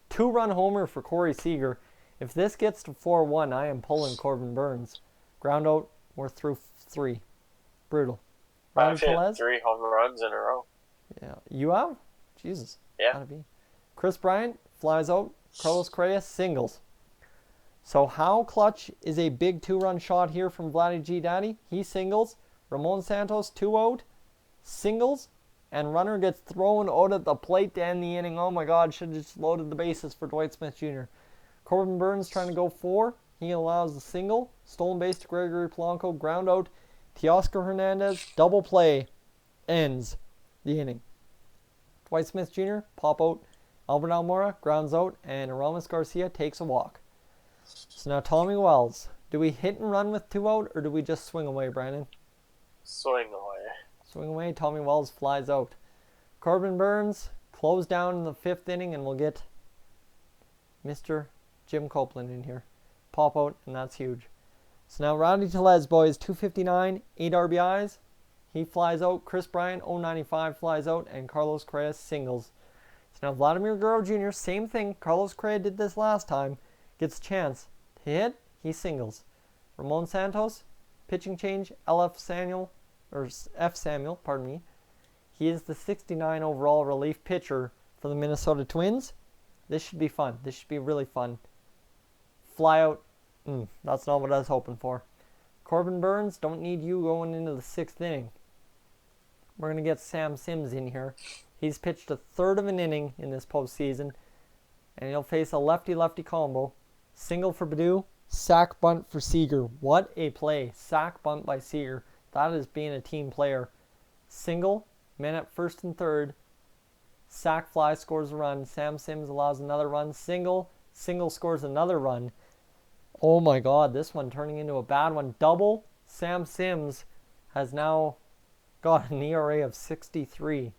2-run homer for Corey Seager. If this gets to 4-1, I am pulling Corbin Burnes. Ground out, we're through 3. Brutal. I've hit 3 home runs in a row. Yeah, you have? Jesus. Yeah. Gotta be. Chris Bryant flies out. Carlos Correa singles. So how clutch is a big 2-run shot here from Vladdy G Daddy? He singles. Ramon Santos 2 out. Singles. And runner gets thrown out at the plate to end the inning. Oh my God, should have just loaded the bases for Dwight Smith Jr. Corbin Burns trying to go 4. He allows the single. Stolen base to Gregory Polanco. Ground out. Teoscar Hernandez. Double play. Ends the inning. Dwight Smith Jr. pop out. Albert Almora grounds out. And Aramis Garcia takes a walk. So now Tommy Wells. Do we hit and run with 2 out, or do we just swing away, Brandon? Swing away. Swing away. Tommy Wells flies out. Corbin Burns close down in the 5th inning, and we'll get Mr. Jim Copeland in here. Pop out, and that's huge. So now Rowdy Tellez, boys, 259, 8 RBIs. He flies out. Chris Bryant, 095, flies out, and Carlos Correa singles. So now Vladimir Guerrero Jr., same thing. Carlos Correa did this last time. Gets a chance to hit. He singles. Ramon Santos, pitching change. F. Samuel, pardon me. He is the 69 overall relief pitcher for the Minnesota Twins. This should be fun. This should be really fun. Fly out. That's not what I was hoping for. Corbin Burns, don't need you going into the 6th inning. We're going to get Sam Sims in here. He's pitched a 1/3 of an inning in this postseason. And he'll face a lefty-lefty combo. Single for Baddoo. Sack bunt for Seager. What a play. Sack bunt by Seager. That is being a team player. Single. Man at 1st and 3rd. Sack fly scores a run. Sam Sims allows another run. Single. Single scores another run. Oh my God. This one turning into a bad one. Double. Sam Sims has now got an ERA of 63.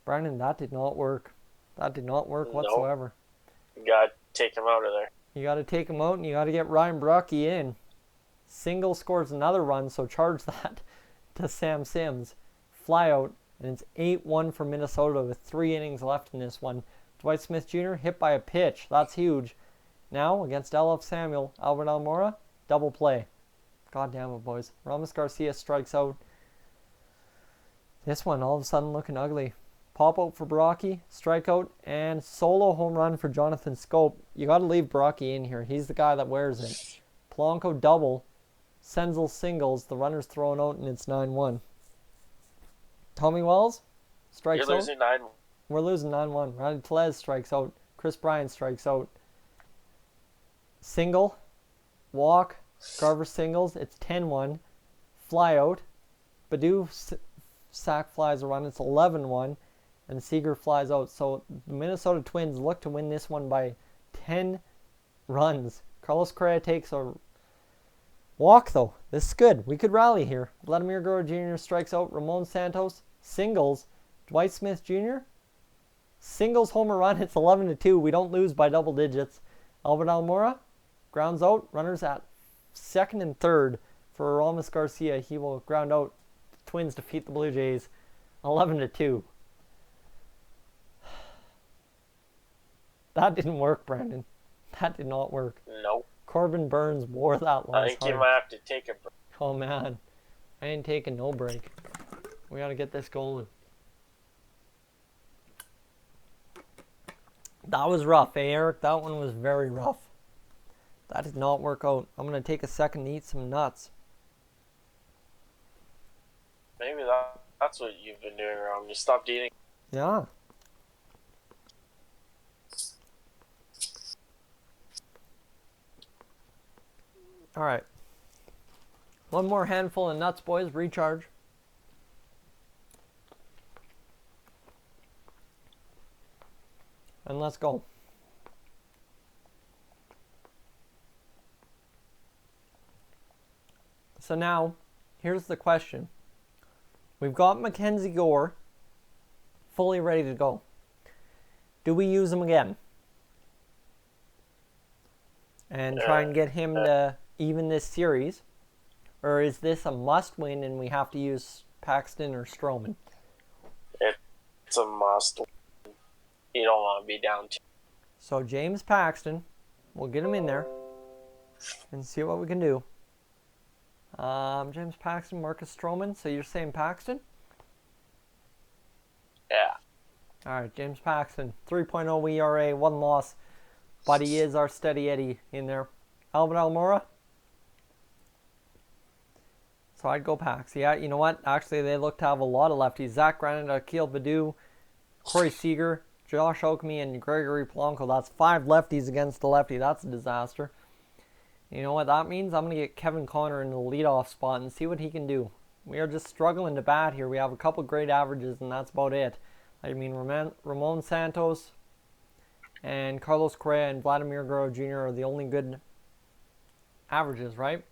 Brandon, that did not work. That did not work whatsoever. You got to take him out of there. You got to take him out, and you got to get Ryan Brockie in. Single scores another run, so charge that to Sam Sims. Fly out, and it's 8-1 for Minnesota with 3 innings left in this one. Dwight Smith Jr. hit by a pitch. That's huge. Now, against F. Samuel, Albert Almora, double play. God damn it, boys. Aramis Garcia strikes out. This one all of a sudden looking ugly. Pop out for Brockie, strikeout, and solo home run for Jonathan Scope. You got to leave Brockie in here. He's the guy that wears it. Polanco double. Senzel singles. The runner's thrown out, and it's 9-1. Tommy Wells strikes out. You're losing 9. We're losing 9-1. Rowdy Tellez strikes out. Chris Bryant strikes out. Single. Walk. Garver singles. It's 10-1. Fly out. Baddoo sack flies a run. It's 11-1. And Seager flies out. So the Minnesota Twins look to win this one by 10 runs. Carlos Correa takes a walk, though. This is good. We could rally here. Vladimir Guerrero Jr. strikes out. Ramon Santos singles. Dwight Smith Jr. singles homer run. It's 11-2. We don't lose by double digits. Albert Almora grounds out. Runners at 2nd and 3rd for Aramis Garcia. He will ground out. The Twins defeat the Blue Jays 11-2. That didn't work, Brandon. That did not work. Nope. Corbin Burns wore that last I think you might have to take a break. Oh, man. I ain't taking no break. We got to get this going. That was rough, eh, Eric? That one was very rough. That did not work out. I'm going to take a second to eat some nuts. Maybe that's what you've been doing wrong. You stopped eating. Yeah. All right. One more handful of nuts, boys. Recharge. And let's go. So now, here's the question. We've got Mackenzie Gore fully ready to go. Do we use him again? And try and get him to even this series? Or is this a must-win and we have to use Paxton or Stroman? It's a must. You don't want to be down 2. So James Paxton, we'll get him in there and see what we can do. James Paxton, Marcus Stroman. So you're saying Paxton? Yeah. All right, James Paxton, 3.0 ERA, 1 loss. But he is our steady Eddie in there. Albert Almora. So I'd go Pax. Yeah, you know what? Actually, they look to have a lot of lefties. Zach Granite, Akil Baddoo, Corey Seager, Josh Oakme, and Gregory Polanco. That's 5 lefties against the lefty. That's a disaster. You know what that means? I'm going to get Kevin Connor in the leadoff spot and see what he can do. We are just struggling to bat here. We have a couple great averages, and that's about it. I mean, Ramon Santos and Carlos Correa and Vladimir Guerrero Jr. are the only good averages, right?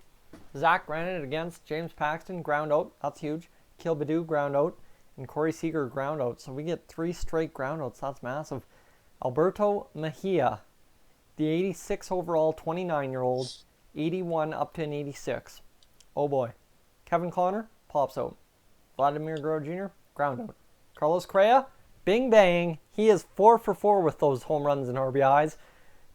Zach Granite against James Paxton, ground out. That's huge. Akil Baddoo, ground out. And Corey Seager, ground out. So we get 3 straight ground outs. That's massive. Alberto Mejia, the 86 overall 29-year-old, 81 up to an 86. Oh boy. Kevin Connor, pops out. Vladimir Guerrero Jr., ground out. Carlos Correa, bing bang. He is 4 for 4 with those home runs and RBIs.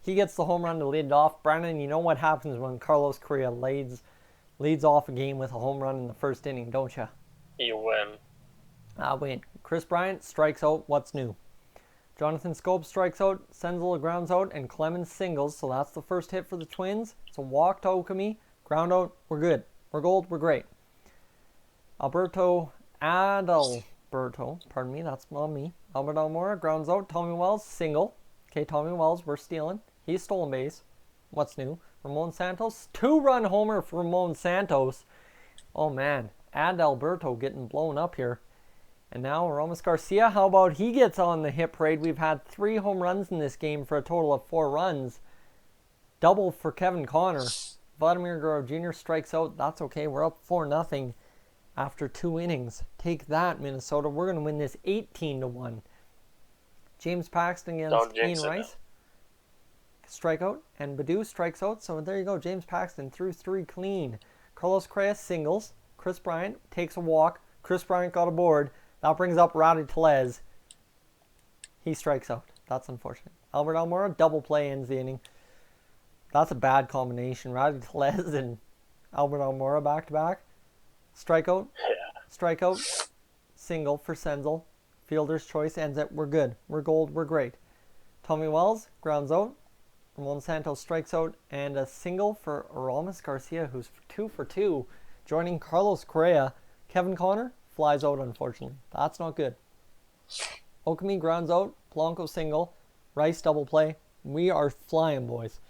He gets the home run to lead it off. Brandon, you know what happens when Carlos Correa leads off a game with a home run in the first inning, don't you? You win. I win. Chris Bryant strikes out. What's new? Jonathan Scope strikes out. Senzel grounds out. And Clemens singles. So that's the first hit for the Twins. It's a walk to Okami. Ground out. We're good. We're gold. We're great. Adalberto, pardon me, that's not me. Albert Almora grounds out. Tommy Wells, single. Okay, Tommy Wells, we're stealing. He's stolen base. What's new? Ramon Santos, 2-run homer for Ramon Santos. Oh man, Adalberto getting blown up here. And now Ramos Garcia, how about he gets on the hit parade? We've had 3 home runs in this game for a total of 4 runs. Double for Kevin Connor. Vladimir Guerrero Jr. strikes out. That's okay. We're up 4-0 after 2 innings. Take that, Minnesota. We're going to win this 18-1. James Paxton against Ian Rice. Strikeout. And Baddoo strikes out. So there you go. James Paxton threw 3 clean. Carlos Correa singles. Chris Bryant takes a walk. Chris Bryant got aboard. That brings up Rowdy Tellez. He strikes out. That's unfortunate. Albert Almora, double play ends the inning. That's a bad combination. Rowdy Tellez and Albert Almora back-to-back. Strikeout. Yeah. Strikeout. Single for Senzel. Fielder's choice ends it. We're good. We're gold. We're great. Tommy Wells grounds out. Ramon Santos strikes out. And a single for Aramis Garcia, who's 2 for 2. Joining Carlos Correa. Kevin Connor flies out, unfortunately. That's not good. Okami grounds out. Polanco single. Rice double play. We are flying, boys.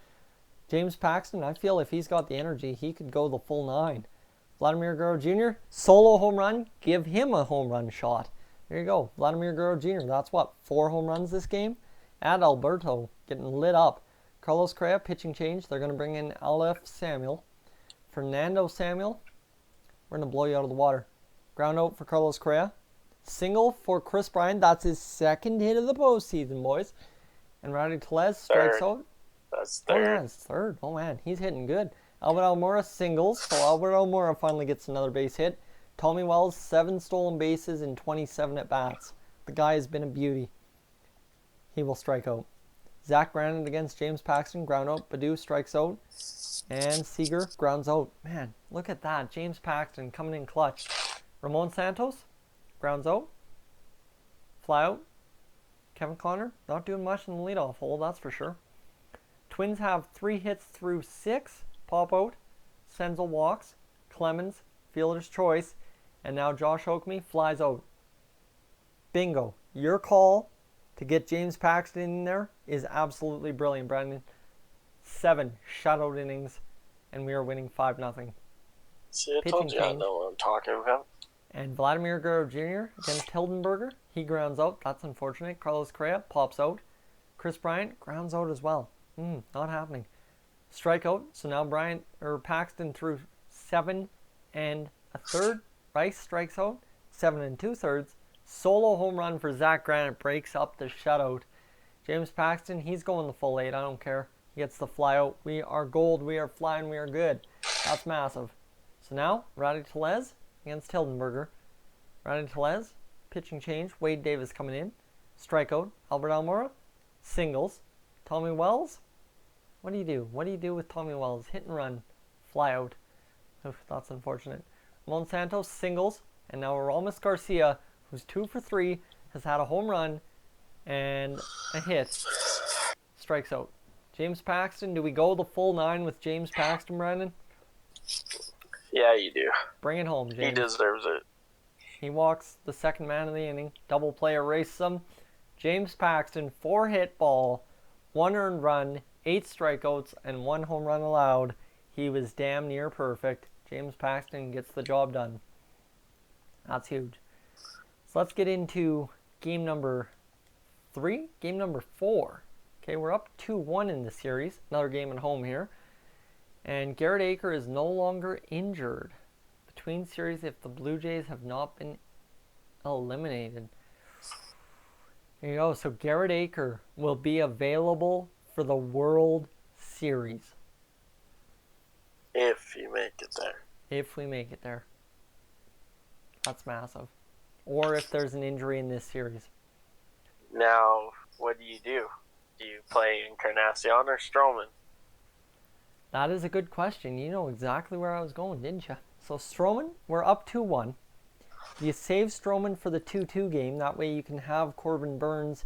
James Paxton, I feel if he's got the energy, he could go the full 9. Vladimir Guerrero Jr., solo home run. Give him a home run shot. There you go. Vladimir Guerrero Jr., that's what, 4 home runs this game? Adalberto getting lit up. Carlos Correa, pitching change. They're going to bring in Aleph Samuel. Fernando Samuel, we're going to blow you out of the water. Ground out for Carlos Correa. Single for Chris Bryant. That's his 2nd hit of the postseason, boys. And Rowdy Tellez strikes out. That's 3rd. Oh, yeah, it's 3rd. Oh, man, he's hitting good. Albert Almora singles. So Albert Almora finally gets another base hit. Tommy Wells, 7 stolen bases in 27 at-bats. The guy has been a beauty. He will strike out. Zach Granite against James Paxton. Ground out. Baddoo strikes out. And Seager grounds out. Man, look at that. James Paxton coming in clutch. Ramon Santos grounds out. Fly out. Kevin Connor not doing much in the leadoff hole, that's for sure. Twins have 3 hits through 6. Pop out. Senzel walks. Clemens, fielder's choice. And now Josh Oakme flies out. Bingo. Your call to get James Paxton in there is absolutely brilliant, Brandon. 7 shutout innings, and we are winning 5-0. See, I told you I know what I'm talking about. And Vladimir Guerrero Jr. against Hildenberger. He grounds out. That's unfortunate. Carlos Correa pops out. Chris Bryant grounds out as well. Not happening. Strikeout. So now Paxton threw 7 1/3. Rice strikes out. 7 2/3. Solo home run for Zach Granite breaks up the shutout. James Paxton, he's going the full 8. I don't care. He gets the fly out. We are gold. We are flying. We are good. That's massive. So now, Rowdy Tellez against Hildenberger. Rowdy Tellez, pitching change. Wade Davis coming in. Strikeout. Albert Almora. Singles. Tommy Wells. What do you do? What do you do with Tommy Wells? Hit and run. Fly out. Oof, that's unfortunate. Ramon Santos singles. And now Aramis Garcia, who's 2 for 3, has had a home run and a hit. Strikes out. James Paxton, do we go the full 9 with James Paxton, Brandon? Yeah, you do. Bring it home, James. He deserves it. He walks the second man of the inning. Double play erases him. James Paxton, 4-hit ball, 1 earned run, 8 strikeouts, and 1 home run allowed. He was damn near perfect. James Paxton gets the job done. That's huge. So let's get into game number 3, game number 4. Okay, we're up 2-1 in the series. Another game at home here. And Garrett Aker is no longer injured between series if the Blue Jays have not been eliminated. There you go. So Garrett Aker will be available for the World Series. If you make it there. If we make it there. That's massive. Or if there's an injury in this series. Now, what do? Do you play Encarnacion or Stroman? That is a good question. You know exactly where I was going, didn't you? So Stroman, we're up 2-1. You save Stroman for the 2-2 game. That way you can have Corbin Burnes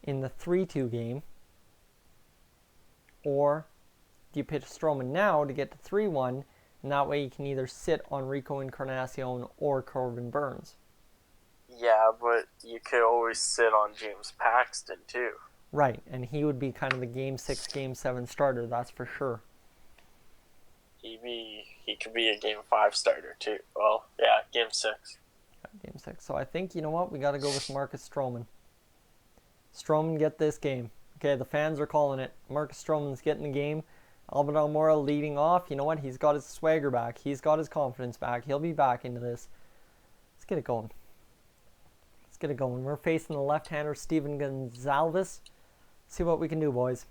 in the 3-2 game. Or do you pitch Stroman now to get to 3-1, and that way you can either sit on Rico Encarnacion or Corbin Burnes. Yeah, but you could always sit on James Paxton too. Right, and he would be kind of the Game 6, Game 7 starter, that's for sure. He could be a Game 5 starter too. Well, yeah, Game 6. Game 6. So I think, you know what, we got to go with Marcus Stroman. Stroman get this game. Okay, the fans are calling it. Marcus Stroman's getting the game. Albert Almora leading off. You know what, he's got his swagger back. He's got his confidence back. He'll be back into this. Let's get it going. Let's get it going. We're facing the left-hander, Steven Gonzalez. See what we can do, boys.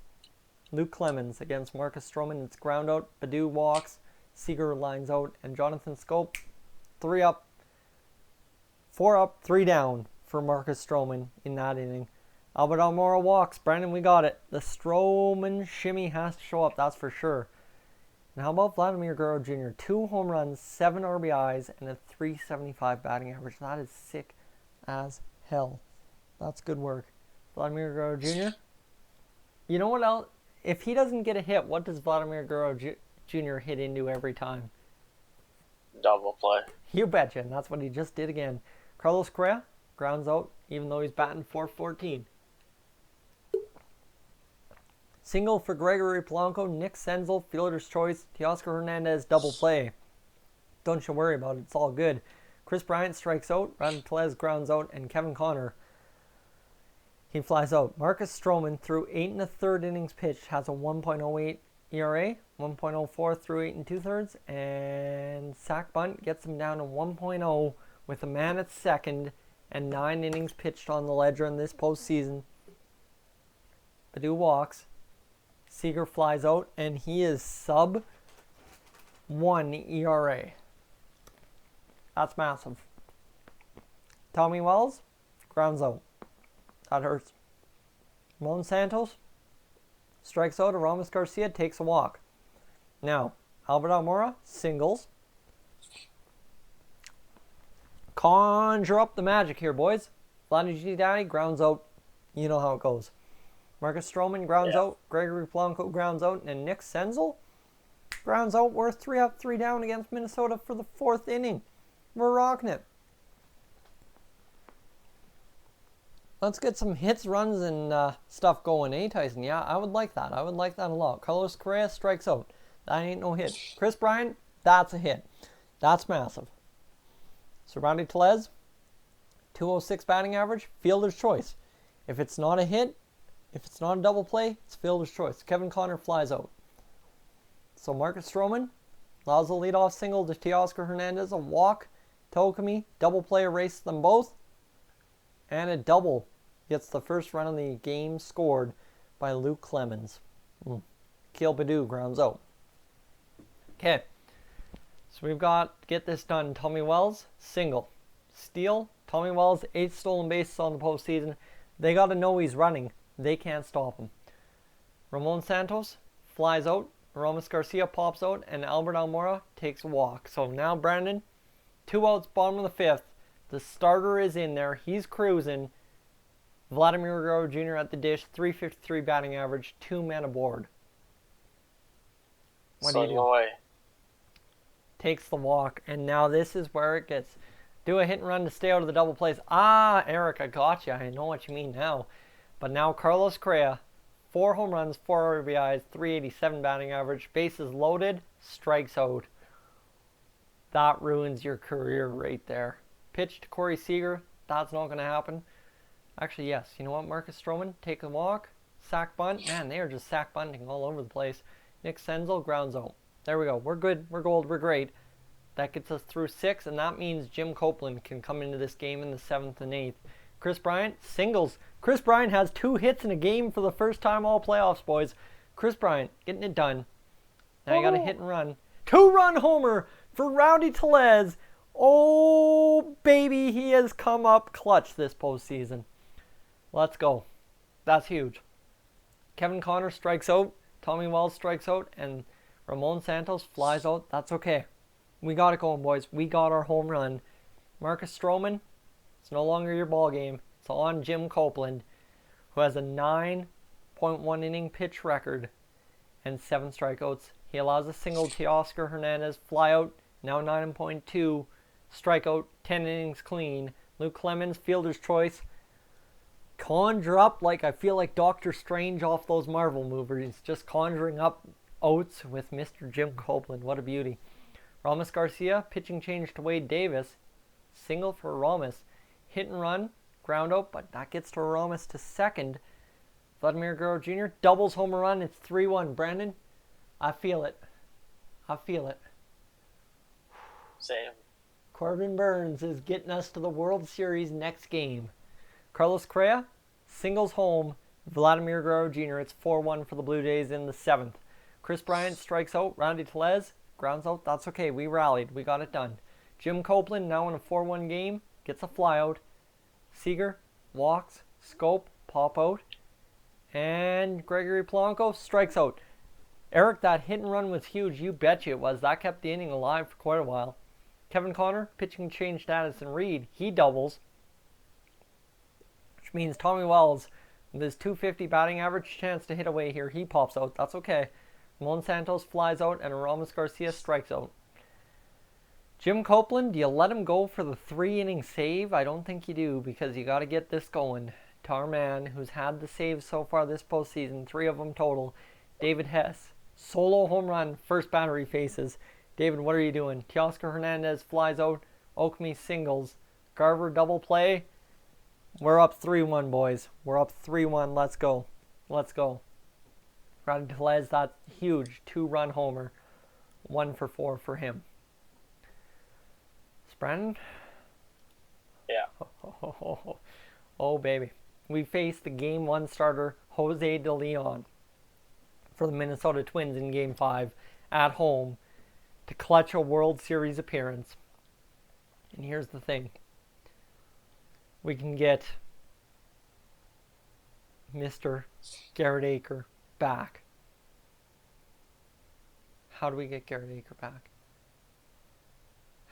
Luke Clemens against Marcus Stroman. It's ground out. Badu walks. Seager lines out. And Jonathan Scope. 3 up. 4 up. 3 down for Marcus Stroman in that inning. Albert Almora walks. Brandon, we got it. The Stroman shimmy has to show up. That's for sure. And how about Vladimir Guerrero Jr.? 2 home runs, 7 RBIs, and a .375 batting average. That is sick as hell. That's good work. Vladimir Guerrero Jr. You know what else? If he doesn't get a hit, what does Vladimir Guerrero Jr. hit into every time? Double play. You betcha, and that's what he just did again. Carlos Correa grounds out, even though he's batting .414. Single for Gregory Polanco, Nick Senzel, fielder's choice, Teoscar Hernandez, double play. Don't you worry about it, it's all good. Chris Bryant strikes out, Brandon Telez grounds out, and Kevin Connor, he flies out. Marcus Stroman, through 8 1/3 innings pitched, has a 1.08 ERA, 1.04 through 8 2/3, and sack bunt gets him down to 1.0 with a man at second and 9 innings pitched on the ledger in this postseason. Badu walks. Seager flies out, and he is sub 1 ERA. That's massive. Tommy Wells grounds out. That hurts. Ramon Santos strikes out. Aramis Garcia takes a walk. Now, Albert Almora singles. Conjure up the magic here, boys. Vladdy G. Daddy grounds out. You know how it goes. Marcus Stroman grounds out. Gregory Polanco grounds out. And Nick Senzel grounds out. We're 3 up, 3 down against Minnesota for the 4th inning. We're rocking it. Let's get some hits, runs, and stuff going, eh, Tyson? Yeah, I would like that. I would like that a lot. Carlos Correa strikes out. That ain't no hit. Chris Bryant, that's a hit. That's massive. So Randy Telez, 206 batting average, fielder's choice. If it's not a hit, if it's not a double play, it's fielder's choice. Kevin Connor flies out. So Marcus Stroman allows a leadoff single to Teoscar Hernandez, a walk, Tokumi, double play erases them both, and a double gets the first run of the game scored by Luke Clemens. Keel Badu grounds out. Okay, so we've got, to get this done, Tommy Wells, single. Steal, Tommy Wells, 8 stolen bases on the postseason. They got to know he's running. They can't stop him. Ramon Santos flies out. Aramis Garcia pops out. And Albert Almora takes a walk. So now, Brandon, 2 outs, bottom of the 5th. The starter is in there. He's cruising. Vladimir Guerrero Jr. at the dish, 353 batting average, 2 men aboard. What do you do? Away. Takes the walk, and now this is where it gets. Do a hit and run to stay out of the double plays. Ah, Eric, I got you. I know what you mean now. But now Carlos Correa, 4 home runs, 4 RBIs, 387 batting average, bases loaded, strikes out. That ruins your career right there. Pitch to Corey Seager. That's not going to happen. Actually, yes. You know what, Marcus Stroman? Take a walk. Sack bunt. Man, they are just sack bunting all over the place. Nick Senzel, grounds out. There we go. We're good. We're gold. We're great. That gets us through 6, and that means Jim Copeland can come into this game in the 7th and 8th. Chris Bryant, singles. Chris Bryant has 2 hits in a game for the first time all playoffs, boys. Chris Bryant getting it done. Now you got to hit and run. 2-run homer for Rowdy Tellez. Oh, baby, he has come up clutch this postseason. Let's go. That's huge. Kevin Connor strikes out. Tommy Wells strikes out. And Ramon Santos flies out. That's okay. We got it going, boys. We got our home run. Marcus Stroman, it's no longer your ball game. It's on Jim Copeland, who has a 9.1 inning pitch record and 7 strikeouts. He allows a single to Oscar Hernandez, fly out, now 9.2, strikeout, 10 innings clean. Luke Clemens, fielder's choice. Conjure up like I feel like Doctor Strange off those Marvel movies, just conjuring up oats with Mr. Jim Copeland. What a beauty. Ramos Garcia, pitching change to Wade Davis. Single for Ramos. Hit and run, ground out, but that gets to Ramos to second. Vladimir Guerrero Jr. doubles home run. It's 3-1. Brandon, I feel it. I feel it. Same. Corbin Burns is getting us to the World Series next game. Carlos Correa, singles home. Vladimir Guerrero Jr. It's 4-1 for the Blue Jays in the 7th. Chris Bryant strikes out. Rowdy Tellez grounds out. That's okay. We rallied. We got it done. Jim Copeland, now in a 4-1 game, gets a flyout. Seager walks. Scope, pop out. And Gregory Polanco strikes out. Eric, that hit and run was huge. You betcha it was. That kept the inning alive for quite a while. Kevin Connor, pitching change to Addison Reed. He doubles. Which means Tommy Wells, with his 250 batting average, chance to hit away here. He pops out. That's okay. Ramon Santos flies out and Ramos Garcia strikes out. Jim Copeland, do you let him go for the 3-inning save? I don't think you do, because you got to get this going. To our man who's had the saves so far this postseason, 3 of them total, David Hess. Solo home run, first batter he faces. David, what are you doing? Teoscar Hernandez flies out. Oakme singles. Garver double play. We're up 3-1, boys. We're up 3-1. Let's go. Let's go. Rowdy Tellez, that huge 2-run homer. 1 for 4 for him. Brandon? Yeah. Oh, baby. We face the Game 1 starter, Jose De Leon, for the Minnesota Twins in Game 5 at home to clutch a World Series appearance. And here's the thing. We can get Mr. Garrett Aker back. How do we get Garrett Aker back?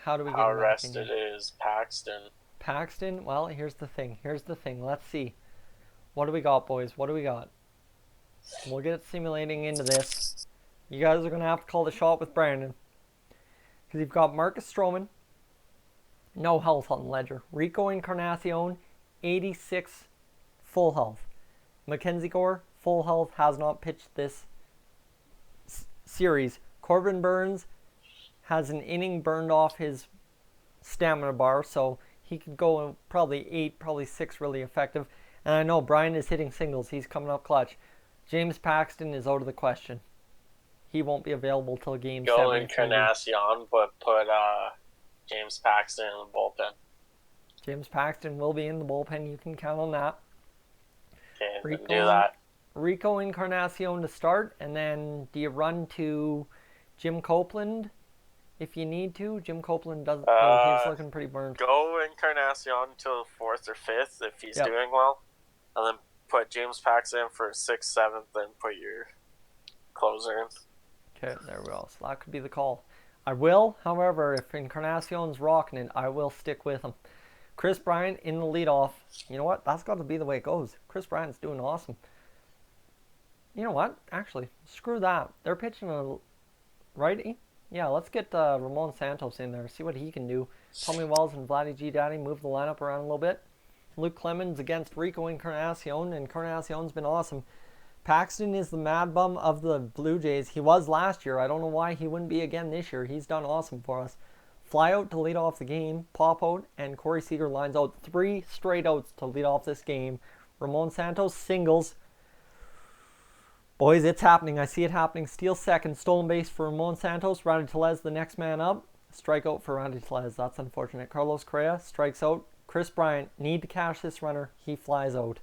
How do we get him back? How rested is Paxton? Paxton? Well, here's the thing. Let's see. What do we got, boys? What do we got? We'll get simulating into this. You guys are going to have to call the shot with Brandon. Because you've got Marcus Stroman. No health on the ledger. Rico Encarnacion, 86 full health. Mackenzie Gore, full health, has not pitched this series. Corbin Burns has an inning burned off his stamina bar, so he could go probably 8, probably 6 really effective. And I know Brian is hitting singles. He's coming up clutch. James Paxton is out of the question. He won't be available till game 7. Go Encarnacion, but put James Paxton in the bullpen. James Paxton will be in the bullpen. You can count on that. Okay, do that. Rico Encarnacion to start, and then do you run to Jim Copeland if you need to? Jim Copeland doesn't. He's looking pretty burned. Go Encarnacion until 4th or 5th if he's doing well, and then put James Paxton for 6th, 7th, then put your closer in. Okay, there we go. So that could be the call. I will, however, if Encarnacion's rocking it, I will stick with him. Chris Bryant in the leadoff. You know what? That's got to be the way it goes. Chris Bryant's doing awesome. You know what? Actually, screw that. They're pitching a righty. Yeah, let's get Ramon Santos in there. See what he can do. Tommy Wells and Vladdy G Daddy move the lineup around a little bit. Luke Clemens against Rico Encarnacion, and Encarnacion's been awesome. Paxton is the mad bum of the Blue Jays. He was last year. I don't know why he wouldn't be again this year. He's done awesome for us. Fly out to lead off the game. Pop out, and Corey Seager lines out 3 straight outs to lead off this game. Ramon Santos singles. Boys, it's happening. I see it happening. Steal second. Stolen base for Ramon Santos. Randy Tellez, the next man up. Strikeout for Randy Tellez. That's unfortunate. Carlos Correa strikes out. Chris Bryant, need to cash this runner. He flies out.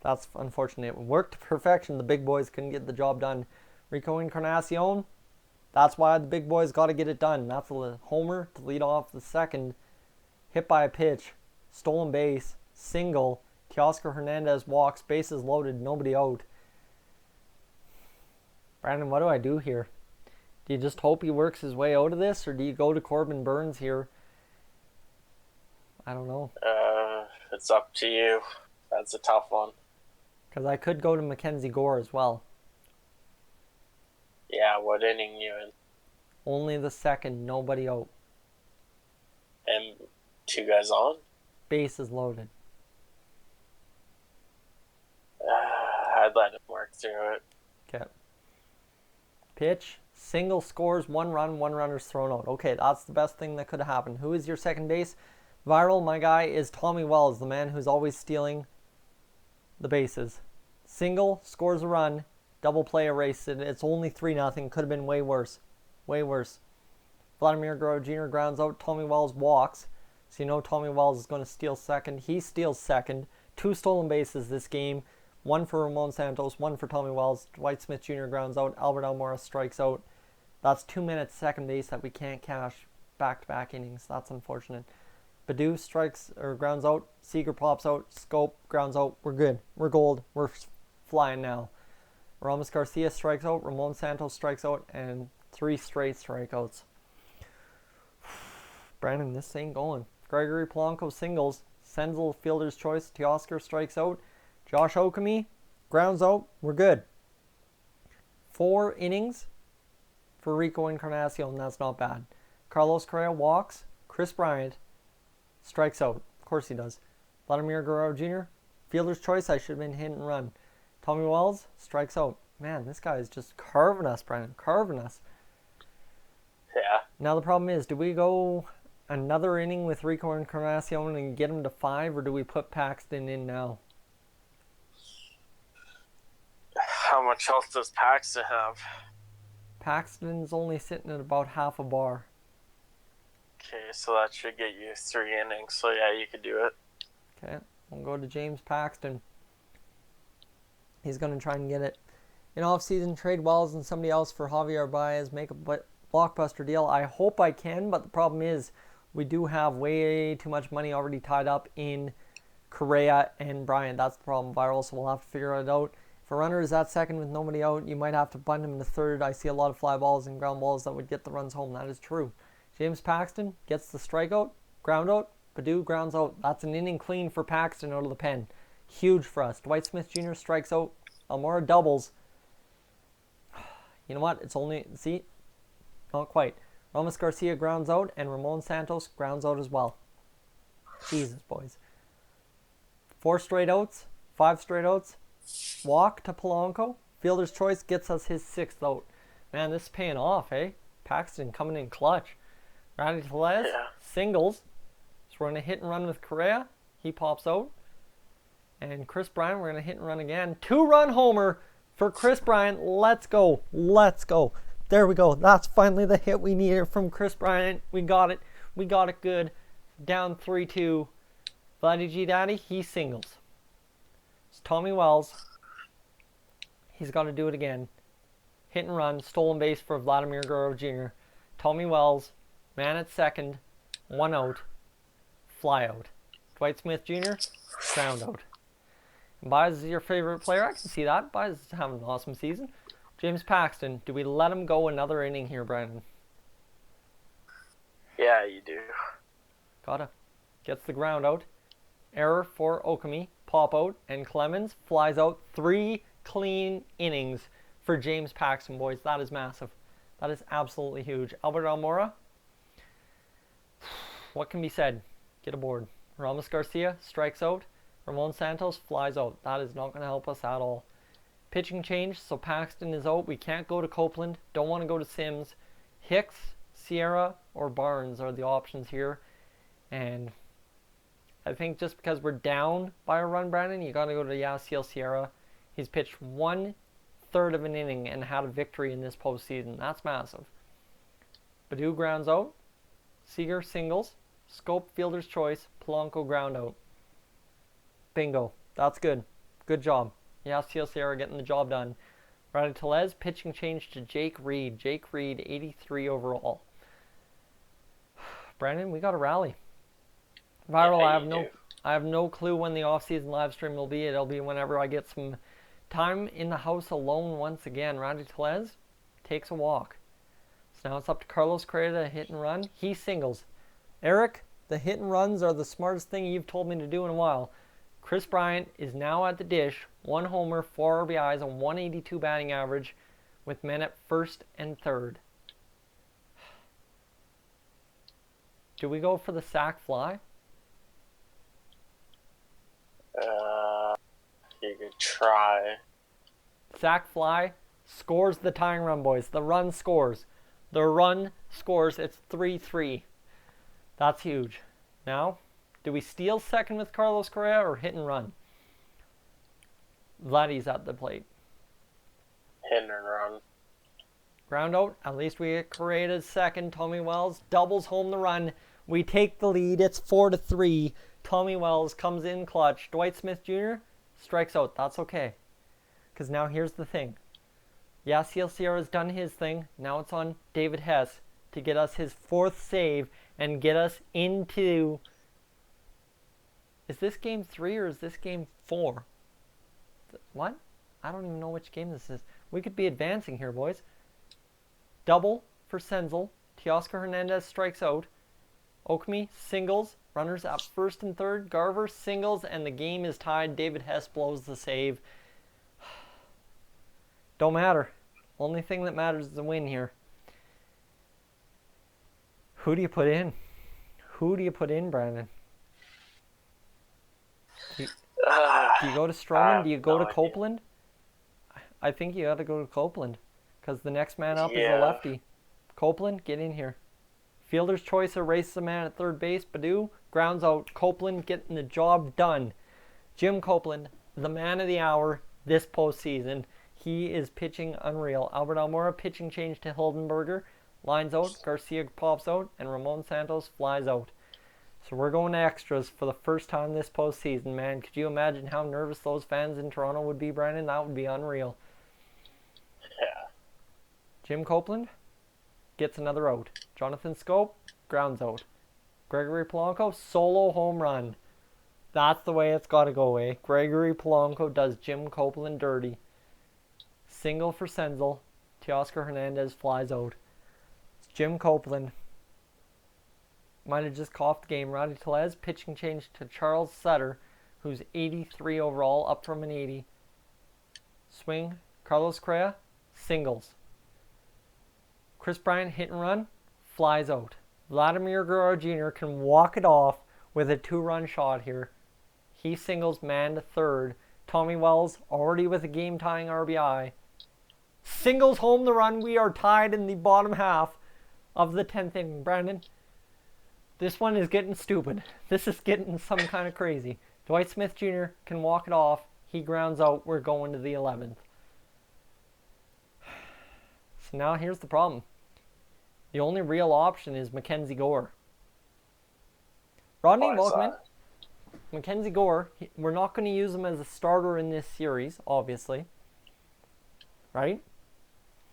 That's unfortunate. It worked to perfection. The big boys couldn't get the job done. Rico Encarnacion, that's why the big boys got to get it done. That's a homer to lead off the second. Hit by a pitch. Stolen base. Single. Teoscar Hernandez walks. Bases loaded. Nobody out. Brandon, what do I do here? Do you just hope he works his way out of this, or do you go to Corbin Burns here? I don't know. It's up to you. That's a tough one. Because I could go to Mackenzie Gore as well. Yeah, what inning you in? Only the second, nobody out. And 2 guys on? Bases loaded. I'd let him work through it. Okay. Pitch. Single scores, 1 run, 1 runner's thrown out. Okay, that's the best thing that could have happened. Who is your second base? Viral, my guy, is Tommy Wells, the man who's always stealing the bases. Single, scores a run, double play erased it. It's only 3-0. Could have been way worse. Way worse. Vladimir Guerrero Jr. grounds out. Tommy Wells walks. So you know Tommy Wells is going to steal second. He steals second. 2 stolen bases this game. 1 for Ramon Santos, 1 for Tommy Wells. Dwight Smith Jr. grounds out. Albert Almora strikes out. That's 2 minutes second base that we can't cash back-to-back innings. That's unfortunate. Badu strikes or grounds out. Seager pops out. Scope grounds out. We're good. We're gold. We're flying now. Ramos Garcia strikes out. Ramon Santos strikes out. And 3 straight strikeouts. Brandon, this ain't going. Gregory Polanco singles. Senzel fielder's choice. Teoscar strikes out. Josh Okami grounds out. We're good. 4 innings for Rico Encarnacion. That's not bad. Carlos Correa walks. Chris Bryant strikes out. Of course he does. Vladimir Guerrero Jr. fielder's choice. I should have been hit and run. Tommy Wells strikes out. Man, this guy is just carving us, Brandon. Carving us. Yeah. Now the problem is, do we go another inning with Rico Encarnacion and get him to 5, or do we put Paxton in now? How much health does Paxton have? Paxton's only sitting at about half a bar. Okay, so that should get you 3 innings. So yeah, you could do it. Okay, we'll go to James Paxton. He's going to try and get it. In off-season, trade Wells and somebody else for Javier Baez. Make a blockbuster deal. I hope I can, but the problem is we do have way too much money already tied up in Correa and Bryant. That's the problem, Viral, so we'll have to figure it out. If a runner is at second with nobody out, you might have to bunt him to third. I see a lot of fly balls and ground balls that would get the runs home. That is true. James Paxton gets the strikeout, ground out. Badu grounds out. That's an inning clean for Paxton out of the pen. Huge for us. Dwight Smith Jr. strikes out. Almora doubles. You know what? It's only, see, not quite. Ramos Garcia grounds out, and Ramon Santos grounds out as well. Jesus, boys. 4 straight outs, 5 straight outs. Walk to Polanco. Fielder's choice gets us his 6th out. Man, this is paying off, eh? Paxton coming in clutch. Randy Tellez, singles. So we're going to hit and run with Correa. He pops out. And Chris Bryant, we're going to hit and run again. 2-run homer for Chris Bryant. Let's go. Let's go. There we go. That's finally the hit we needed from Chris Bryant. We got it. We got it good. Down 3-2. Vladdy G Daddy, he singles. It's Tommy Wells. He's got to do it again. Hit and run. Stolen base for Vladimir Guerrero Jr. Tommy Wells, man at second. 1 out. Fly out. Dwight Smith Jr., ground out. Baez is your favorite player. I can see that. Baez is having an awesome season. James Paxton, do we let him go another inning here, Brandon? Yeah, you do. Gotta. gets the ground out. Error for Okami, pop out, and Clemens flies out. 3 clean innings for James Paxton, boys. That is massive. That is absolutely huge. Albert Almora, what can be said? Get aboard. Ramos Garcia strikes out. Ramon Santos flies out. That is not going to help us at all. Pitching change, so Paxton is out. We can't go to Copeland. Don't want to go to Sims. Hicks, Sierra, or Barnes are the options here. And I think just because we're down by a run, Brandon, you got to go to Yasiel Sierra. He's pitched 1/3 of an inning and had a victory in this postseason. That's massive. Badu grounds out. Seager singles. Scope fielder's choice. Polanco ground out. Bingo. That's good. Good job. Yasiel Sierra getting the job done. Rowdy Tellez, pitching change to Jake Reed. Jake Reed, 83 overall. Brandon, we got a rally. Viral, Yeah, I have no clue when the off-season live stream will be. It'll be whenever I get some time in the house alone once again. Rowdy Tellez takes a walk. So now it's up to Carlos Correa to hit and run. He singles. Eric, the hit and runs are the smartest thing you've told me to do in a while. Chris Bryant is now at the dish. 1 homer, 4 RBIs, a 182 batting average with men at first and third. Do we go for the sac fly? You could try. Sac fly scores the tying run, boys. The run scores. The run scores. It's 3-3. That's huge. Now, do we steal second with Carlos Correa or hit and run? Vladdy's at the plate. Hit and run. Ground out. At least we get Correa to second. Tommy Wells doubles home the run. We take the lead. It's 4-3. Tommy Wells comes in clutch. Dwight Smith Jr. strikes out. That's okay. Because now here's the thing. Yasiel Sierra's done his thing. Now it's on David Hess to get us his 4th save and get us into... Is this game 3 or is this game 4? What? I don't even know which game this is. We could be advancing here, boys. Double for Senzel. Teoscar Hernandez strikes out. Okami singles. Runners at first and third. Garver singles, and the game is tied. David Hess blows the save. Don't matter. Only thing that matters is the win here. Who do you put in? Who do you put in, Brandon? Do you go to Stroman? Do you go to Copeland? I think you got to go to Copeland because the next man up is a lefty. Copeland, get in here. Fielder's choice erases a man at third base. Badu grounds out. Copeland getting the job done. Jim Copeland, the man of the hour this postseason. He is pitching unreal. Albert Almora pitching change to Hildenberger. Lines out. Garcia pops out. And Ramon Santos flies out. So we're going to extras for the first time this postseason, man. Could you imagine how nervous those fans in Toronto would be, Brandon? That would be unreal. Yeah. Jim Copeland gets another out. Jonathan Scope grounds out. Gregory Polanco, solo home run. That's the way it's got to go, eh? Gregory Polanco does Jim Copeland dirty. Single for Senzel. Teoscar Hernandez flies out. Jim Copeland might have just coughed the game. Rowdy Tellez pitching change to Charles Sutter, who's 83 overall, up from an 80. Swing. Carlos Correa singles. Chris Bryant hit and run, flies out. Vladimir Guerrero Jr. can walk it off with a 2-run shot here. He singles man to third. Tommy Wells already with a game-tying RBI. Singles home the run. We are tied in the bottom half of the 10th inning. Brandon, this one is getting stupid. This is getting some kind of crazy. Dwight Smith Jr. can walk it off. He grounds out. We're going to the 11th. So now here's the problem. The only real option is Mackenzie Gore. Rodney Welkman, Mackenzie Gore, we're not going to use him as a starter in this series, obviously. Right?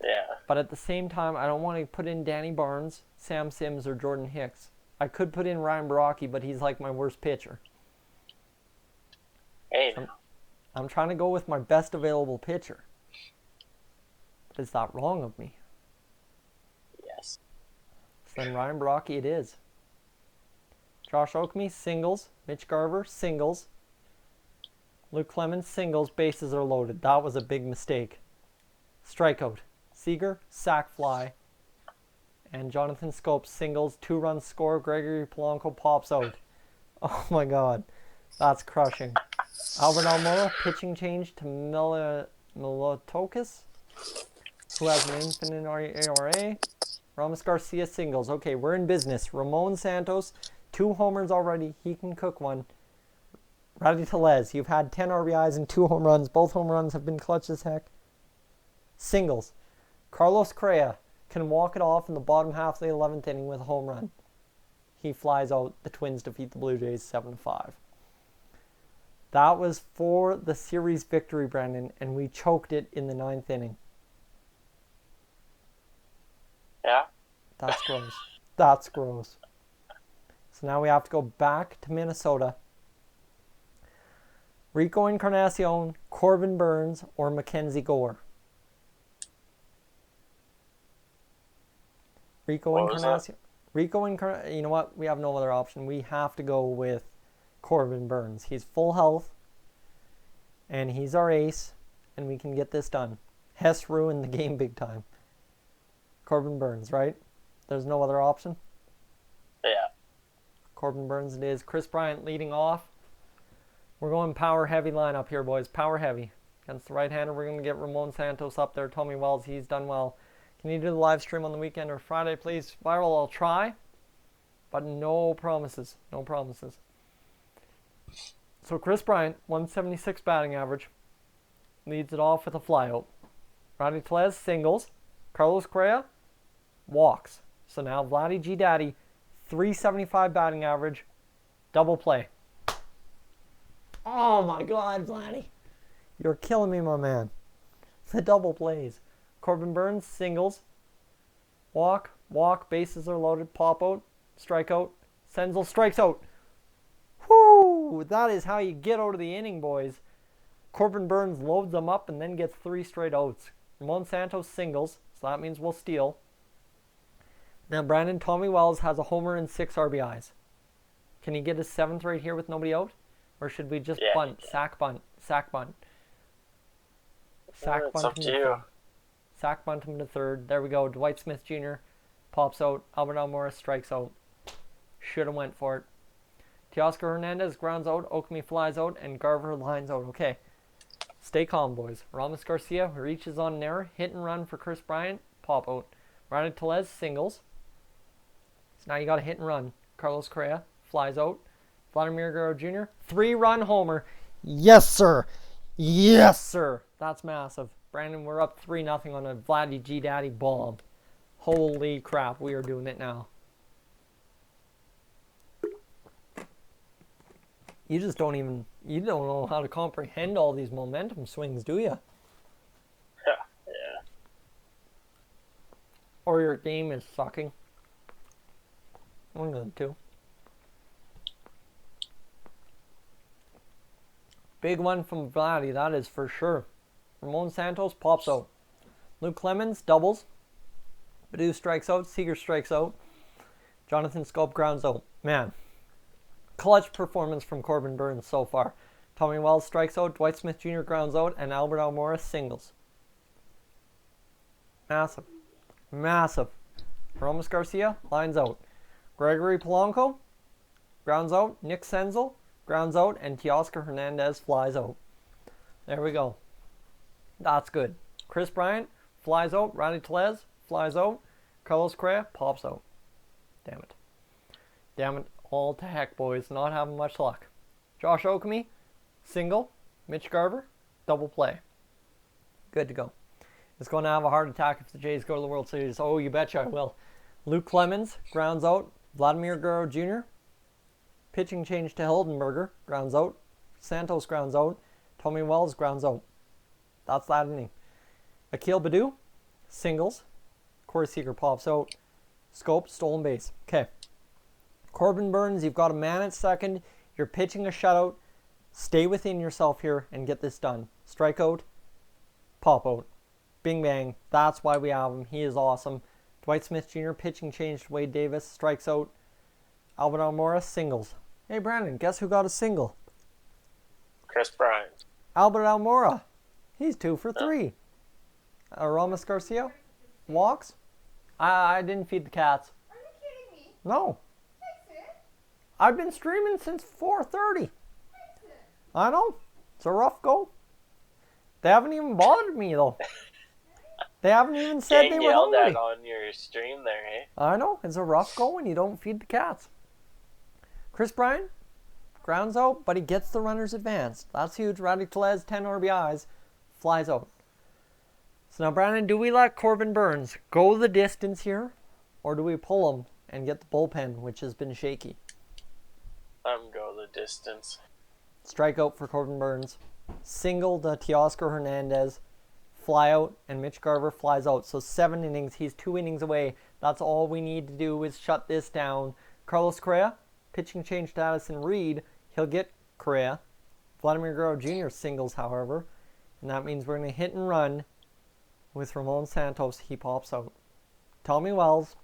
Yeah. But at the same time, I don't want to put in Danny Barnes, Sam Sims, or Jordan Hicks. I could put in Ryan Baraki, but he's like my worst pitcher. Hey. I'm trying to go with my best available pitcher. But is that wrong of me? Yes. So then Ryan Baraki it is. Josh Oakme, singles. Mitch Garver, singles. Luke Clemens, singles. Bases are loaded. That was a big mistake. Strikeout. Seager, sac fly. And Jonathan Scope, singles. 2-run score. Gregory Polanco pops out. Oh my god. That's crushing. Albert Almora, pitching change to Milotokis, who has an infinite ERA. Ramos Garcia, singles. Okay, we're in business. Ramon Santos, 2 homers already. He can cook one. Rowdy Tellez, you've had 10 RBIs and 2 home runs. Both home runs have been clutch as heck. Singles. Carlos Correa can walk it off in the bottom half of the 11th inning with a home run. He flies out. The Twins defeat the Blue Jays 7-5. That was for the series victory, Brandon, and we choked it in the 9th inning. Yeah. That's gross. That's gross. So now we have to go back to Minnesota. Rico Encarnacion, Corbin Burns, or Mackenzie Gore. Rico Encarnacion. You know what? We have no other option. We have to go with Corbin Burns. He's full health, and he's our ace, and we can get this done. Hess ruined the game big time. Corbin Burns, right? There's no other option? Yeah. Corbin Burns it is. Chris Bryant leading off. We're going power heavy lineup here, boys. Power heavy. Against the right-hander, we're going to get Ramon Santos up there. Tommy Wells, he's done well. Can you do the live stream on the weekend or Friday, please? Viral, I'll try. But no promises. No promises. So Chris Bryant, 176 batting average. Leads it off with a flyout. Rowdy Tellez, singles. Carlos Correa, walks. So now Vladdy G Daddy, 375 batting average. Double play. Oh my god, Vladdy. You're killing me, my man. The double plays. Corbin Burns, singles. Walk, bases are loaded, pop out, strikeout. Senzel strikes out. Whoo! That is how you get out of the inning, boys. Corbin Burns loads them up and then gets 3 straight outs. Ramon Santos singles, so that means we'll steal. Now Brandon, Tommy Wells has a homer and 6 RBIs. Can he get his 7th right here with nobody out? Or should we just bunt, sack bunt, sack bunt? Sack bunt him to third. Sack bunt him to third. There we go. Dwight Smith Jr. pops out. Albert Almora strikes out. Should have went for it. Teoscar Hernandez grounds out. Oakme flies out. And Garver lines out. Okay. Stay calm, boys. Ramos Garcia reaches on an error. Hit and run for Chris Bryant. Pop out. Rowdy Tellez singles. So now you got a hit and run. Carlos Correa flies out. Vladimir Guerrero Jr. 3-run homer. Yes, sir. Yes, sir. That's massive. Brandon, we're up 3-0 on a Vladdy G Daddy bomb. Holy crap, we are doing it now. You don't know how to comprehend all these momentum swings, do you? Yeah. Or your game is sucking. One of the two. Big one from Vladdy, that is for sure. Ramon Santos pops out. Luke Clemens doubles. Baду strikes out. Seager strikes out. Jonathan Scope grounds out. Man, clutch performance from Corbin Burns so far. Tommy Wells strikes out. Dwight Smith Jr. grounds out. And Albert Almora singles. Massive. Massive. Ramos Garcia lines out. Gregory Polanco grounds out. Nick Senzel grounds out. And Teoscar Hernandez flies out. There we go. That's good. Chris Bryant flies out. Rowdy Tellez flies out. Carlos Correa pops out. Damn it. Damn it. All to heck, boys. Not having much luck. Josh Oakme, single. Mitch Garver, double play. Good to go. It's going to have a heart attack if the Jays go to the World Series. Oh, you betcha I will. Luke Clemens grounds out. Vladimir Guerrero Jr. Pitching change to Hildenberger. Grounds out. Santos grounds out. Tommy Wells grounds out. That's that inning. Akil Baddoo, singles. Corey Seager pops out. Scope, stolen base. Okay. Corbin Burns, you've got a man at second. You're pitching a shutout. Stay within yourself here and get this done. Strikeout, pop out. Bing bang. That's why we have him. He is awesome. Dwight Smith Jr. pitching change to Wade Davis. Strikes out. Albert Almora, singles. Hey, Brandon, guess who got a single? Chris Bryant. Albert Almora. He's 2 for 3. Aramis Garcia, walks. I didn't feed the cats. Are you kidding me? No. Fix it. I've been streaming since 4:30. Fix it. I know. It's a rough go. They haven't even bothered me, though. They haven't even said Getting they were yelled hungry. at on your stream there, eh? I know. It's a rough go when you don't feed the cats. Chris Bryant, grounds out, but he gets the runner's advance. That's huge. Rowdy Tellez, 10 RBIs, flies out. So now, Brandon, do we let Corbin Burns go the distance here, or do we pull him and get the bullpen, which has been shaky? Go the distance. Strikeout for Corbin Burns. Single to Teoscar Hernandez. Fly out, and Mitch Garver flies out. So 7 innings. He's 2 innings away. That's all we need to do is shut this down. Carlos Correa, pitching change to Addison Reed. He'll get Correa. Vladimir Guerrero Jr. singles, however. And that means we're going to hit and run with Ramon Santos. He pops out. Tommy Wells,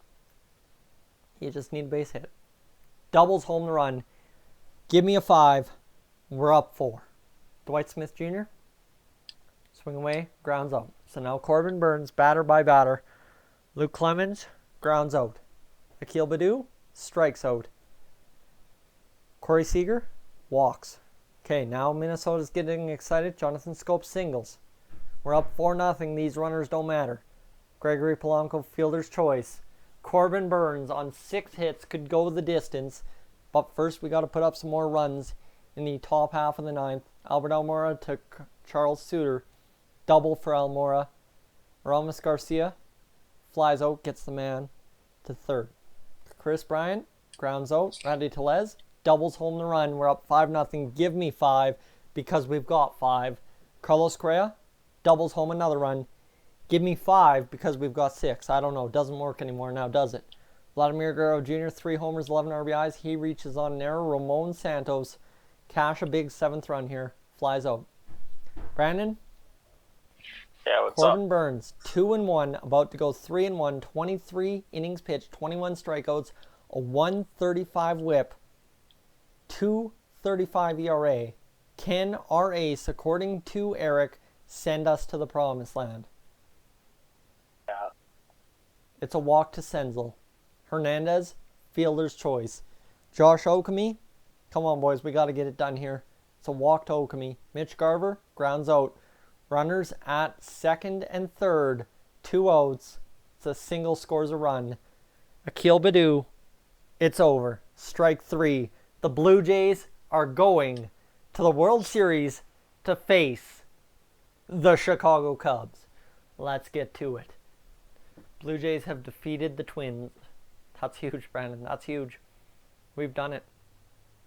you just need a base hit. Doubles home the run. Give me a 5. We're up 4. Dwight Smith Jr. Swing away, grounds out. So now Corbin Burns, batter by batter. Luke Clemens, grounds out. Akil Baddoo, strikes out. Corey Seager, walks. Okay, now Minnesota's getting excited. Jonathan Scope singles. We're up 4-0. These runners don't matter. Gregory Polanco, fielder's choice. Corbin Burns on 6 hits could go the distance. But first we got to put up some more runs in the top half of the 9th. Albert Almora to Charles Suter. Double for Almora. Aramis Garcia flies out, gets the man to 3rd. Chris Bryant grounds out. Rowdy Tellez doubles home the run. We're up 5-0. Give me 5 because we've got 5. Carlos Correa doubles home another run. Give me 5 because we've got 6. I don't know. Doesn't work anymore now, does it? Vladimir Guerrero Jr., 3 homers, 11 RBIs. He reaches on an error. Ramon Santos cash a big 7th run here. Flies out. Brandon? Yeah, what's Corbin up? Burns, 2-1, about to go 3-1, 23 innings pitched, 21 strikeouts, a 1.35 whip, 2.35 ERA. Can our ace, according to Eric, send us to the promised land? Yeah. It's a walk to Senzel. Hernandez, fielder's choice. Josh Okami, come on boys, we got to get it done here. It's a walk to Okami. Mitch Garver, grounds out. Runners at 2nd and 3rd, 2 outs. It's a single, scores a run. Akil Baddoo, it's over. Strike 3. The Blue Jays are going to the World Series to face the Chicago Cubs. Let's get to it. Blue Jays have defeated the Twins. That's huge, Brandon. That's huge. We've done it.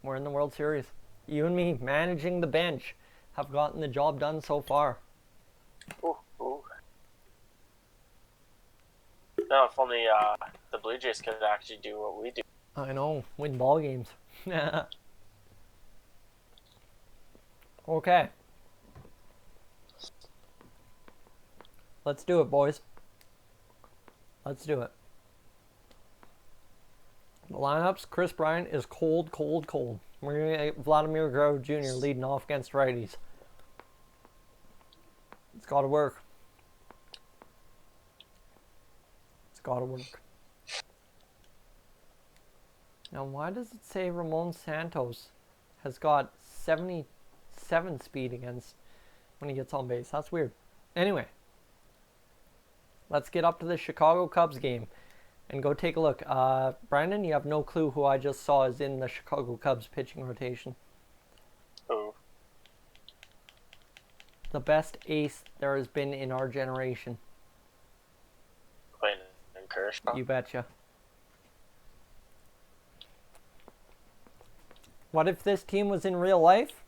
We're in the World Series. You and me, managing the bench, have gotten the job done so far. Ooh. No, if only the Blue Jays could actually do what we do. I know, win ball games. Okay. Let's do it, boys. Let's do it. The lineups, Chris Bryant is cold. We're going to get Vladimir Guerrero Jr. leading off against righties. It's got to work. It's got to work. Now, why does it say Ramon Santos has got 77 speed against when he gets on base? That's weird. Anyway, let's get up to the Chicago Cubs game and go take a look. Brandon, you have no clue who I just saw is in the Chicago Cubs pitching rotation. Who? The best ace there has been in our generation. Clayton and Kershaw. You betcha. What if this team was in real life?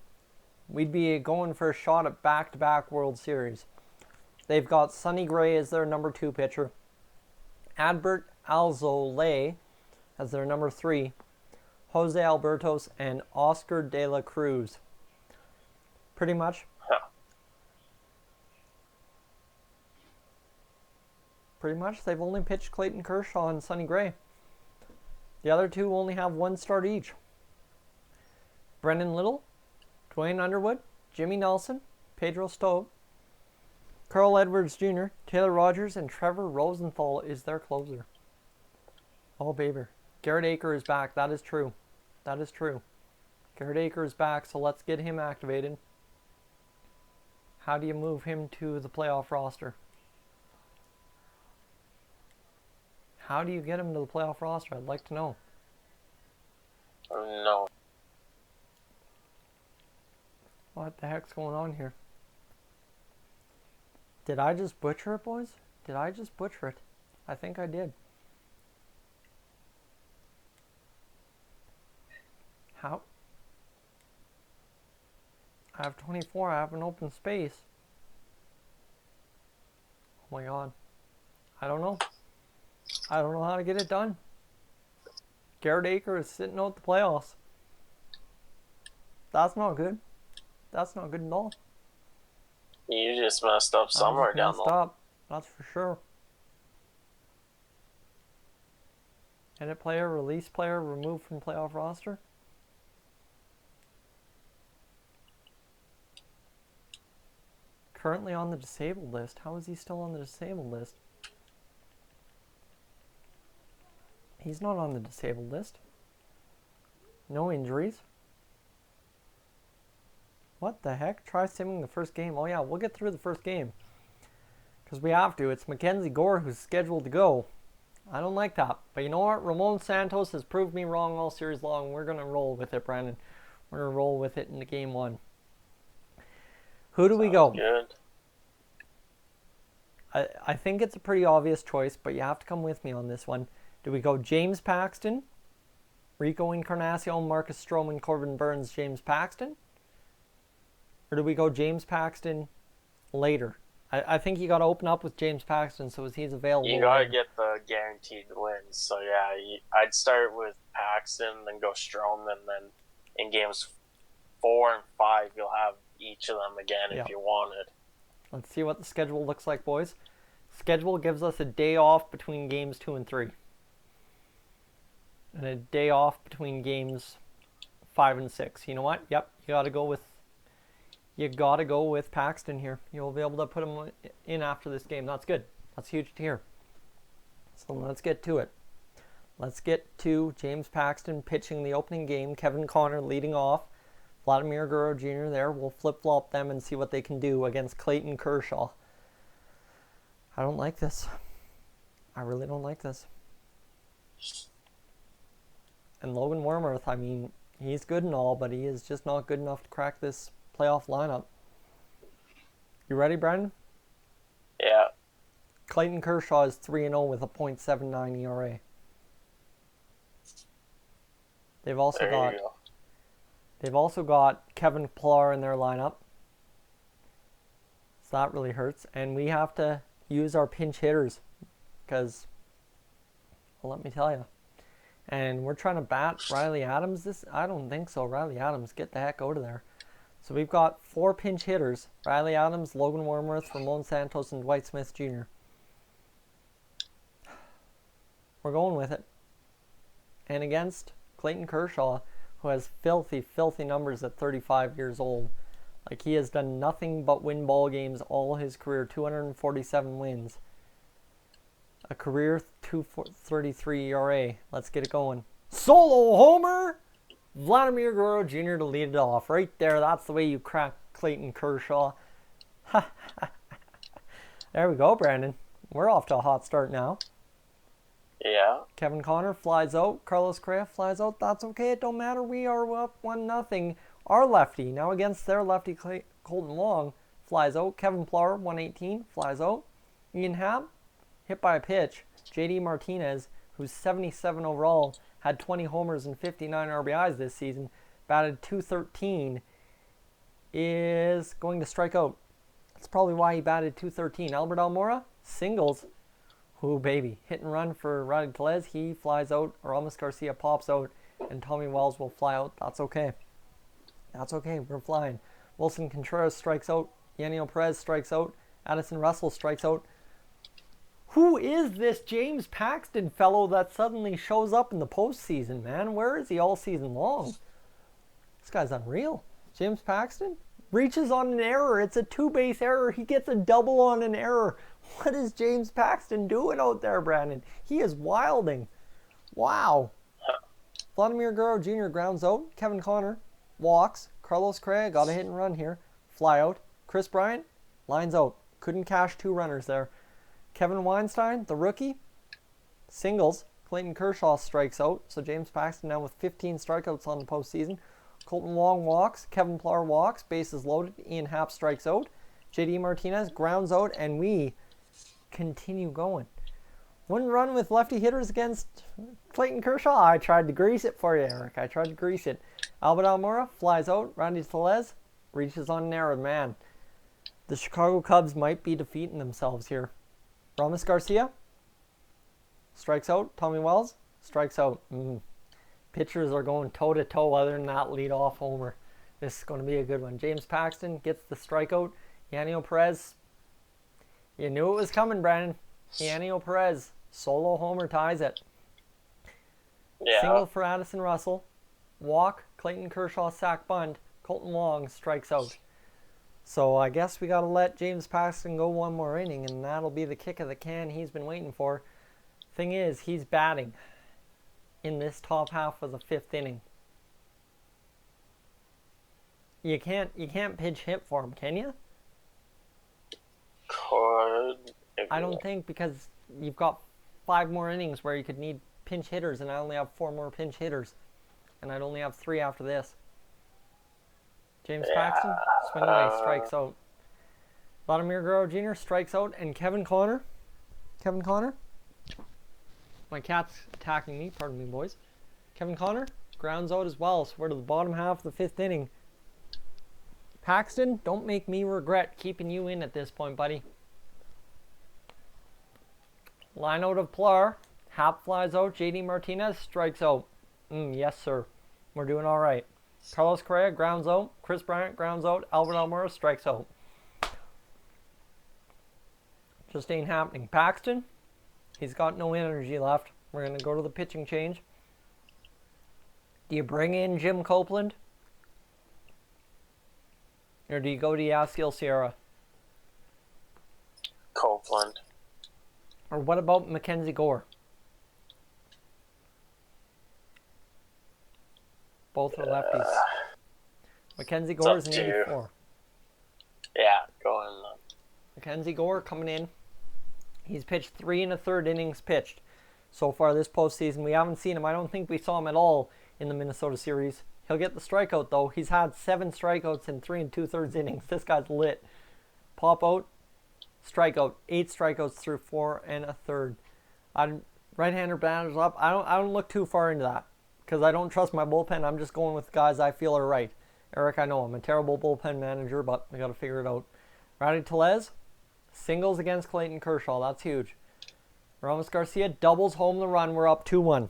We'd be going for a shot at back-to-back World Series. They've got Sonny Gray as their number 2 pitcher. Adbert Alzolay as their number 3. Jose Albertos and Oscar De La Cruz. Pretty much. Pretty much, they've only pitched Clayton Kershaw and Sonny Gray. The other two only have 1 start each. Brendan Little, Dwayne Underwood, Jimmy Nelson, Pedro Stowe, Carl Edwards Jr., Taylor Rogers, and Trevor Rosenthal is their closer. Oh, baby. Garrett Aker is back. That is true. That is true. Garrett Aker is back, so let's get him activated. How do you move him to the playoff roster? How do you get him to the playoff roster? I'd like to know. No. What the heck's going on here? Did I just butcher it, boys? Did I just butcher it? I think I did. How? I have 24. I have an open space. Oh my god. I don't know. I don't know how to get it done. Garrett Aker is sitting out the playoffs. That's not good. That's not good at all. You just messed up somewhere down the line. That's for sure. Edit player, release player, removed from playoff roster. Currently on the disabled list. How is he still on the disabled list? He's not on the disabled list. No injuries. What the heck? Try simming the first game. Oh yeah, we'll get through the first game. Because we have to. It's Mackenzie Gore who's scheduled to go. I don't like that. But you know what? Ramon Santos has proved me wrong all series long. We're going to roll with it, Brandon. We're going to roll with it into game 1. Who do we go? Good. I think it's a pretty obvious choice, but you have to come with me on this one. Do we go James Paxton, Rico Encarnacion, Marcus Stroman, Corbin Burns, James Paxton? Or do we go James Paxton later? I think you got to open up with James Paxton so as he's available. You got to get the guaranteed wins. So, yeah, I'd start with Paxton, then go Stroman, and then in games 4 and 5, you'll have each of them again if you wanted. Let's see what the schedule looks like, boys. Schedule gives us a day off between games 2 and 3. And a day off between games 5 and 6. You know what? Yep, you got to go with Paxton here. You'll be able to put him in after this game. That's good. That's huge to hear. So let's get to it. Let's get to James Paxton pitching the opening game. Kevin Connor leading off. Vladimir Guerrero Jr. there. We'll flip-flop them and see what they can do against Clayton Kershaw. I don't like this. I really don't like this. And Logan Wormuth, I mean, he's good and all, but he is just not good enough to crack this playoff lineup. You ready, Brandon? Yeah. Clayton Kershaw is 3-0 with a .79 ERA. They've also got Kevin Pillar in their lineup. So that really hurts. And we have to use our pinch hitters because, well, let me tell you. And we're trying to bat Riley Adams. I don't think so. Riley Adams, get the heck out of there. So we've got 4 pinch hitters. Riley Adams, Logan Wormuth, Ramon Santos, and Dwight Smith Jr. We're going with it. And against Clayton Kershaw, who has filthy, filthy numbers at 35 years old. Like, he has done nothing but win ball games all his career. 247 wins. A career 2.33 ERA. Let's get it going. Solo homer! Vladimir Guerrero Jr. to lead it off. Right there, that's the way you crack Clayton Kershaw. There we go, Brandon. We're off to a hot start now. Yeah. Kevin Connor flies out. Carlos Correa flies out. That's okay. It don't matter. We are up 1-0. Our lefty, now against their lefty, Colton Long, flies out. Kevin Pillar, 118, flies out. Ian Happ, hit by a pitch. JD Martinez, who's 77 overall, had 20 homers and 59 RBIs this season, batted .213, is going to strike out. That's probably why he batted .213. Albert Almora, singles. Ooh, baby. Hit and run for Riley Tellez. He flies out. Aramis Garcia pops out. And Tommy Wells will fly out. That's okay. That's okay. We're flying. Wilson Contreras strikes out. Yaniel Perez strikes out. Addison Russell strikes out. Who is this James Paxton fellow that suddenly shows up in the postseason, man? Where is he all season long? This guy's unreal. James Paxton reaches on an error. It's a 2-base error. He gets a double on an error. What is James Paxton doing out there, Brandon? He is wilding. Wow. Vladimir Guerrero Jr. grounds out. Kevin Connor walks. Carlos Correa got a hit and run here. Fly out. Chris Bryant lines out. Couldn't cash 2 runners there. Kevin Weinstein, the rookie, singles. Clayton Kershaw strikes out. So James Paxton now with 15 strikeouts on the postseason. Colton Wong walks. Kevin Pillar walks. Bases loaded. Ian Happ strikes out. JD Martinez grounds out. And we continue going. 1 run with lefty hitters against Clayton Kershaw. I tried to grease it for you, Eric. I tried to grease it. Albert Almora flies out. Randy Tellez reaches on an error. Man, the Chicago Cubs might be defeating themselves here. Ramos Garcia strikes out. Tommy Wells strikes out. Pitchers are going toe-to-toe other than that leadoff homer. This is going to be a good one. James Paxton gets the strikeout. Yaniel Perez. You knew it was coming, Brandon. Yaniel Perez. Solo homer ties it. Yeah. Single for Addison Russell. Walk. Clayton Kershaw sack bunt. Colton Wong strikes out. So I guess we got to let James Paxton go 1 more inning, and that'll be the kick of the can he's been waiting for. Thing is, he's batting in this top half of the 5th inning. You can't pitch hit for him, can you? Could. I don't think, because you've got 5 more innings where you could need pinch hitters, and I only have 4 more pinch hitters, and I'd only have 3 after this. James Paxton, swing away, strikes out. Vladimir Guerrero Jr. strikes out, and Kevin Connor. My cat's attacking me, pardon me, boys. Kevin Connor grounds out as well, so we're to the bottom half of the 5th inning. Paxton, don't make me regret keeping you in at this point, buddy. Line out of Plar. Hap flies out. JD Martinez strikes out. Yes, sir. We're doing all right. Carlos Correa grounds out. Chris Bryant grounds out. Albert Almora strikes out. Just ain't happening. Paxton, he's got no energy left. We're going to go to the pitching change. Do you bring in Jim Copeland? Or do you go to Yasiel Sierra? Copeland. Or what about Mackenzie Gore? Both are lefties. Mackenzie Gore is an 84. Yeah, go on. Mackenzie Gore coming in. He's pitched 3 1/3 innings pitched so far this postseason. We haven't seen him. I don't think we saw him at all in the Minnesota series. He'll get the strikeout, though. He's had 7 strikeouts in 3 2/3 innings. This guy's lit. Pop out, strikeout. 8 strikeouts through 4 1/3. Right-hander batters up. I don't look too far into that, because I don't trust my bullpen. I'm just going with guys I feel are right. Eric, I know I'm a terrible bullpen manager, but we got to figure it out. Randy Tellez, singles against Clayton Kershaw. That's huge. Ramos Garcia doubles home the run. We're up 2-1.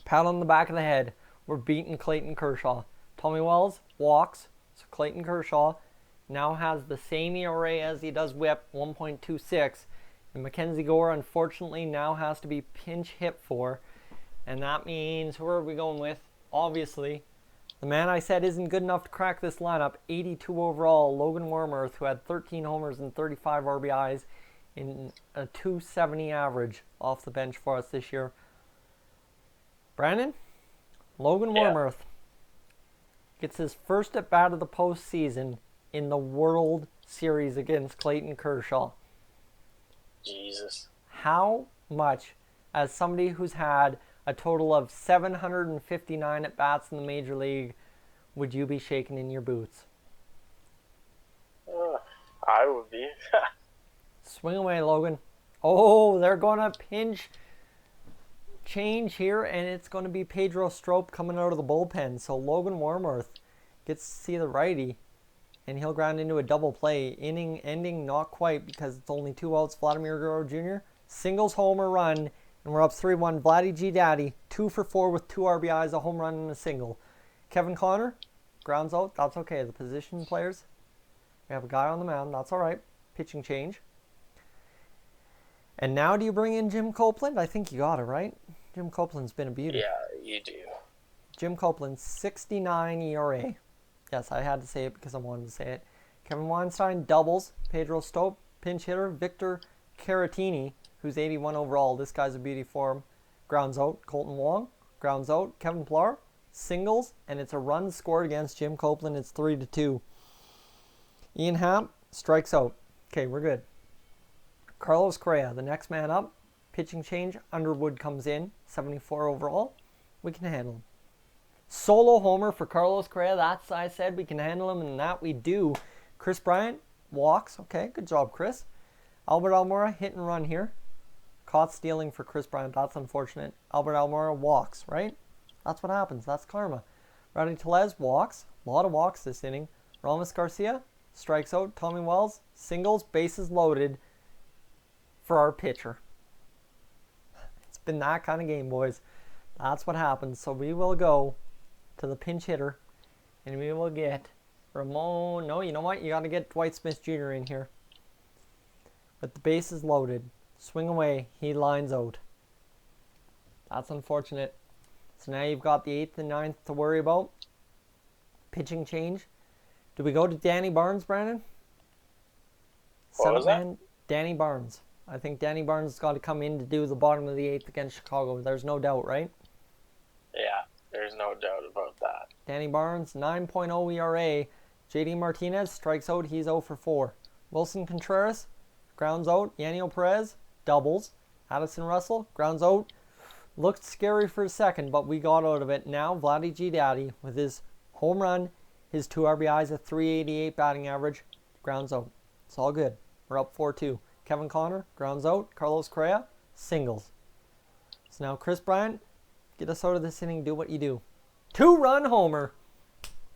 Pat on the back of the head. We're beating Clayton Kershaw. Tommy Wells walks. So Clayton Kershaw now has the same ERA as he does WHIP, 1.26. And Mackenzie Gore, unfortunately, now has to be pinch hit for. And that means, who are we going with? Obviously, the man I said isn't good enough to crack this lineup, 82 overall, Logan Warmouth, who had 13 homers and 35 RBIs in a 270 average off the bench for us this year. Brandon, Logan Warmouth gets his first at bat of the postseason in the World Series against Clayton Kershaw. Jesus. How much, as somebody who's had a total of 759 at-bats in the Major League, would you be shaking in your boots? I would be. Swing away, Logan. Oh, they're going to pinch change here, and it's going to be Pedro Strop coming out of the bullpen. So Logan Warmouth gets to see the righty, and he'll ground into a double play. Inning ending, not quite, because it's only 2 outs. Vladimir Guerrero Jr. singles homer run, and we're up 3-1. Vladdy G Daddy, 2 for 4 with 2 RBIs, a home run and a single. Kevin Connor grounds out. That's okay. The position players, we have a guy on the mound. That's all right. Pitching change. And now do you bring in Jim Copeland? I think you got it, right? Jim Copeland's been a beauty. Yeah, you do. Jim Copeland, 69 ERA. Yes, I had to say it because I wanted to say it. Kevin Weinstein, doubles. Pedro Stope, pinch hitter. Victor Caratini, who's 81 overall. This guy's a beauty for him. Grounds out. Colton Wong, grounds out. Kevin Pillar, singles. And it's a run scored against Jim Copeland. It's 3-2. Ian Happ, strikes out. Okay, we're good. Carlos Correa, the next man up. Pitching change. Underwood comes in. 74 overall. We can handle him. Solo homer for Carlos Correa. That's, I said, we can handle him, and that we do. Chris Bryant walks. Okay, good job, Chris. Albert Almora, hit and run here. Caught stealing for Chris Bryant. That's unfortunate. Albert Almora walks, right? That's what happens. That's karma. Rowdy Tellez walks. A lot of walks this inning. Ramos Garcia strikes out. Tommy Wells, singles, bases loaded for our pitcher. It's been that kind of game, boys. That's what happens. So we will go to the pinch hitter, and we will get Ramon. No, you know what? You got to get Dwight Smith Jr. in here. With the bases loaded. Swing away. He lines out. That's unfortunate. So now you've got the 8th and 9th to worry about. Pitching change. Do we go to Danny Barnes, Brandon? What was that? Man, Danny Barnes. I think Danny Barnes has got to come in to do the bottom of the 8th against Chicago. There's no doubt, right? Yeah, there's no doubt about that. Danny Barnes, 9.0 ERA. JD Martinez strikes out. He's 0 for 4. Wilson Contreras grounds out. Yaniel Perez doubles. Addison Russell grounds out. Looked scary for a second, but we got out of it. Now Vladdy G Daddy with his home run, his 2 RBIs, a 388 batting average, grounds out. It's all good. We're up 4-2. Kevin Connor grounds out. Carlos Correa singles. So now Chris Bryant, get us out of this inning. Do what you do. 2-run homer.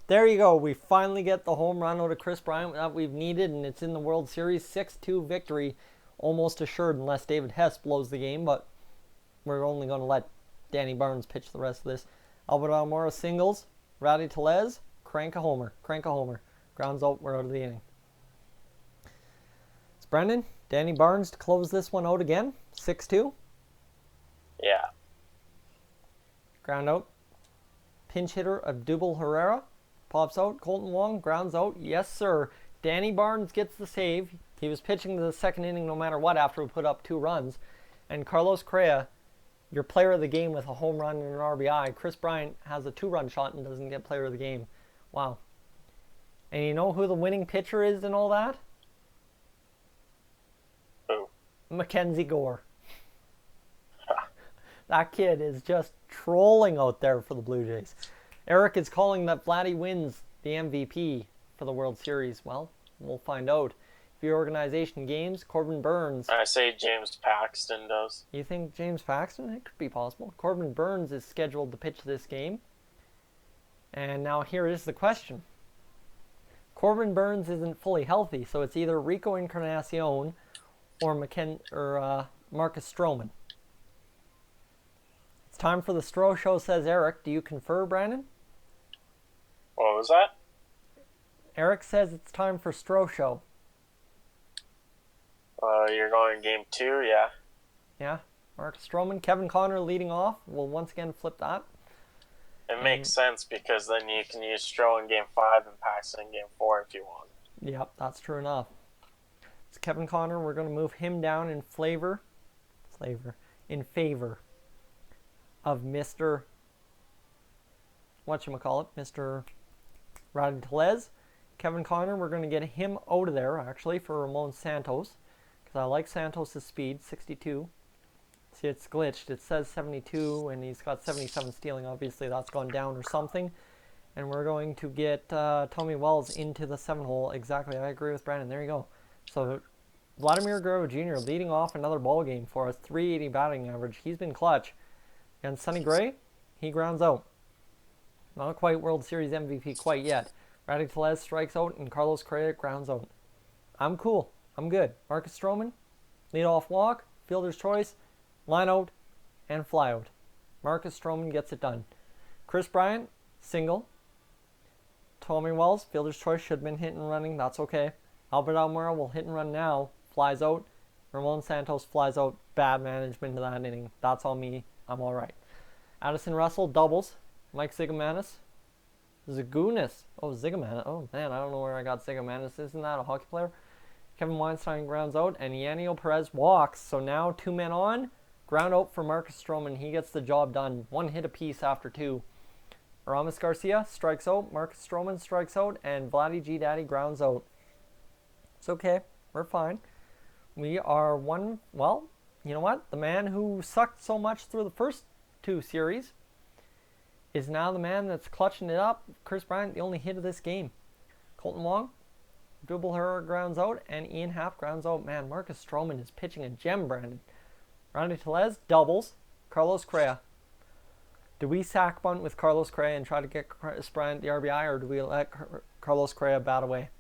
There you go. We finally get the home run out of Chris Bryant that we've needed, and it's in the World Series. 6-2 victory, almost assured unless David Hess blows the game, but we're only going to let Danny Barnes pitch the rest of this. Albert Almora singles. Rowdy Tellez, crank a homer. Crank a homer. Grounds out. We're out of the inning. It's Brendan. Danny Barnes to close this one out again. 6-2. Yeah. Ground out. Pinch hitter Abdul Herrera pops out. Colton Wong grounds out. Yes, sir. Danny Barnes gets the save. He was pitching the second inning no matter what after we put up 2 runs. And Carlos Correa, your player of the game with a home run and an RBI. Chris Bryant has a 2-run shot and doesn't get player of the game. Wow. And you know who the winning pitcher is and all that? Who? Mackenzie Gore. That kid is just trolling out there for the Blue Jays. Eric is calling that Vladdy wins the MVP for the World Series. Well, we'll find out. For your organization games, Corbin Burns. I say James Paxton does. You think James Paxton? It could be possible. Corbin Burns is scheduled to pitch this game. And now here is the question. Corbin Burns isn't fully healthy, so it's either Rico Encarnacion or Marcus Stroman. It's time for the Stro Show, says Eric. Do you confer, Brandon? What was that? Eric says it's time for Stro Show. You're going game 2, yeah. Yeah. Marcus Stroman, Kevin Connor leading off. We'll once again flip that. It makes sense because then you can use Stroh in game 5 and Paxton in game 4 if you want. Yep, that's true enough. It's Kevin Connor. We're going to move him down in favor of Mr. Mr. Rowdy Tellez. Kevin Connor, we're going to get him out of there, actually, for Ramon Santos. Because I like Santos' speed, 62. See, it's glitched. It says 72, and he's got 77 stealing. Obviously, that's gone down or something. And we're going to get Tommy Wells into the 7-hole. Exactly, I agree with Brandon. There you go. So, Vladimir Guerrero Jr. leading off another ball game for us. 380 batting average. He's been clutch. And Sonny Gray, he grounds out. Not quite World Series MVP quite yet. Rowdy Tellez strikes out, and Carlos Correa grounds out. I'm cool. I'm good. Marcus Stroman, leadoff walk, fielder's choice, line out, and fly out. Marcus Stroman gets it done. Chris Bryant, single. Tommy Wells, fielder's choice, should have been hit and running. That's okay. Albert Almora will hit and run now. Flies out. Ramon Santos flies out. Bad management of that inning. That's on me. I'm all right. Addison Russell doubles. Mike Zigomanis. Zagunis. Oh, Zigomanis. Oh, man, I don't know where I got Zigomanis. Isn't that a hockey player? Kevin Weinstein grounds out, and Yaniel Perez walks. So now 2 men on. Ground out for Marcus Stroman. He gets the job done. 1 hit apiece after 2. Aramis Garcia strikes out. Marcus Stroman strikes out. And Vladdy G Daddy grounds out. It's okay. We're fine. We are one. Well, you know what? The man who sucked so much through the first 2 series is now the man that's clutching it up. Chris Bryant, the only hit of this game. Colton Wong, Double Herrera grounds out, and Ian Happ grounds out. Man, Marcus Stroman is pitching a gem, Brandon. Randy Tellez doubles. Carlos Correa. Do we sack bunt with Carlos Correa and try to get Chris Bryant the RBI, or do we let Carlos Correa bat away?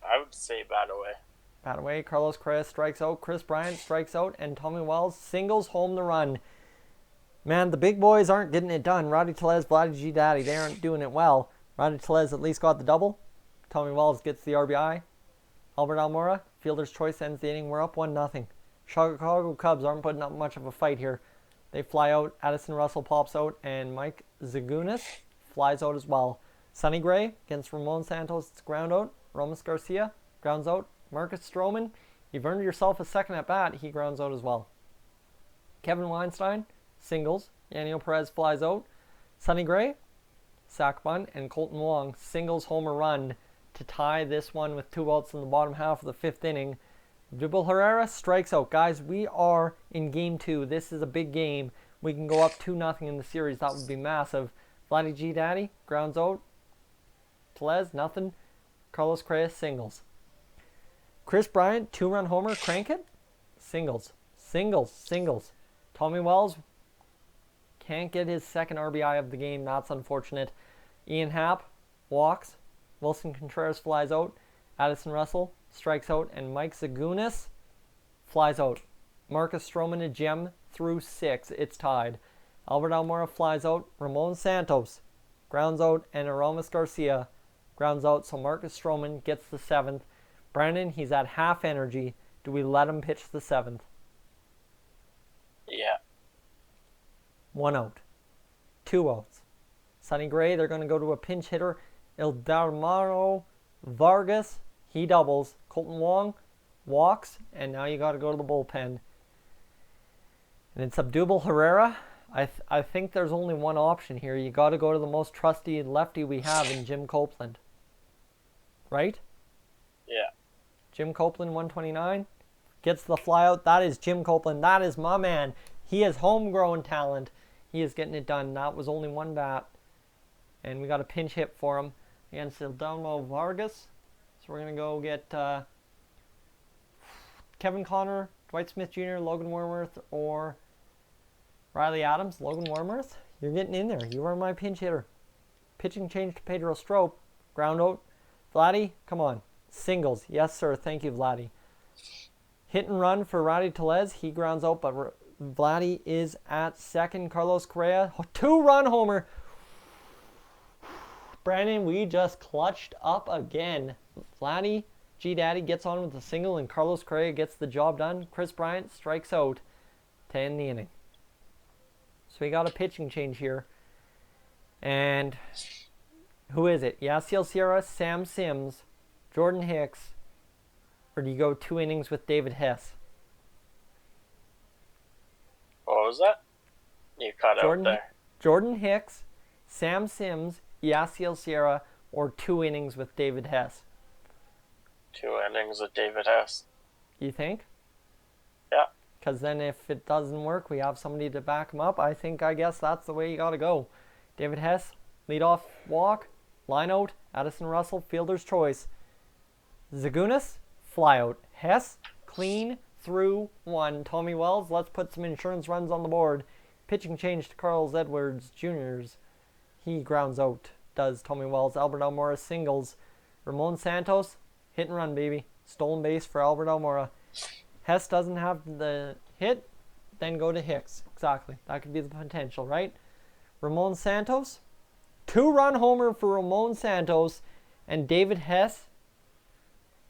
I would say bat away. Bat away. Carlos Correa strikes out. Chris Bryant strikes out, and Tommy Wells singles home the run. Man, the big boys aren't getting it done. Roddy Tellez, Vladdy G Daddy, they aren't doing it well. Roddy Tellez at least got the double. Tommy Wells gets the RBI. Albert Almora, fielder's choice, ends the inning. We're up 1-0. Chicago Cubs aren't putting up much of a fight here. They fly out. Addison Russell pops out, and Mike Zagunis flies out as well. Sonny Gray against Ramon Santos. It's ground out. Romas Garcia grounds out. Marcus Stroman, you've earned yourself a second at bat. He grounds out as well. Kevin Weinstein singles. Yaniel Perez flies out. Sonny Gray, sac bunt, and Colton Wong singles homer run to tie this one with 2 outs in the bottom half of the 5th inning. Double Herrera strikes out. Guys, we are in game 2. This is a big game. We can go up 2-0 in the series. That would be massive. Vladdy G Daddy grounds out. Tellez, nothing. Carlos Correa singles. Chris Bryant, 2-run homer, crank it. Singles. Tommy Wells can't get his second RBI of the game. That's unfortunate. Ian Happ walks. Wilson Contreras flies out. Addison Russell strikes out, and Mike Zagunis flies out. Marcus Stroman a gem through 6. It's tied. Albert Almora flies out. Ramon Santos grounds out, and Aramis Garcia grounds out. So Marcus Stroman gets the 7th. Brandon, he's at half energy. Do we let him pitch the 7th? Yeah. 1 out. 2 outs. Sonny Gray, they're going to go to a pinch hitter. Ildarmaro Vargas, he doubles. Colton Wong walks, and now you got to go to the bullpen. And it's Abdul Herrera. I think there's only one option here. You got to go to the most trusty lefty we have in Jim Copeland. Right? Yeah. Jim Copeland, 129. Gets the flyout. That is Jim Copeland. That is my man. He is homegrown talent. He is getting it done. That was only 1 bat. And we got a pinch hit for him against Ildarmo Vargas. So we're going to go get Kevin Connor, Dwight Smith Jr., Logan Wormworth, or Riley Adams. Logan Wormworth, you're getting in there. You are my pinch hitter. Pitching change to Pedro Strop. Ground out. Vladdy, come on. Singles. Yes, sir. Thank you, Vladdy. Hit and run for Roddy Tellez. He grounds out, but Vladdy is at second. Carlos Correa, 2-run homer. Brandon, we just clutched up again. Vladdy G Daddy gets on with a single, and Carlos Correa gets the job done. Chris Bryant strikes out to end the inning. So we got a pitching change here. And who is it? Yasiel Sierra, Sam Sims, Jordan Hicks, or do you go 2 innings with David Hess? What was that? You cut out there. Jordan Hicks, Sam Sims, Yasiel Sierra, or 2 innings with David Hess? 2 innings with David Hess. You think? Yeah. Because then if it doesn't work, we have somebody to back him up. I guess that's the way you got to go. David Hess, leadoff walk, line out, Addison Russell, fielder's choice. Zagunis, fly out. Hess, clean through 1. Tommy Wells, let's put some insurance runs on the board. Pitching change to Carl Edwards Jr.'s. He grounds out, does Tommy Wells. Albert Almora singles. Ramon Santos, hit and run, baby. Stolen base for Albert Almora. Hess doesn't have the hit, then go to Hicks. Exactly. That could be the potential, right? Ramon Santos, 2-run homer for Ramon Santos, and David Hess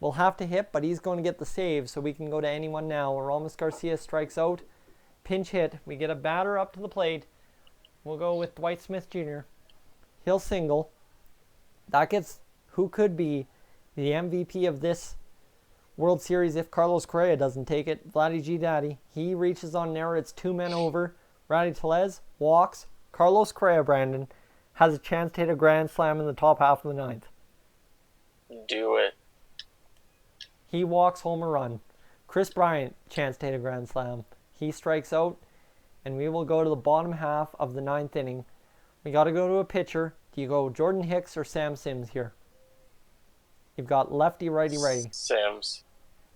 will have to hit, but he's going to get the save, so we can go to anyone now. Aramis Garcia strikes out. Pinch hit. We get a batter up to the plate. We'll go with Dwight Smith Jr. He'll single. That gets who could be the MVP of this World Series if Carlos Correa doesn't take it. Vladdy G Daddy. He reaches on there. It's 2 men over. Rowdy Tellez walks. Carlos Correa, Brandon, has a chance to hit a grand slam in the top half of the ninth. Do it. He walks home a run. Chris Bryant, chance to hit a grand slam. He strikes out, and we will go to the bottom half of the ninth inning. We got to go to a pitcher. Do you go Jordan Hicks or Sam Sims here? You've got lefty, righty, righty. Sims.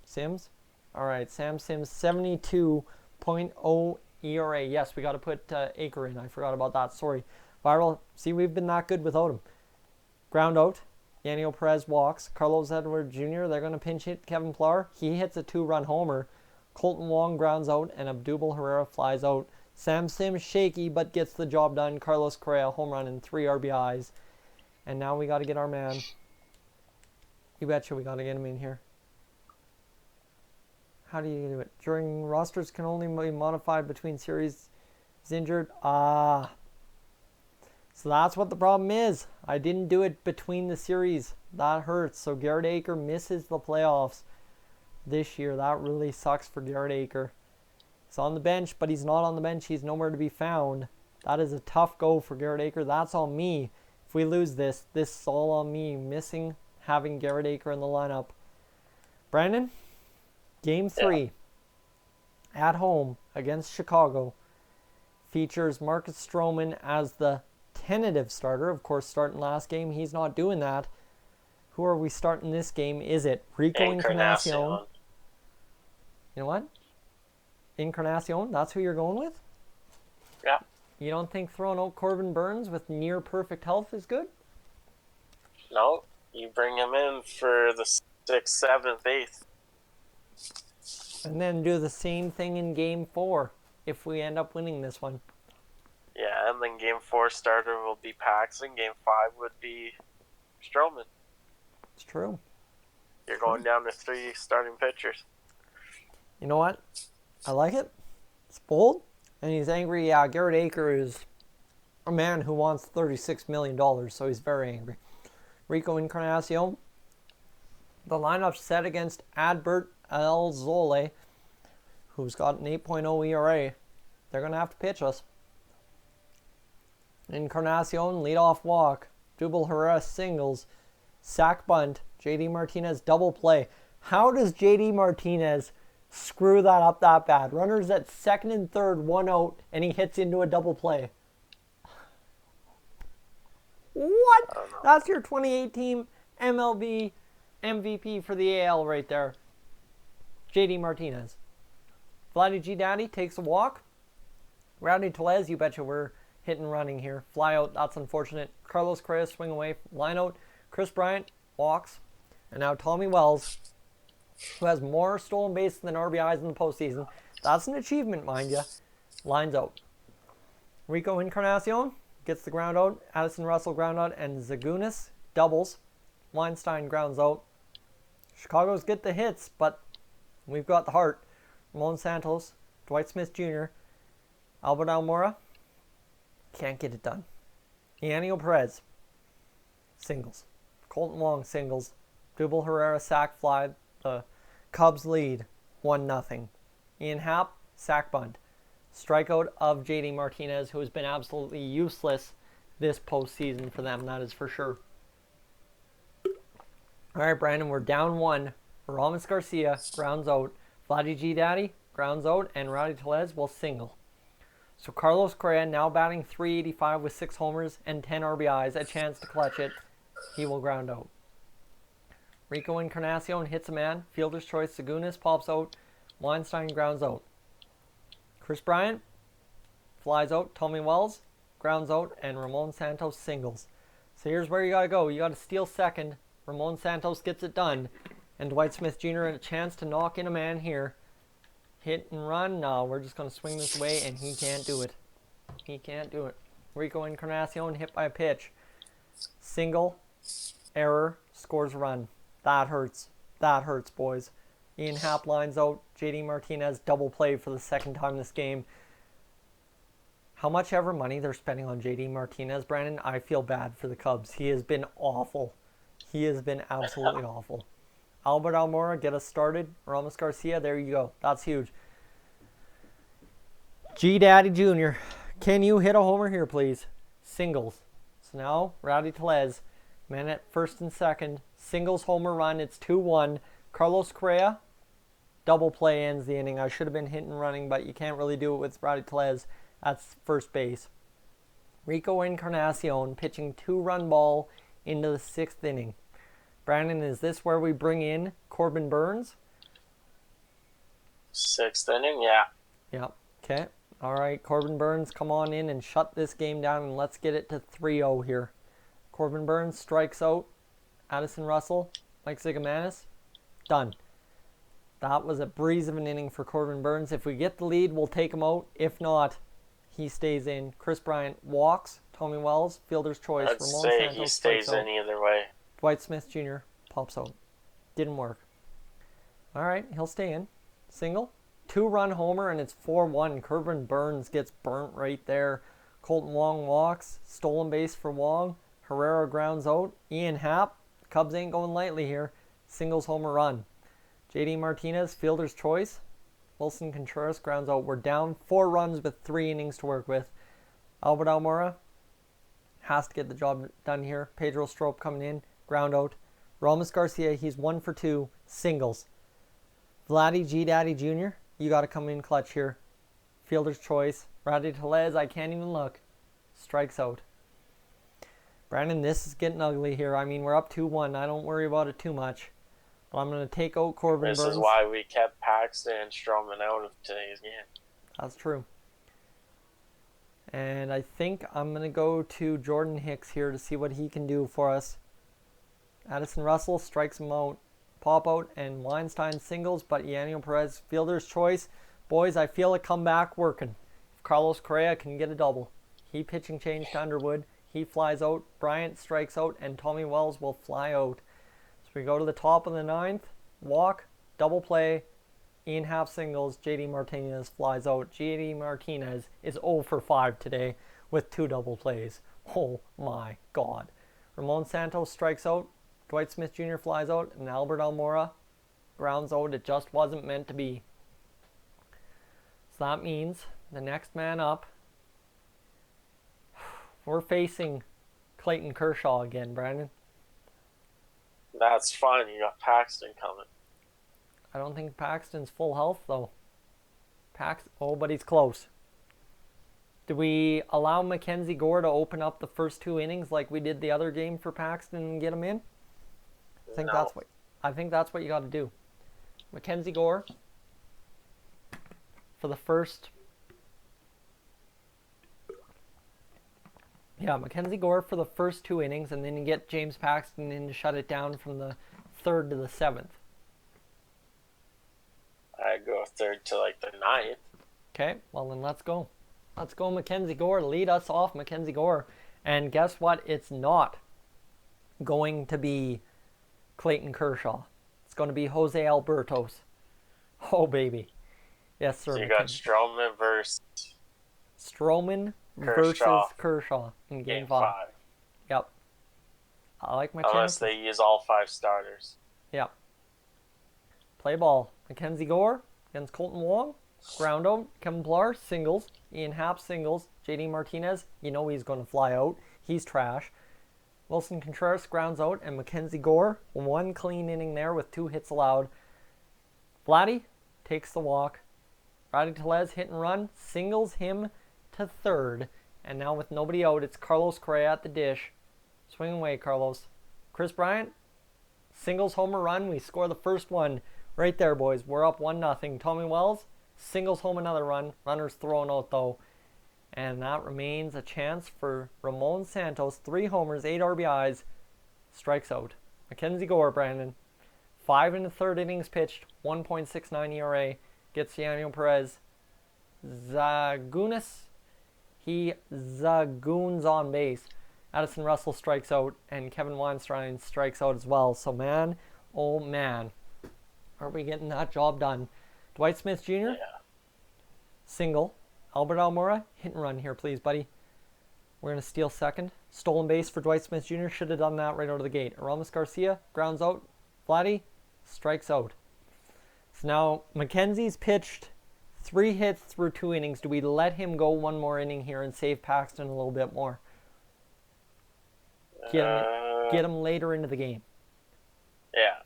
Sims? All right, Sam Sims, 72.0 ERA. Yes, we got to put Acre in. I forgot about that. Sorry. Viral. See, we've been that good without him. Ground out. Yaniel Perez walks. Carlos Edwards Jr., they're going to pinch hit Kevin Pillar. He hits a 2-run homer. Colton Wong grounds out, and Abdul Herrera flies out. Sam Sims shaky, but gets the job done. Carlos Correa, home run and 3 RBIs. And now we got to get our man. You betcha we got to get him in here. How do you do it? During rosters can only be modified between series. Is injured. So that's what the problem is. I didn't do it between the series. That hurts. So Garrett Acre misses the playoffs this year. That really sucks for Garrett Acre. He's on the bench, but he's not on the bench. He's nowhere to be found. That is a tough go for Garrett Acre. That's on me. If we lose this is all on me. Missing having Garrett Acre in the lineup. Brandon, Game 3 at home against Chicago features Marcus Stroman as the tentative starter. Of course, starting last game, he's not doing that. Who are we starting this game? Is it Rico Encarnacion? You know what? Encarnacion? That's who you're going with? Yeah. You don't think throwing out Corbin Burns with near perfect health is good? No. You bring him in for the 6th, 7th, 8th. And then do the same thing in Game 4 if we end up winning this one. Yeah, and then Game 4 starter will be Paxton. Game 5 would be Stroman. It's true. You're going down to 3 starting pitchers. You know what? I like it. It's bold. And he's angry. Yeah, Garrett Acre is a man who wants $36 million, so he's very angry. Rico Encarnacion. The lineup's set against Adbert Alzole, who's got an 8.0 ERA. They're going to have to pitch us. Encarnacion, leadoff walk. Jubal Herrera singles. Sack bunt. JD Martinez double play. How does JD Martinez screw that up that bad? Runners at second and third, 1 out, and he hits into a double play. What? That's your 2018 MLB MVP for the AL right there. JD Martinez. Vladdy G Daddy takes a walk. Rowdy Tellez, you betcha we're hit and running here. Fly out, that's unfortunate. Carlos Correa swing away, line out. Chris Bryant walks. And now Tommy Wells, who has more stolen bases than RBIs in the postseason. That's an achievement, mind you. Lines out. Rico Encarnacion gets the ground out. Addison Russell ground out. And Zagunis doubles. Weinstein grounds out. Chicago's get the hits, but we've got the heart. Ramon Santos, Dwight Smith Jr., Albert Almora. Can't get it done. Yaniel Perez. Singles. Colton Wong singles. Jubal Herrera sack fly. The Cubs lead 1-0. Ian Happ, sack bunt. Strikeout of JD Martinez, who has been absolutely useless this postseason for them, that is for sure. All right, Brandon, we're down 1. Aramis Garcia grounds out. Vladdy G Daddy grounds out, and Rowdy Tellez will single. So Carlos Correa now batting .385 with 6 homers and 10 RBIs, a chance to clutch it. He will ground out. Rico Encarnacion hits a man. Fielder's choice. Zagunis pops out. Weinstein grounds out. Chris Bryant flies out. Tommy Wells grounds out. And Ramon Santos singles. So here's where you got to go. You got to steal second. Ramon Santos gets it done. And Dwight Smith Jr. had a chance to knock in a man here. Hit and run. No, we're just going to swing this away. And he can't do it. He can't do it. Rico Encarnacion hit by a pitch. Single. Error. Scores a run. That hurts. That hurts, boys. Ian Happ lines out. JD Martinez double play for the second time this game. How much ever money they're spending on JD Martinez, Brandon, I feel bad for the Cubs. He has been awful. He has been absolutely awful. Albert Almora, get us started. Ramos Garcia, there you go. That's huge. G Daddy Jr., can you hit a homer here, please? Singles. So now, Rowdy Tellez, man at first and second. Singles homer run. It's 2-1. Carlos Correa, double play ends the inning. I should have been hitting running, but you can't really do it with Rowdy Tellez. That's first base. Rico Encarnacion pitching 2-run ball into the 6th inning. Brandon, is this where we bring in Corbin Burns? 6th inning, yeah. Yep. Okay. All right, Corbin Burns, come on in and shut this game down, and let's get it to 3-0 here. Corbin Burns strikes out Addison Russell, Mike Zigomanis. Done. That was a breeze of an inning for Corbin Burns. If we get the lead, we'll take him out. If not, he stays in. Chris Bryant walks. Tommy Wells, fielder's choice. I'd Ramon say Santos he stays in either way. Dwight Smith Jr. pops out. Didn't work. All right, he'll stay in. Single. 2-run homer, and it's 4-1. Corbin Burns gets burnt right there. Colton Wong walks. Stolen base for Wong. Herrera grounds out. Ian Happ. Cubs ain't going lightly here. Singles homer run. JD Martinez, fielder's choice. Wilson Contreras grounds out. We're down 4 runs with 3 innings to work with. Albert Almora has to get the job done here. Pedro Strop coming in. Ground out. Ramos Garcia, he's 1 for 2. Singles. Vladdy G Daddy Jr., you got to come in clutch here. Fielder's choice. Rowdy Tellez, I can't even look. Strikes out. Brandon, this is getting ugly here. I mean, we're up 2-1. I don't worry about it too much. But I'm going to take out Corbin Burns. This is why we kept Paxton and Stroman out of today's game. That's true. And I think I'm going to go to Jordan Hicks here to see what he can do for us. Addison Russell strikes him out. Pop out and Weinstein singles, but Yaniel Perez, fielder's choice. Boys, I feel a comeback working. If Carlos Correa can get a double. He pitching change to Underwood. He flies out. Bryant strikes out, and Tommy Wells will fly out. So we go to the top of the 9th. Walk, double play. Ian Happ singles. JD Martinez flies out. JD Martinez is 0 for 5 today with 2 double plays. Oh my God. Ramon Santos strikes out. Dwight Smith Jr. flies out, and Albert Almora grounds out. It just wasn't meant to be. So that means the next man up, we're facing Clayton Kershaw again, Brandon. That's fine. You got Paxton coming. I don't think Paxton's full health, though. Oh, but he's close. Do we allow Mackenzie Gore to open up the first 2 innings like we did the other game for Paxton and get him in? I think that's what you got to do. Mackenzie Gore for the first. Yeah, Mackenzie Gore for the first 2 innings, and then you get James Paxton in to shut it down from the 3rd to the 7th. I'd go 3rd to like the 9th. Okay, well then let's go. Let's go Mackenzie Gore. Lead us off, Mackenzie Gore. And guess what? It's not going to be Clayton Kershaw. It's going to be Jose Albertos. Oh, baby. Yes, sir. So you got Stroman versus Kershaw in Game 5. Yep. I like my Unless they use all 5 starters. Yep. Play ball. Mackenzie Gore against Colton Wong. Ground out. Kevin Pillar, singles. Ian Happ, singles. JD Martinez, you know he's going to fly out. He's trash. Wilson Contreras grounds out, and Mackenzie Gore, 1 clean inning there with 2 hits allowed. Vladdy takes the walk. Rowdy Tellez hit and run, singles him to 3rd. And now with nobody out, it's Carlos Correa at the dish. Swing away, Carlos. Chris Bryant, singles homer run. We score the first one right there, boys. We're up 1-0. Tommy Wells, singles home another run. Runners thrown out, though. And that remains a chance for Ramon Santos. 3 homers, 8 RBIs. Strikes out. Mackenzie Gore, Brandon. 5 1/3 innings pitched. 1.69 ERA. Gets Yaniel Perez. Zagunis. He zagoons on base. Addison Russell strikes out. And Kevin Weinstein strikes out as well. So man, oh man. Are we getting that job done? Dwight Smith Jr. Yeah. Single. Albert Almora, hit and run here, please, buddy. We're going to steal second. Stolen base for Dwight Smith Jr. Should have done that right out of the gate. Aramis Garcia, grounds out. Vladdy, strikes out. So now, McKenzie's pitched 3 hits through 2 innings. Do we let him go one more inning here and save Paxton a little bit more? Get him later into the game. Yeah.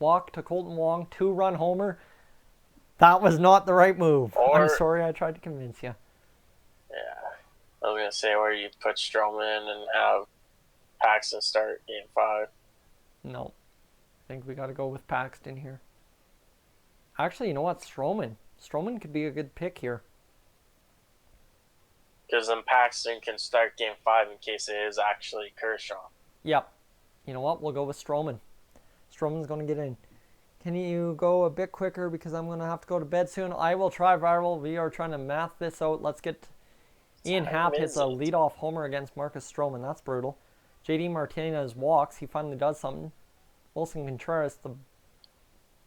Walk to Colton Wong, 2-run homer. That was not the right move. I'm sorry I tried to convince you. Yeah. I was going to say where you put Stroman in and have Paxton start game 5. No. I think we got to go with Paxton here. Actually, you know what? Stroman. Stroman could be a good pick here. Because then Paxton can start game 5 in case it is actually Kershaw. Yep. You know what? We'll go with Stroman. Stroman's going to get in. Can you go a bit quicker because I'm going to have to go to bed soon? I will try viral. We are trying to math this out. Let's get... Ian Happ hits a leadoff homer against Marcus Stroman. That's brutal. JD Martinez walks. He finally does something. Wilson Contreras, the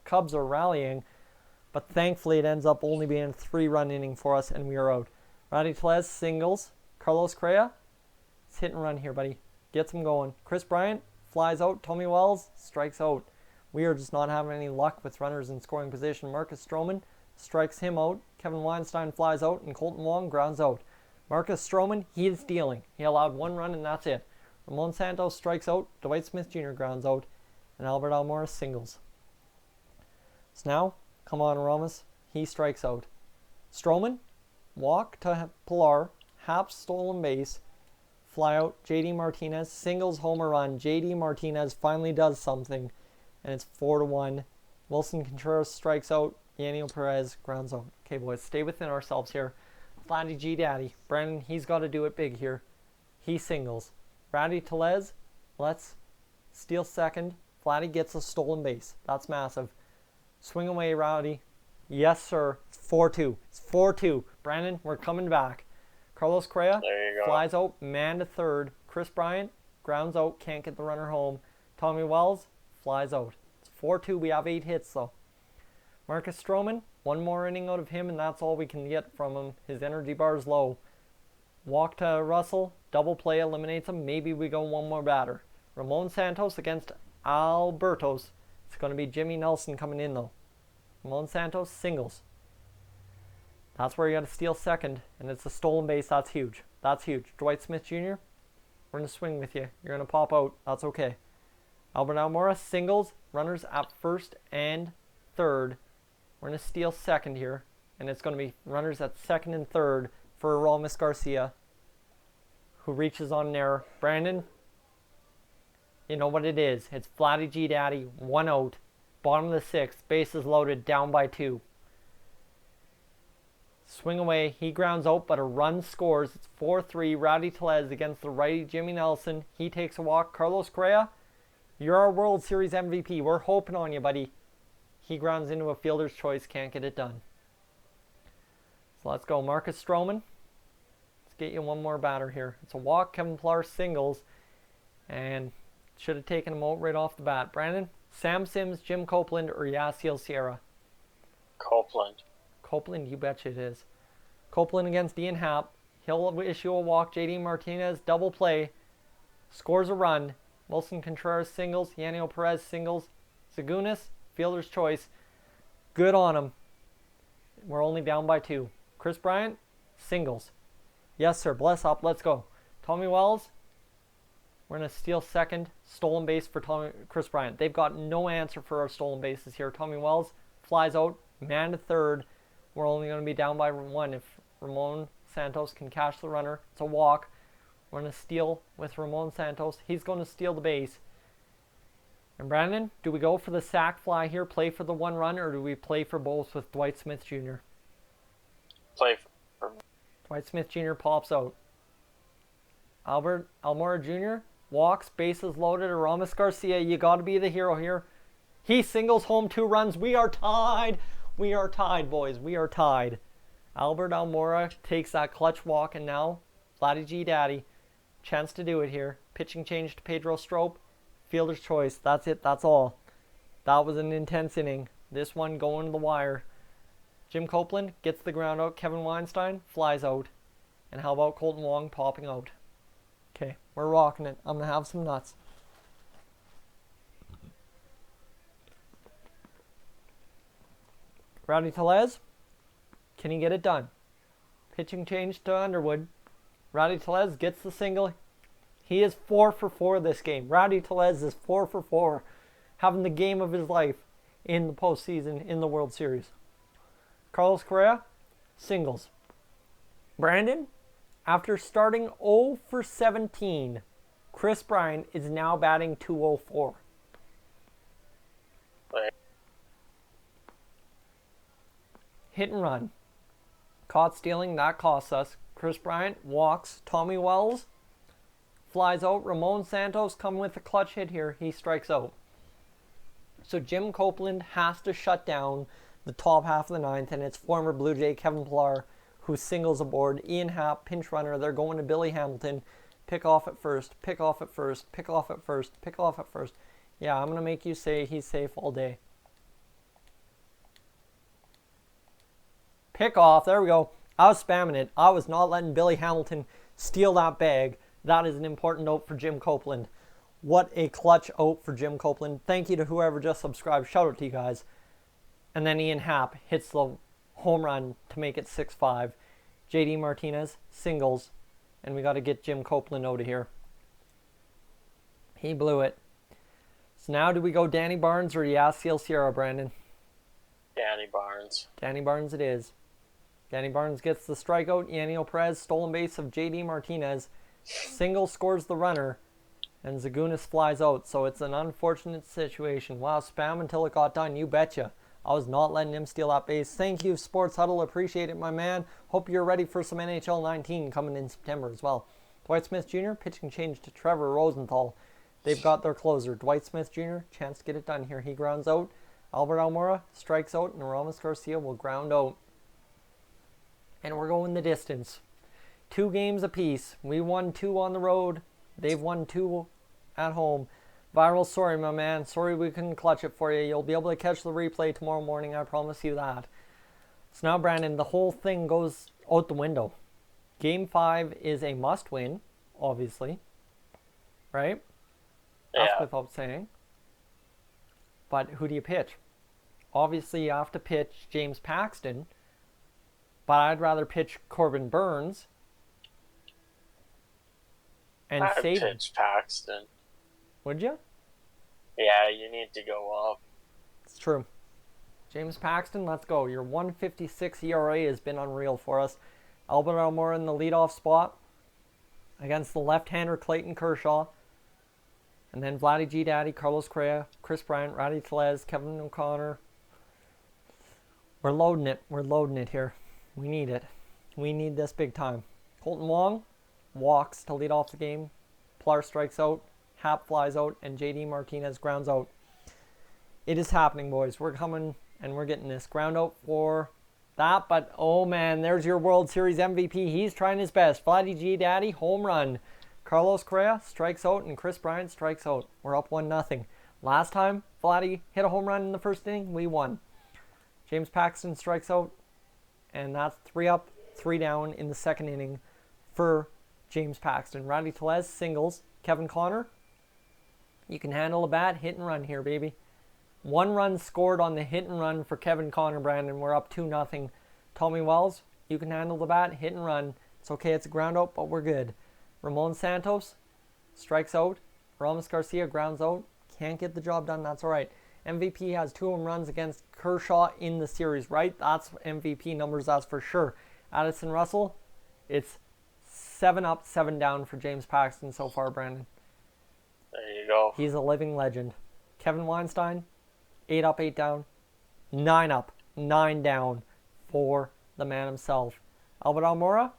Cubs are rallying, but thankfully it ends up only being a 3-run inning for us, and we are out. Rowdy Tellez singles. Carlos Correa, it's hit and run here, buddy. Gets him going. Chris Bryant flies out. Tommy Wells strikes out. We are just not having any luck with runners in scoring position. Marcus Stroman strikes him out. Kevin Weinstein flies out, and Colton Wong grounds out. Marcus Stroman, he is dealing. He allowed 1 run, and that's it. Ramon Santos strikes out. Dwight Smith Jr. grounds out. And Albert Almora singles. So now, come on, Ramos. He strikes out. Stroman, walk to Pilar. Haps stolen base. Fly out. JD Martinez singles homer run. JD Martinez finally does something. And it's 4-1. Wilson Contreras strikes out. Yaniel Perez grounds out. Okay, boys, stay within ourselves here. Vladdy G Daddy. Brandon, he's got to do it big here. He singles. Rowdy Tellez, let's steal second. Vladdy gets a stolen base. That's massive. Swing away, Rowdy. Yes, sir. It's 4-2. It's 4-2. Brandon, we're coming back. Carlos Correa flies out. Man to third. Chris Bryant grounds out. Can't get the runner home. Tommy Wells flies out. It's 4-2. We have 8 hits, though. Marcus Stroman, 1 more inning out of him, and that's all we can get from him. His energy bar is low. Walk to Russell. Double play eliminates him. Maybe we go 1 more batter. Ramon Santos against Albertos. It's going to be Jimmy Nelson coming in, though. Ramon Santos singles. That's where you got to steal second, and it's a stolen base. That's huge. That's huge. Dwight Smith Jr., we're going to swing with you. You're going to pop out. That's okay. Albert Almora singles. Runners at first and third. We're going to steal second here, and it's going to be runners at second and third for Aramis Garcia, who reaches on an error. Brandon, you know what it is. It's Vladdy G Daddy, 1 out, bottom of the 6th, bases loaded, down by 2. Swing away, he grounds out, but a run scores. It's 4-3, Rowdy Tellez against the righty Jimmy Nelson. He takes a walk. Carlos Correa, you're our World Series MVP. We're hoping on you, buddy. He grounds into a fielder's choice, can't get it done. So let's go. Marcus Stroman. Let's get you 1 more batter here. It's a walk. Kevin Pilar singles. And should have taken him out right off the bat. Brandon, Sam Sims, Jim Copeland, or Yasiel Sierra? Copeland. Copeland, you betcha it is. Copeland against Ian Happ. He'll issue a walk. JD Martinez, double play. Scores a run. Wilson Contreras singles. Yaniel Perez singles. Zagunis, fielder's choice. Good on him. We're only down by 2. Chris Bryant, singles. Yes, sir. Bless up. Let's go. Tommy Wells, we're going to steal second. Stolen base for Chris Bryant. They've got no answer for our stolen bases here. Tommy Wells flies out. Man to third. We're only going to be down by 1 if Ramon Santos can catch the runner. It's a walk. We're going to steal with Ramon Santos. He's going to steal the base. And Brandon, do we go for the sac fly here, play for the 1 run, or do we play for both with Dwight Smith Jr.? Play for Dwight Smith Jr. pops out. Albert Almora Jr. walks, bases loaded. Aramis Garcia, you got to be the hero here. He singles home 2 runs. We are tied. We are tied, boys. We are tied. Albert Almora takes that clutch walk, and now Vladdy G Daddy, chance to do it here. Pitching change to Pedro Strop. Fielder's choice. That's it. That's all. That was an intense inning. This one going to the wire. Jim Copeland gets the ground out. Kevin Weinstein flies out. And how about Colton Wong popping out? Okay, we're rocking it. I'm going to have some nuts. Rowdy Tellez, can he get it done? Pitching change to Underwood. Rowdy Tellez gets the single. He is 4 for 4 this game. Rowdy Tellez is 4 for 4, having the game of his life in the postseason in the World Series. Carlos Correa, singles. Brandon, after starting 0 for 17, Chris Bryant is now batting .204. Hit and run. Caught stealing, that costs us. Chris Bryant walks. Tommy Wells flies out. Ramon Santos come with a clutch hit here. He strikes out. So Jim Copeland has to shut down the top half of the ninth, and it's former Blue Jay Kevin Pillar who singles aboard. Ian Happ, pinch runner. They're going to Billy Hamilton. Pick off at first. Pick off at first. Pick off at first. Pick off at first. Yeah, I'm going to make you say he's safe all day. Pick off. There we go. I was spamming it. I was not letting Billy Hamilton steal that bag. That is an important note for Jim Copeland. What a clutch out for Jim Copeland. Thank you to whoever just subscribed. Shout out to you guys. And then Ian Happ hits the home run to make it 6-5. JD Martinez singles. And we got to get Jim Copeland out of here. He blew it. So now do we go Danny Barnes or Yasiel Sierra, Brandon? Danny Barnes. Danny Barnes it is. Danny Barnes gets the strikeout. Yaniel Perez, stolen base of JD Martinez. Single scores the runner. And Zagunis flies out. So it's an unfortunate situation. Wow, spam until it got done. You betcha. I was not letting him steal that base. Thank you, Sports Huddle. Appreciate it, my man. Hope you're ready for some NHL 19 coming in September as well. Dwight Smith Jr. pitching change to Trevor Rosenthal. They've got their closer. Dwight Smith Jr. chance to get it done here. He grounds out. Albert Almora strikes out, and Ramos Garcia will ground out. And we're going the distance. 2 games apiece. We won 2 on the road. They've won 2 at home. Viral, sorry, my man. Sorry we couldn't clutch it for you. You'll be able to catch the replay tomorrow morning. I promise you that. So now, Brandon, the whole thing goes out the window. Game 5 is a must-win, obviously. Right? Yeah. That's without saying. But who do you pitch? Obviously, you have to pitch James Paxton. But I'd rather pitch Corbin Burns. And I'd save him. pitch Paxton. Would you? Yeah, you need to go up. It's true. James Paxton, let's go. Your 1.56 ERA has been unreal for us. Albert Almora in the leadoff spot against the left-hander Clayton Kershaw. And then Vladdy G. Daddy, Carlos Correa, Chris Bryant, Rowdy Tellez, Kevin O'Connor. We're loading it. We're loading it here. We need it. We need this big time. Colton Wong walks to lead off the game. Pillar strikes out. Happ flies out. And JD Martinez grounds out. It is happening, boys. We're coming and we're getting this. Ground out for that. But, oh, man, there's your World Series MVP. He's trying his best. Vladdy G. Daddy, home run. Carlos Correa strikes out and Chris Bryant strikes out. We're up 1-0. Last time Vladdy hit a home run in the first inning, we won. James Paxton strikes out, and that's 3 up, 3 down in the second inning for James Paxton. Rowdy Tellez singles. Kevin Connor, you can handle a bat, hit and run here, baby. 1 run scored on the hit and run for Kevin Connor, Brandon. We're up 2-0. Tommy Wells, you can handle the bat, hit and run. It's okay, it's a ground out, but we're good. Ramon Santos strikes out. Ramos Garcia grounds out. Can't get the job done. That's all right. MVP has 2 home runs against Kershaw in the series, right? That's MVP numbers, that's for sure. Addison Russell, it's 7 up, 7 down for James Paxton so far, Brandon. There you go. He's a living legend. Kevin Weinstein, 8 up, 8 down. 9 up, 9 down for the man himself. Albert Almora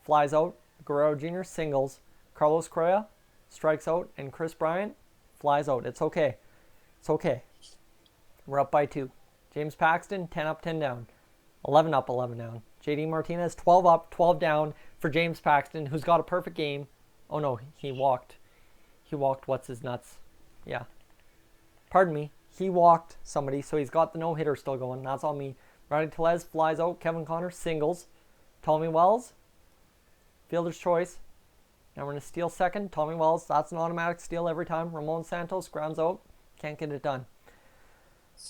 flies out. Guerrero Jr. singles. Carlos Correa strikes out. And Chris Bryant flies out. It's okay. It's okay. We're up by 2. James Paxton, 10 up, 10 down. 11 up, 11 down. JD Martinez, 12 up, 12 down for James Paxton, who's got a perfect game. Oh, no, he walked. He walked what's his nuts. Yeah. Pardon me. He walked somebody, so he's got the no-hitter still going. That's on me. Rowdy Tellez flies out. Kevin Connor singles. Tommy Wells, fielder's choice. Now we're going to steal second. Tommy Wells, that's an automatic steal every time. Ramon Santos grounds out. Can't get it done.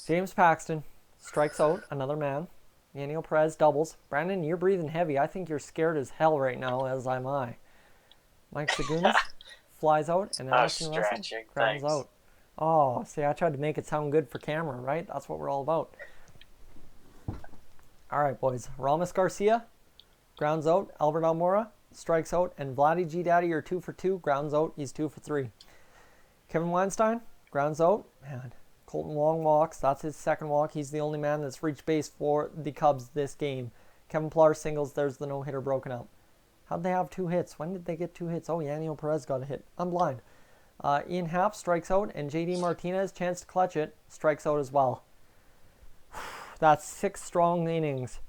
James Paxton strikes out. Another man. Yaniel Perez doubles. Brandon, you're breathing heavy. I think you're scared as hell right now, as am I. Mike Segunas flies out. And Anderson Russell grounds out. Oh, see, I tried to make it sound good for camera, right? That's what we're all about. All right, boys. Ramos Garcia grounds out. Albert Almora strikes out. And Vladdy G Daddy are 2 for 2. Grounds out. He's 2 for 3. Kevin Weinstein grounds out. Man, Colton Wong walks. That's his second walk. He's the only man that's reached base for the Cubs this game. Kevin Pillar singles. There's the no-hitter broken up. How'd they have 2 hits? When did they get 2 hits? Oh, Yaniel Perez got a hit. I'm blind. Ian Happ strikes out. And JD Martinez, chance to clutch it, strikes out as well. That's 6 strong innings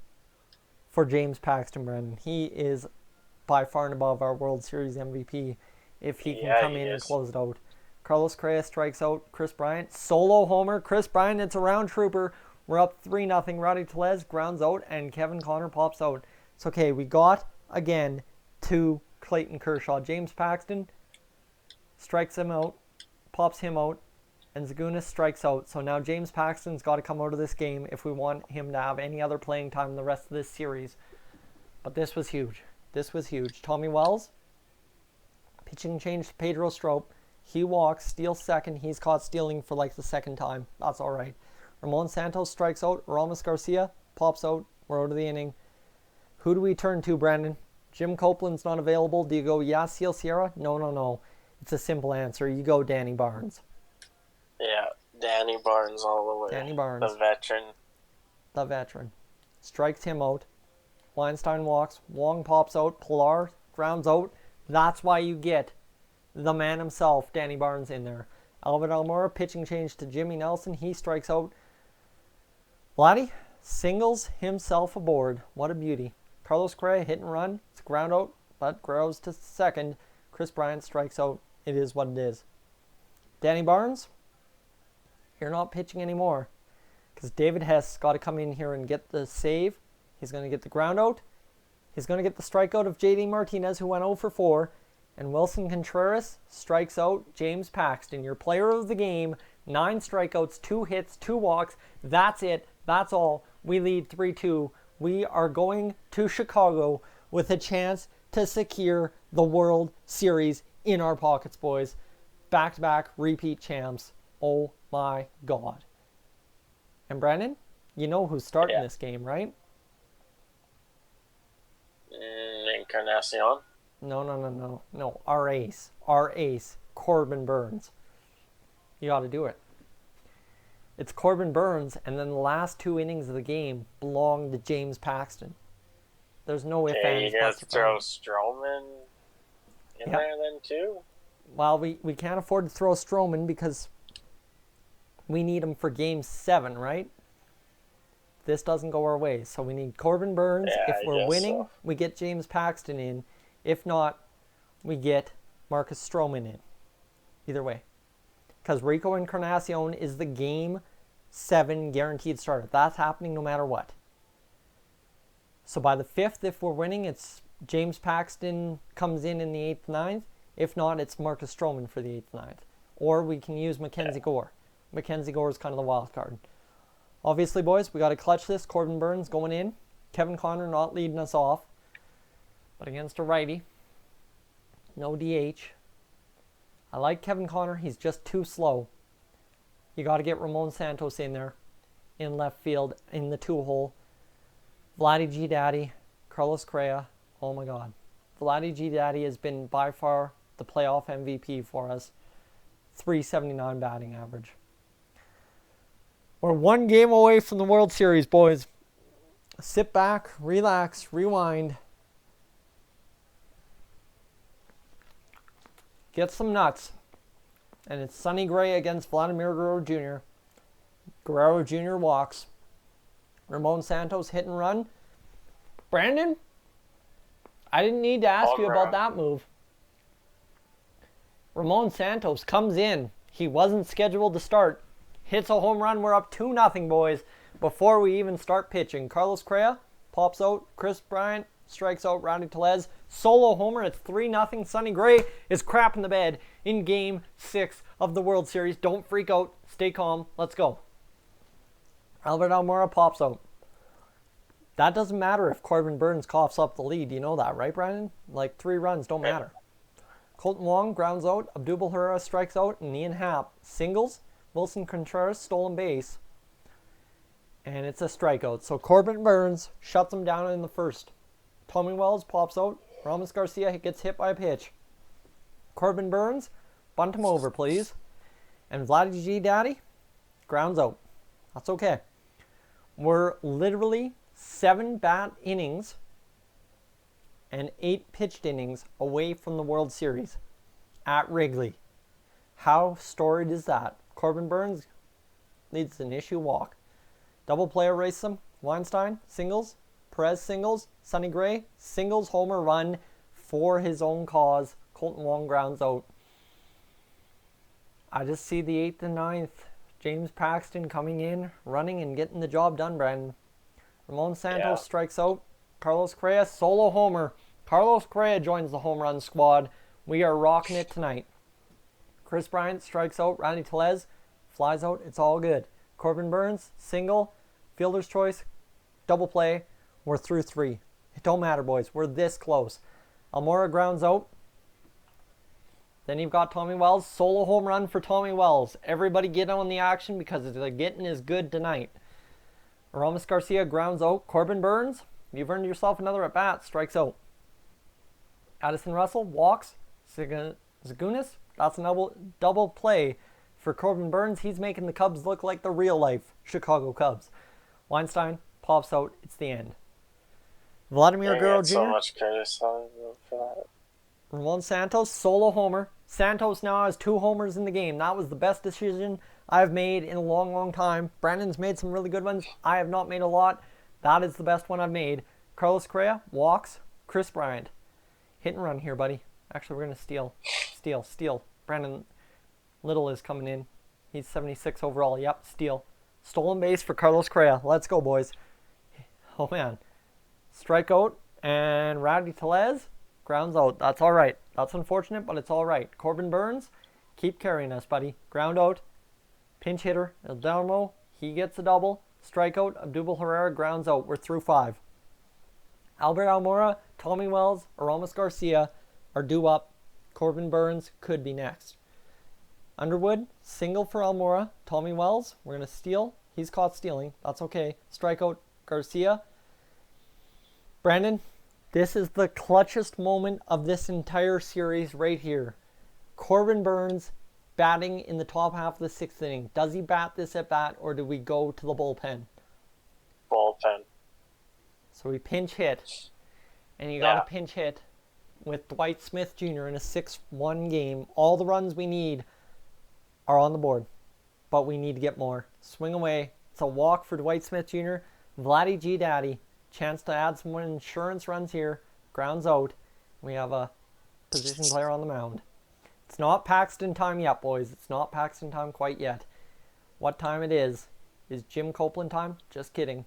for James Paxton, Brendan. He is by far and above our World Series MVP if he can come in and close it out. Carlos Correa strikes out. Chris Bryant, solo homer. Chris Bryant, it's a round trooper. We're up 3-0. Rowdy Tellez grounds out, and Kevin Connor pops out. It's okay. We got, again, to Clayton Kershaw. James Paxton strikes him out, pops him out, and Zagunis strikes out. So now James Paxton's got to come out of this game if we want him to have any other playing time in the rest of this series. But this was huge. This was huge. Tommy Wells, pitching change to Pedro Strop. He walks, steals second. He's caught stealing for like the second time. That's all right. Ramon Santos strikes out. Ramos Garcia pops out. We're out of the inning. Who do we turn to, Brandon? Jim Copeland's not available. Do you go Yasiel Sierra? No. It's a simple answer. You go Danny Barnes. Yeah, Danny Barnes all the way. Danny Barnes. The veteran. Strikes him out. Weinstein walks. Wong pops out. Pilar grounds out. That's why you get the man himself, Danny Barnes, in there. Albert Almora, pitching change to Jimmy Nelson. He strikes out. Vladdy singles himself aboard. What a beauty. Carlos Correa, hit and run. It's a ground out, but grows to second. Chris Bryant strikes out. It is what it is. Danny Barnes, you're not pitching anymore because David Hess got to come in here and get the save. He's going to get the ground out. He's going to get the strikeout of JD Martinez, who went 0 for 4. And Wilson Contreras strikes out James Paxton, your player of the game. 9 strikeouts, 2 hits, 2 walks. That's it. That's all. We lead 3-2. We are going to Chicago with a chance to secure the World Series in our pockets, boys. Back-to-back repeat champs. Oh my God. And Brandon, you know who's starting this game, right? Encarnacion. No. Our ace, Corbin Burns. You got to do it. It's Corbin Burns, and then the last 2 innings of the game belong to James Paxton. There's no ifs, ands, you buts, guys throw Stroman in there then too? Well, we can't afford to throw Stroman because we need him for Game 7, right? This doesn't go our way, so we need Corbin Burns. If we're winning, we get James Paxton in. If not, we get Marcus Stroman in. Either way. Because Rico Encarnacion is the Game 7 guaranteed starter. That's happening no matter what. So by the 5th, if we're winning, it's James Paxton comes in the 8th, 9th. If not, it's Marcus Stroman for the 8th, 9th. Or we can use Mackenzie Gore. Mackenzie Gore is kind of the wild card. Obviously, boys, we got to clutch this. Corbin Burns going in. Kevin Connor not leading us off. But against a righty, no DH. I like Kevin Connor. He's just too slow. You got to get Ramon Santos in there, in left field, in the 2-hole. Vladdy G Daddy, Carlos Correa. Oh my God. Vladdy G Daddy has been by far the playoff MVP for us. 379 batting average. We're 1 game away from the World Series, boys. Sit back, relax, rewind. Get some nuts. And it's Sonny Gray against Vladimir Guerrero Jr. Guerrero Jr. walks. Ramon Santos hit and run. Brandon, I didn't need to ask you about that move. Ramon Santos comes in. He wasn't scheduled to start. hits a home run. We're up 2-0, boys, before we even start pitching. Carlos Correa pops out. Chris Bryant strikes out Rowdy Tellez. Solo homer. It's 3-0. Sonny Gray is crapping the bed in Game 6 of the World Series. Don't freak out. Stay calm. Let's go. Albert Almora pops out. That doesn't matter if Corbin Burns coughs up the lead. You know that, right, Brandon? Like 3 runs don't matter. Colton Wong grounds out. Abdul Herrera strikes out. And Ian Happ singles. Wilson Contreras stolen base. And it's a strikeout. So Corbin Burns shuts him down in the first. Tommy Wells pops out. Ramos Garcia gets hit by a pitch. Corbin Burns, bunt him over, please. And Vladdy G. Daddy grounds out. That's okay. We're literally 7 bat innings and 8 pitched innings away from the World Series at Wrigley. How storied is that? Corbin Burns leads an issue walk. Double play erases him. Weinstein singles. Perez singles. Sonny Gray singles homer run for his own cause. Colton Wong grounds out. I just see the 8th and 9th. James Paxton coming in, running and getting the job done, Brandon. Ramon Santos strikes out. Carlos Correa, solo homer. Carlos Correa joins the home run squad. We are rocking it tonight. Chris Bryant strikes out. Rowdy Tellez flies out. It's all good. Corbin Burns, single. Fielder's choice. Double play. We're through 3. It don't matter, boys. We're this close. Almora grounds out. Then you've got Tommy Wells. Solo home run for Tommy Wells. Everybody get on the action because the getting is good tonight. Ramos Garcia grounds out. Corbin Burns, you've earned yourself another at-bat. Strikes out. Addison Russell walks. Zagunis, that's a double play for Corbin Burns. He's making the Cubs look like the real-life Chicago Cubs. Weinstein pops out. It's the end. Vladimir Guerrero Jr. So much criticism for that. Ramon Santos, solo homer. Santos now has 2 homers in the game. That was the best decision I've made in a long, long time. Brandon's made some really good ones. I have not made a lot. That is the best one I've made. Carlos Correa walks. Chris Bryant. Hit and run here, buddy. Actually, we're going to steal. Brandon Little is coming in. He's 76 overall. Yep, steal. Stolen base for Carlos Correa. Let's go, boys. Oh, man. Strikeout. And Rowdy Tellez grounds out. That's all right. That's unfortunate, but it's all right. Corbin Burns, keep carrying us, buddy. Ground out. Pinch hitter. Eldelmo, he gets a double. Strikeout. Abdul Herrera grounds out. We're through 5. Albert Almora, Tommy Wells, Ramos Garcia are due up. Corbin Burns could be next. Underwood, single for Almora. Tommy Wells, we're going to steal. He's caught stealing. That's okay. Strikeout Garcia. Brandon, this is the clutchest moment of this entire series right here. Corbin Burns batting in the top half of the 6th inning. Does he bat this at bat or do we go to the bullpen? Bullpen. So we pinch hit. And you got to pinch hit with Dwight Smith Jr. in a 6-1 game. All the runs we need are on the board. But we need to get more. Swing away. It's a walk for Dwight Smith Jr. Vladdy G. Daddy. Chance to add some insurance runs here. Grounds out. We have a position player on the mound. It's not Paxton time yet, boys. It's not Paxton time quite yet. What time it is Jim Copeland time? Just kidding.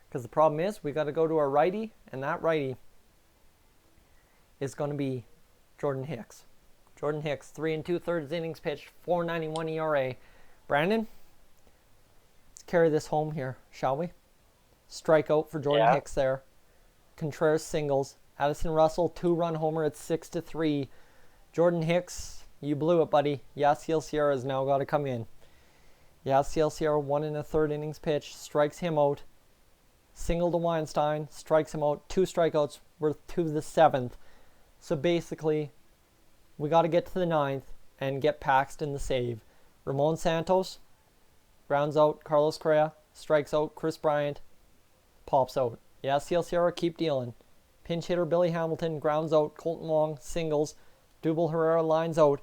Because the problem is we got to go to a righty, and that righty is going to be Jordan Hicks. Jordan Hicks, 3 2/3 innings pitched, 4.91 ERA. Brandon, let's carry this home here, shall we? Strikeout for Jordan Hicks there. Contreras singles. Addison Russell, 2-run homer at 6-3. Jordan Hicks, you blew it, buddy. Yasiel Sierra has now got to come in. Yasiel Sierra, 1 1/3 innings pitched, strikes him out. Single to Weinstein, strikes him out. 2 strikeouts. We're to the 7th. So basically, we got to get to the 9th and get Paxton the save. Ramon Santos grounds out Carlos Correa, strikes out Chris Bryant, pops out. Yasiel Sierra, keep dealing. Pinch hitter Billy Hamilton grounds out Colton Wong, singles. Abdul Herrera lines out.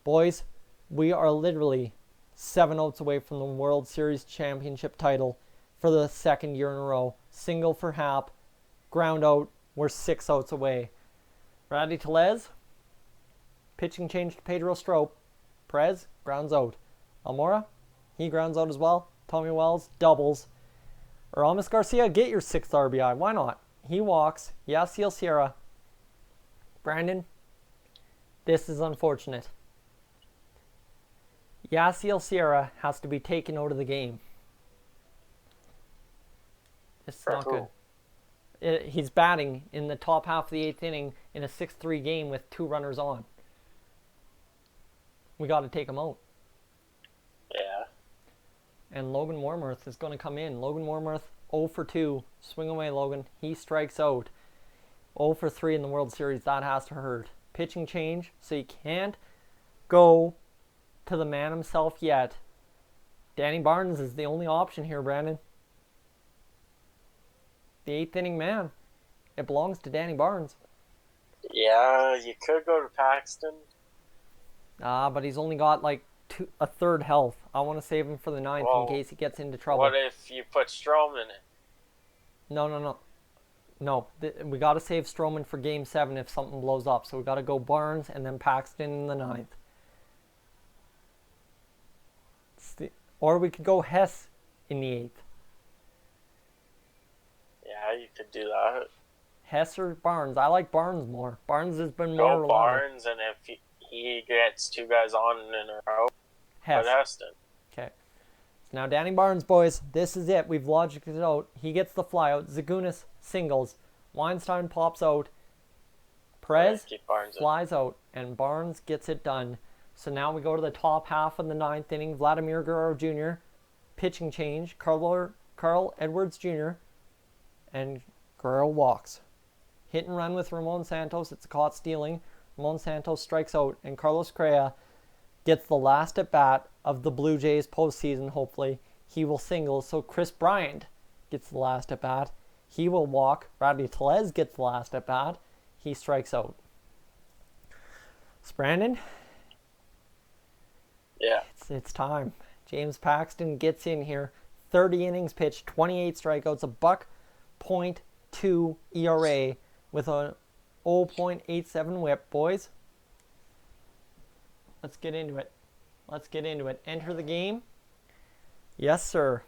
Boys, we are literally 7 outs away from the World Series championship title for the 2nd year in a row. Single for Happ. Ground out. We're 6 outs away. Rowdy Tellez. Pitching change to Pedro Strop. Perez grounds out. Almora He grounds out as well. Tommy Wells doubles. Aramis Garcia, get your 6th RBI. Why not? He walks. Yasiel Sierra. Brandon, this is unfortunate. Yasiel Sierra has to be taken out of the game. This is not good. He's batting in the top half of the 8th inning in a 6-3 game with 2 runners on. We got to take him out. Yeah. And Logan Warmouth is going to come in. Logan Warmouth, 0 for 2. Swing away, Logan. He strikes out. 0 for 3 in the World Series. That has to hurt. Pitching change, so you can't go to the man himself yet. Danny Barnes is the only option here, Brandon. The 8th inning man. It belongs to Danny Barnes. Yeah, you could go to Paxton. But he's only got like a third health. I want to save him for the 9th in case he gets into trouble. What if you put Stroman in? No. We got to save Stroman for Game 7 if something blows up. So we got to go Barnes and then Paxton in the 9th. Or we could go Hess in the 8th. Yeah, you could do that. Hess or Barnes. I like Barnes more. Barnes has been Go more reliable. Barnes, and if he gets 2 guys on in a row, Hess. put Heston. Okay. So now Danny Barnes, boys. This is it. We've logicked it out. He gets the flyout. Zagunis singles. Weinstein pops out. Perez Keep Barnes flies out. And Barnes gets it done. So now we go to the top half of the 9th inning. Vladimir Guerrero Jr. Pitching change. Carl Edwards Jr. And Guerrero walks. Hit and run with Ramon Santos. It's a caught stealing. Ramon Santos strikes out. And Carlos Correa gets the last at bat of the Blue Jays postseason, hopefully. He will single. So Chris Bryant gets the last at bat. He will walk. Rowdy Tellez gets the last at bat. He strikes out. So Brandon? Yeah. It's time. James Paxton gets in here. 30 innings pitched, 28 strikeouts, a .2 ERA with a 0.87 whip. Boys, let's get into it. Enter the game. Yes, sir.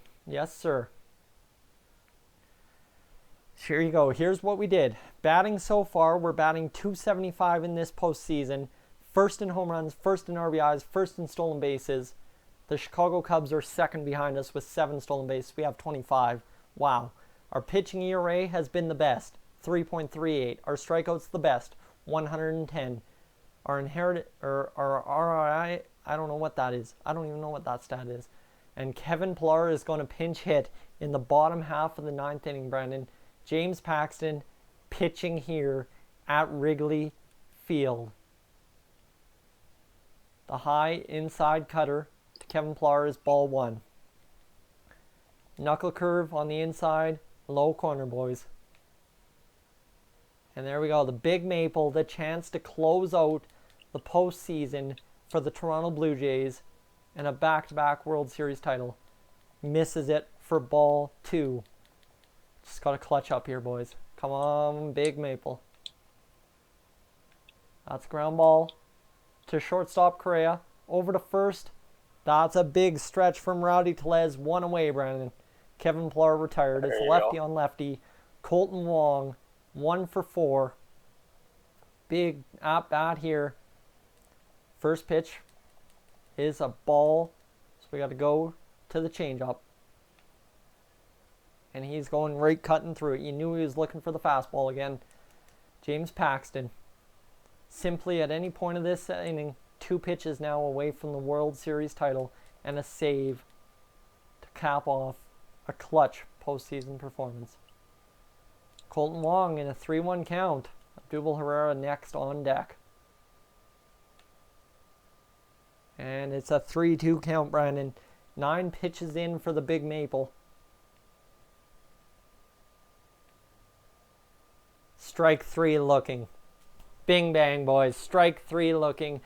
Here you go. Here's what we did. Batting so far, we're batting .275 in this postseason. First in home runs, first in RBIs, first in stolen bases. The Chicago Cubs are second behind us with 7 stolen bases. We have 25. Wow. Our pitching ERA has been the best, 3.38. Our strikeouts the best, 110. Our RRI, I don't know what that is. I don't even know what that stat is. And Kevin Pillar is going to pinch hit in the bottom half of the 9th inning, Brandon. James Paxton pitching here at Wrigley Field. The high inside cutter to Kevin Pillar is ball 1. Knuckle curve on the inside, low corner, boys. And there we go. The Big Maple, the chance to close out the postseason for the Toronto Blue Jays and a back-to-back World Series title. Misses it for ball 2. Just got to clutch up here, boys. Come on, Big Maple. That's ground ball to shortstop Correa. Over to first. That's a big stretch from Rowdy Tellez. 1 away, Brandon. Kevin Pillar retired. It's lefty on lefty. Colton Wong, 1 for 4. Big at bat here. First pitch is a ball. So we got to go to the changeup. And he's going right cutting through it. You knew he was looking for the fastball again. James Paxton. Simply at any point of this inning, 2 pitches now away from the World Series title and a save to cap off a clutch postseason performance. Colton Wong in a 3-1 count. Abdul Herrera next on deck. And it's a 3-2 count, Brandon. 9 pitches in for the Big Maple. Strike 3 looking. Bing bang, boys. Strike 3 looking.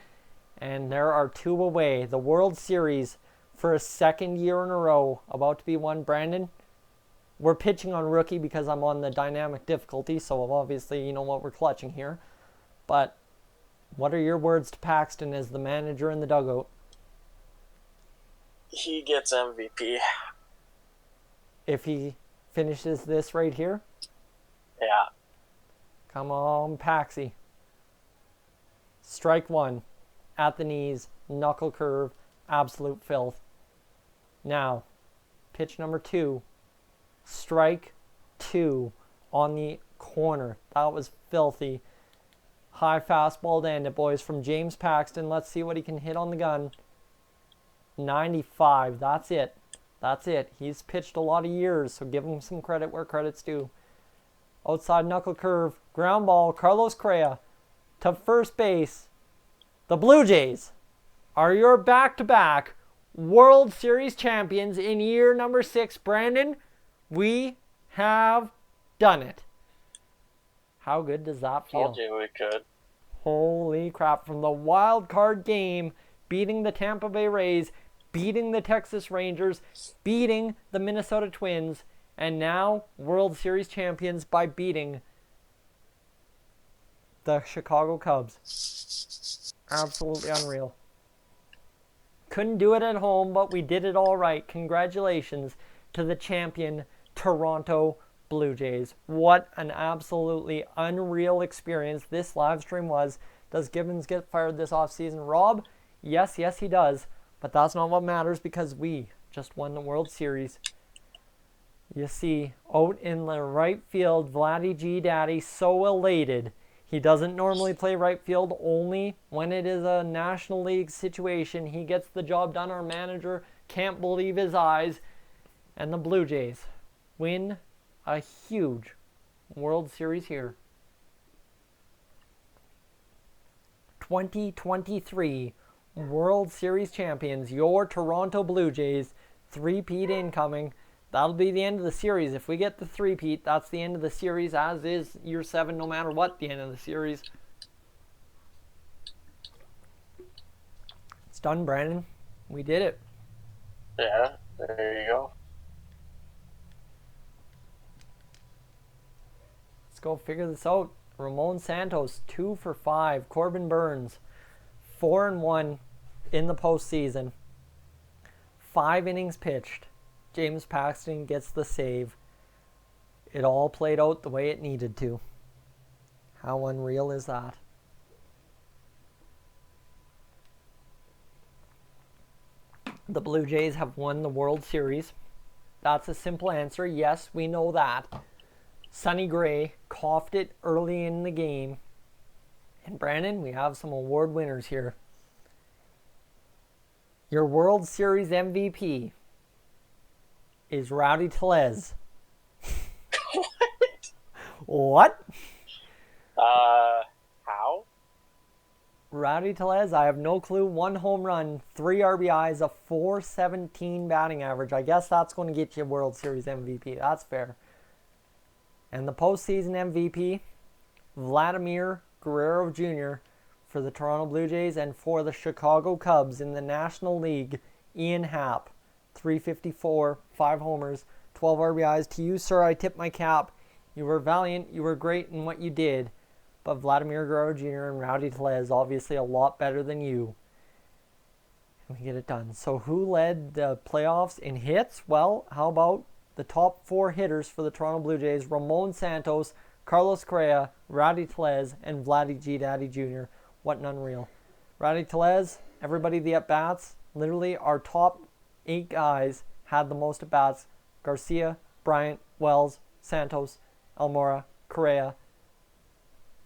And there are 2 away. The World Series for a 2nd year in a row about to be won. Brandon, we're pitching on rookie because I'm on the dynamic difficulty. So obviously, you know what, we're clutching here. But what are your words to Paxton as the manager in the dugout? He gets MVP. If he finishes this right here. Yeah. Come on, Paxi. Strike one. At the knees. Knuckle curve. Absolute filth. Now, pitch number 2. Strike 2 on the corner. That was filthy. High fastball to end it, boys, from James Paxton. Let's see what he can hit on the gun. 95. That's it. That's it. He's pitched a lot of years, so give him some credit where credit's due. Outside knuckle curve. Ground ball. Carlos Correa to first base. The Blue Jays are your back-to-back World Series champions in year number 6. Brandon, we have done it. How good does that feel? Told you we could. Holy crap. From the wild card game, beating the Tampa Bay Rays, beating the Texas Rangers, beating the Minnesota Twins, and now World Series champions by beating the Chicago Cubs. Absolutely unreal. Couldn't do it at home, but we did it all right. Congratulations to the champion Toronto Blue Jays. What an absolutely unreal experience this live stream was. Does Gibbons get fired this offseason? Rob? Yes, he does. But that's not what matters because we just won the World Series. You see, out in the right field, Vladdy G Daddy so elated. He doesn't normally play right field, only when it is a National League situation. He gets the job done. Our manager can't believe his eyes. And the Blue Jays win a huge World Series here. 2023 World Series champions, your Toronto Blue Jays. 3-peat incoming. That'll be the end of the series. If we get the 3-peat, that's the end of the series, as is year 7, no matter what, the end of the series. It's done, Brandon. We did it. Yeah, there you go. Let's go figure this out. Ramon Santos, 2 for 5. Corbin Burns, 4-1 in the postseason. 5 innings pitched. James Paxton gets the save. It all played out the way it needed to. How unreal is that? The Blue Jays have won the World Series. That's a simple answer. Yes, we know that. Sonny Gray coughed it early in the game. And Brandon, we have some award winners here. Your World Series MVP is Rowdy Tellez. What? How? Rowdy Tellez, I have no clue. 1 home run, 3 RBIs, a .417 batting average. I guess that's going to get you World Series MVP. That's fair. And the postseason MVP, Vladimir Guerrero Jr. for the Toronto Blue Jays, and for the Chicago Cubs in the National League, Ian Happ. 354, 5 homers, 12 RBIs. To you, sir, I tip my cap. You were valiant. You were great in what you did. But Vladimir Guerrero Jr. and Rowdy Tellez obviously a lot better than you. And we get it done. So who led the playoffs in hits? Well, how about the top 4 hitters for the Toronto Blue Jays? Ramon Santos, Carlos Correa, Rowdy Tellez, and Vladdy G Daddy Jr. What an unreal. Rowdy Tellez, everybody the at-bats. Literally our top 8 guys had the most at-bats. Garcia, Bryant, Wells, Santos, Almora, Correa,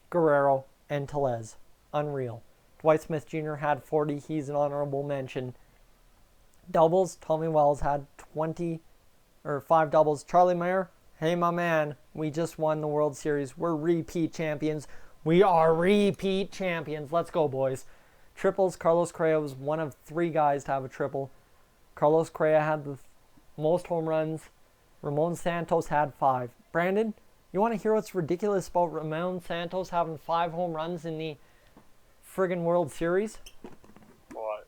Guerrero, and Tellez. Unreal. Dwight Smith Jr. had 40. He's an honorable mention. Doubles, Tommy Wells had 5 doubles. Charlie Mayer, hey my man, we just won the World Series. We're repeat champions. We are repeat champions. Let's go, boys. Triples, Carlos Correa was one of 3 guys to have a triple. Carlos Correa had the most home runs. Ramon Santos had 5. Brandon, you want to hear what's ridiculous about Ramon Santos having 5 home runs in the friggin' World Series? What?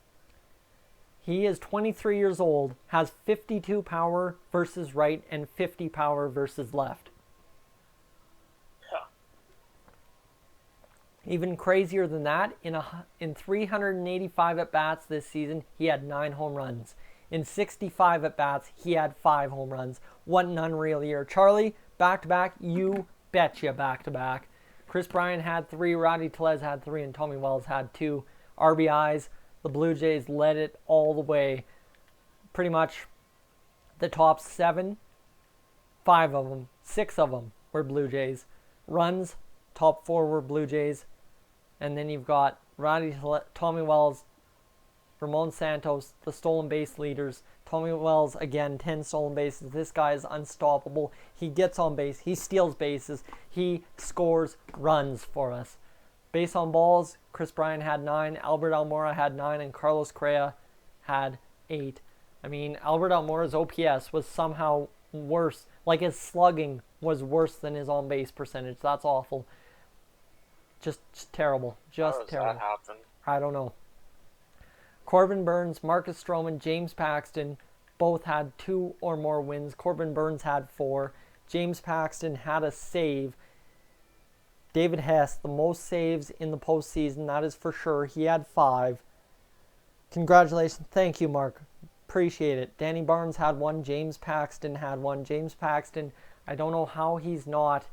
He is 23 years old, has 52 power versus right and 50 power versus left. Huh. Even crazier than that, in 385 at-bats this season, he had 9 home runs. In 65 at-bats, he had 5 home runs. What an unreal year. Charlie, back-to-back, you betcha back-to-back. Chris Bryant had 3, Rowdy Tellez had 3, and Tommy Wells had 2 RBIs. The Blue Jays led it all the way. Pretty much the top 7, 5 of them, 6 of them were Blue Jays. Runs, top 4 were Blue Jays. And then you've got Tommy Wells, Ramon Santos, the stolen base leaders. Tommy Wells, again, 10 stolen bases. This guy is unstoppable. He gets on base. He steals bases. He scores runs for us. Base on balls, Chris Bryant had 9, Albert Almora had 9, and Carlos Correa had 8. I mean, Albert Almora's OPS was somehow worse. Like, his slugging was worse than his on-base percentage. That's awful. Just terrible. Just terrible. How does that happen? I don't know. Corbin Burnes, Marcus Stroman, James Paxton both had 2 or more wins. Corbin Burnes had 4. James Paxton had a save. David Hess, the most saves in the postseason, that is for sure. He had 5. Congratulations. Thank you, Mark. Appreciate it. Danny Barnes had 1. James Paxton had 1. James Paxton, I don't know how he's not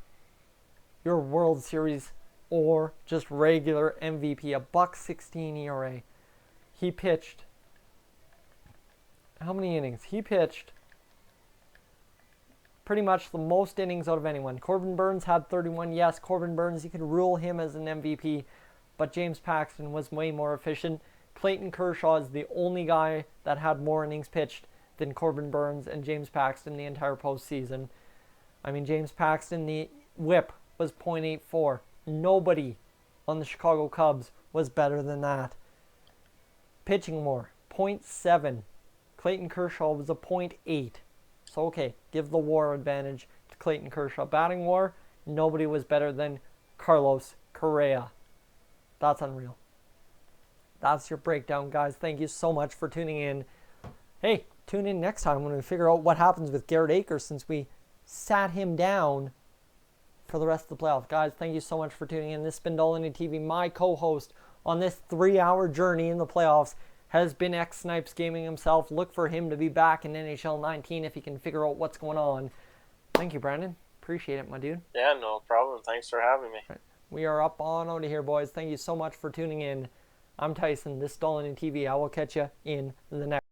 your World Series or just regular MVP. A $1.16 ERA. He pitched, how many innings? He pitched pretty much the most innings out of anyone. Corbin Burnes had 31. Yes, Corbin Burnes, you could rule him as an MVP, but James Paxton was way more efficient. Clayton Kershaw is the only guy that had more innings pitched than Corbin Burnes and James Paxton the entire postseason. I mean, James Paxton, the whip was .84. Nobody on the Chicago Cubs was better than that. Pitching more, .7. Clayton Kershaw was a .8. So, okay, give the WAR advantage to Clayton Kershaw. Batting WAR, nobody was better than Carlos Correa. That's unreal. That's your breakdown, guys. Thank you so much for tuning in. Hey, tune in next time when we figure out what happens with Garrett Akers since we sat him down for the rest of the playoffs. Guys, thank you so much for tuning in. This has been Dolynny TV, my co-host on this 3-hour journey in the playoffs. Has been X Snipes Gaming himself. Look for him to be back in NHL 19 if he can figure out what's going on. Thank you, Brandon. Appreciate it, my dude. Yeah, no problem. Thanks for having me. Right. We are up on out of here, boys. Thank you so much for tuning in. I'm Tyson. This is Dolynny TV. I will catch you in the next.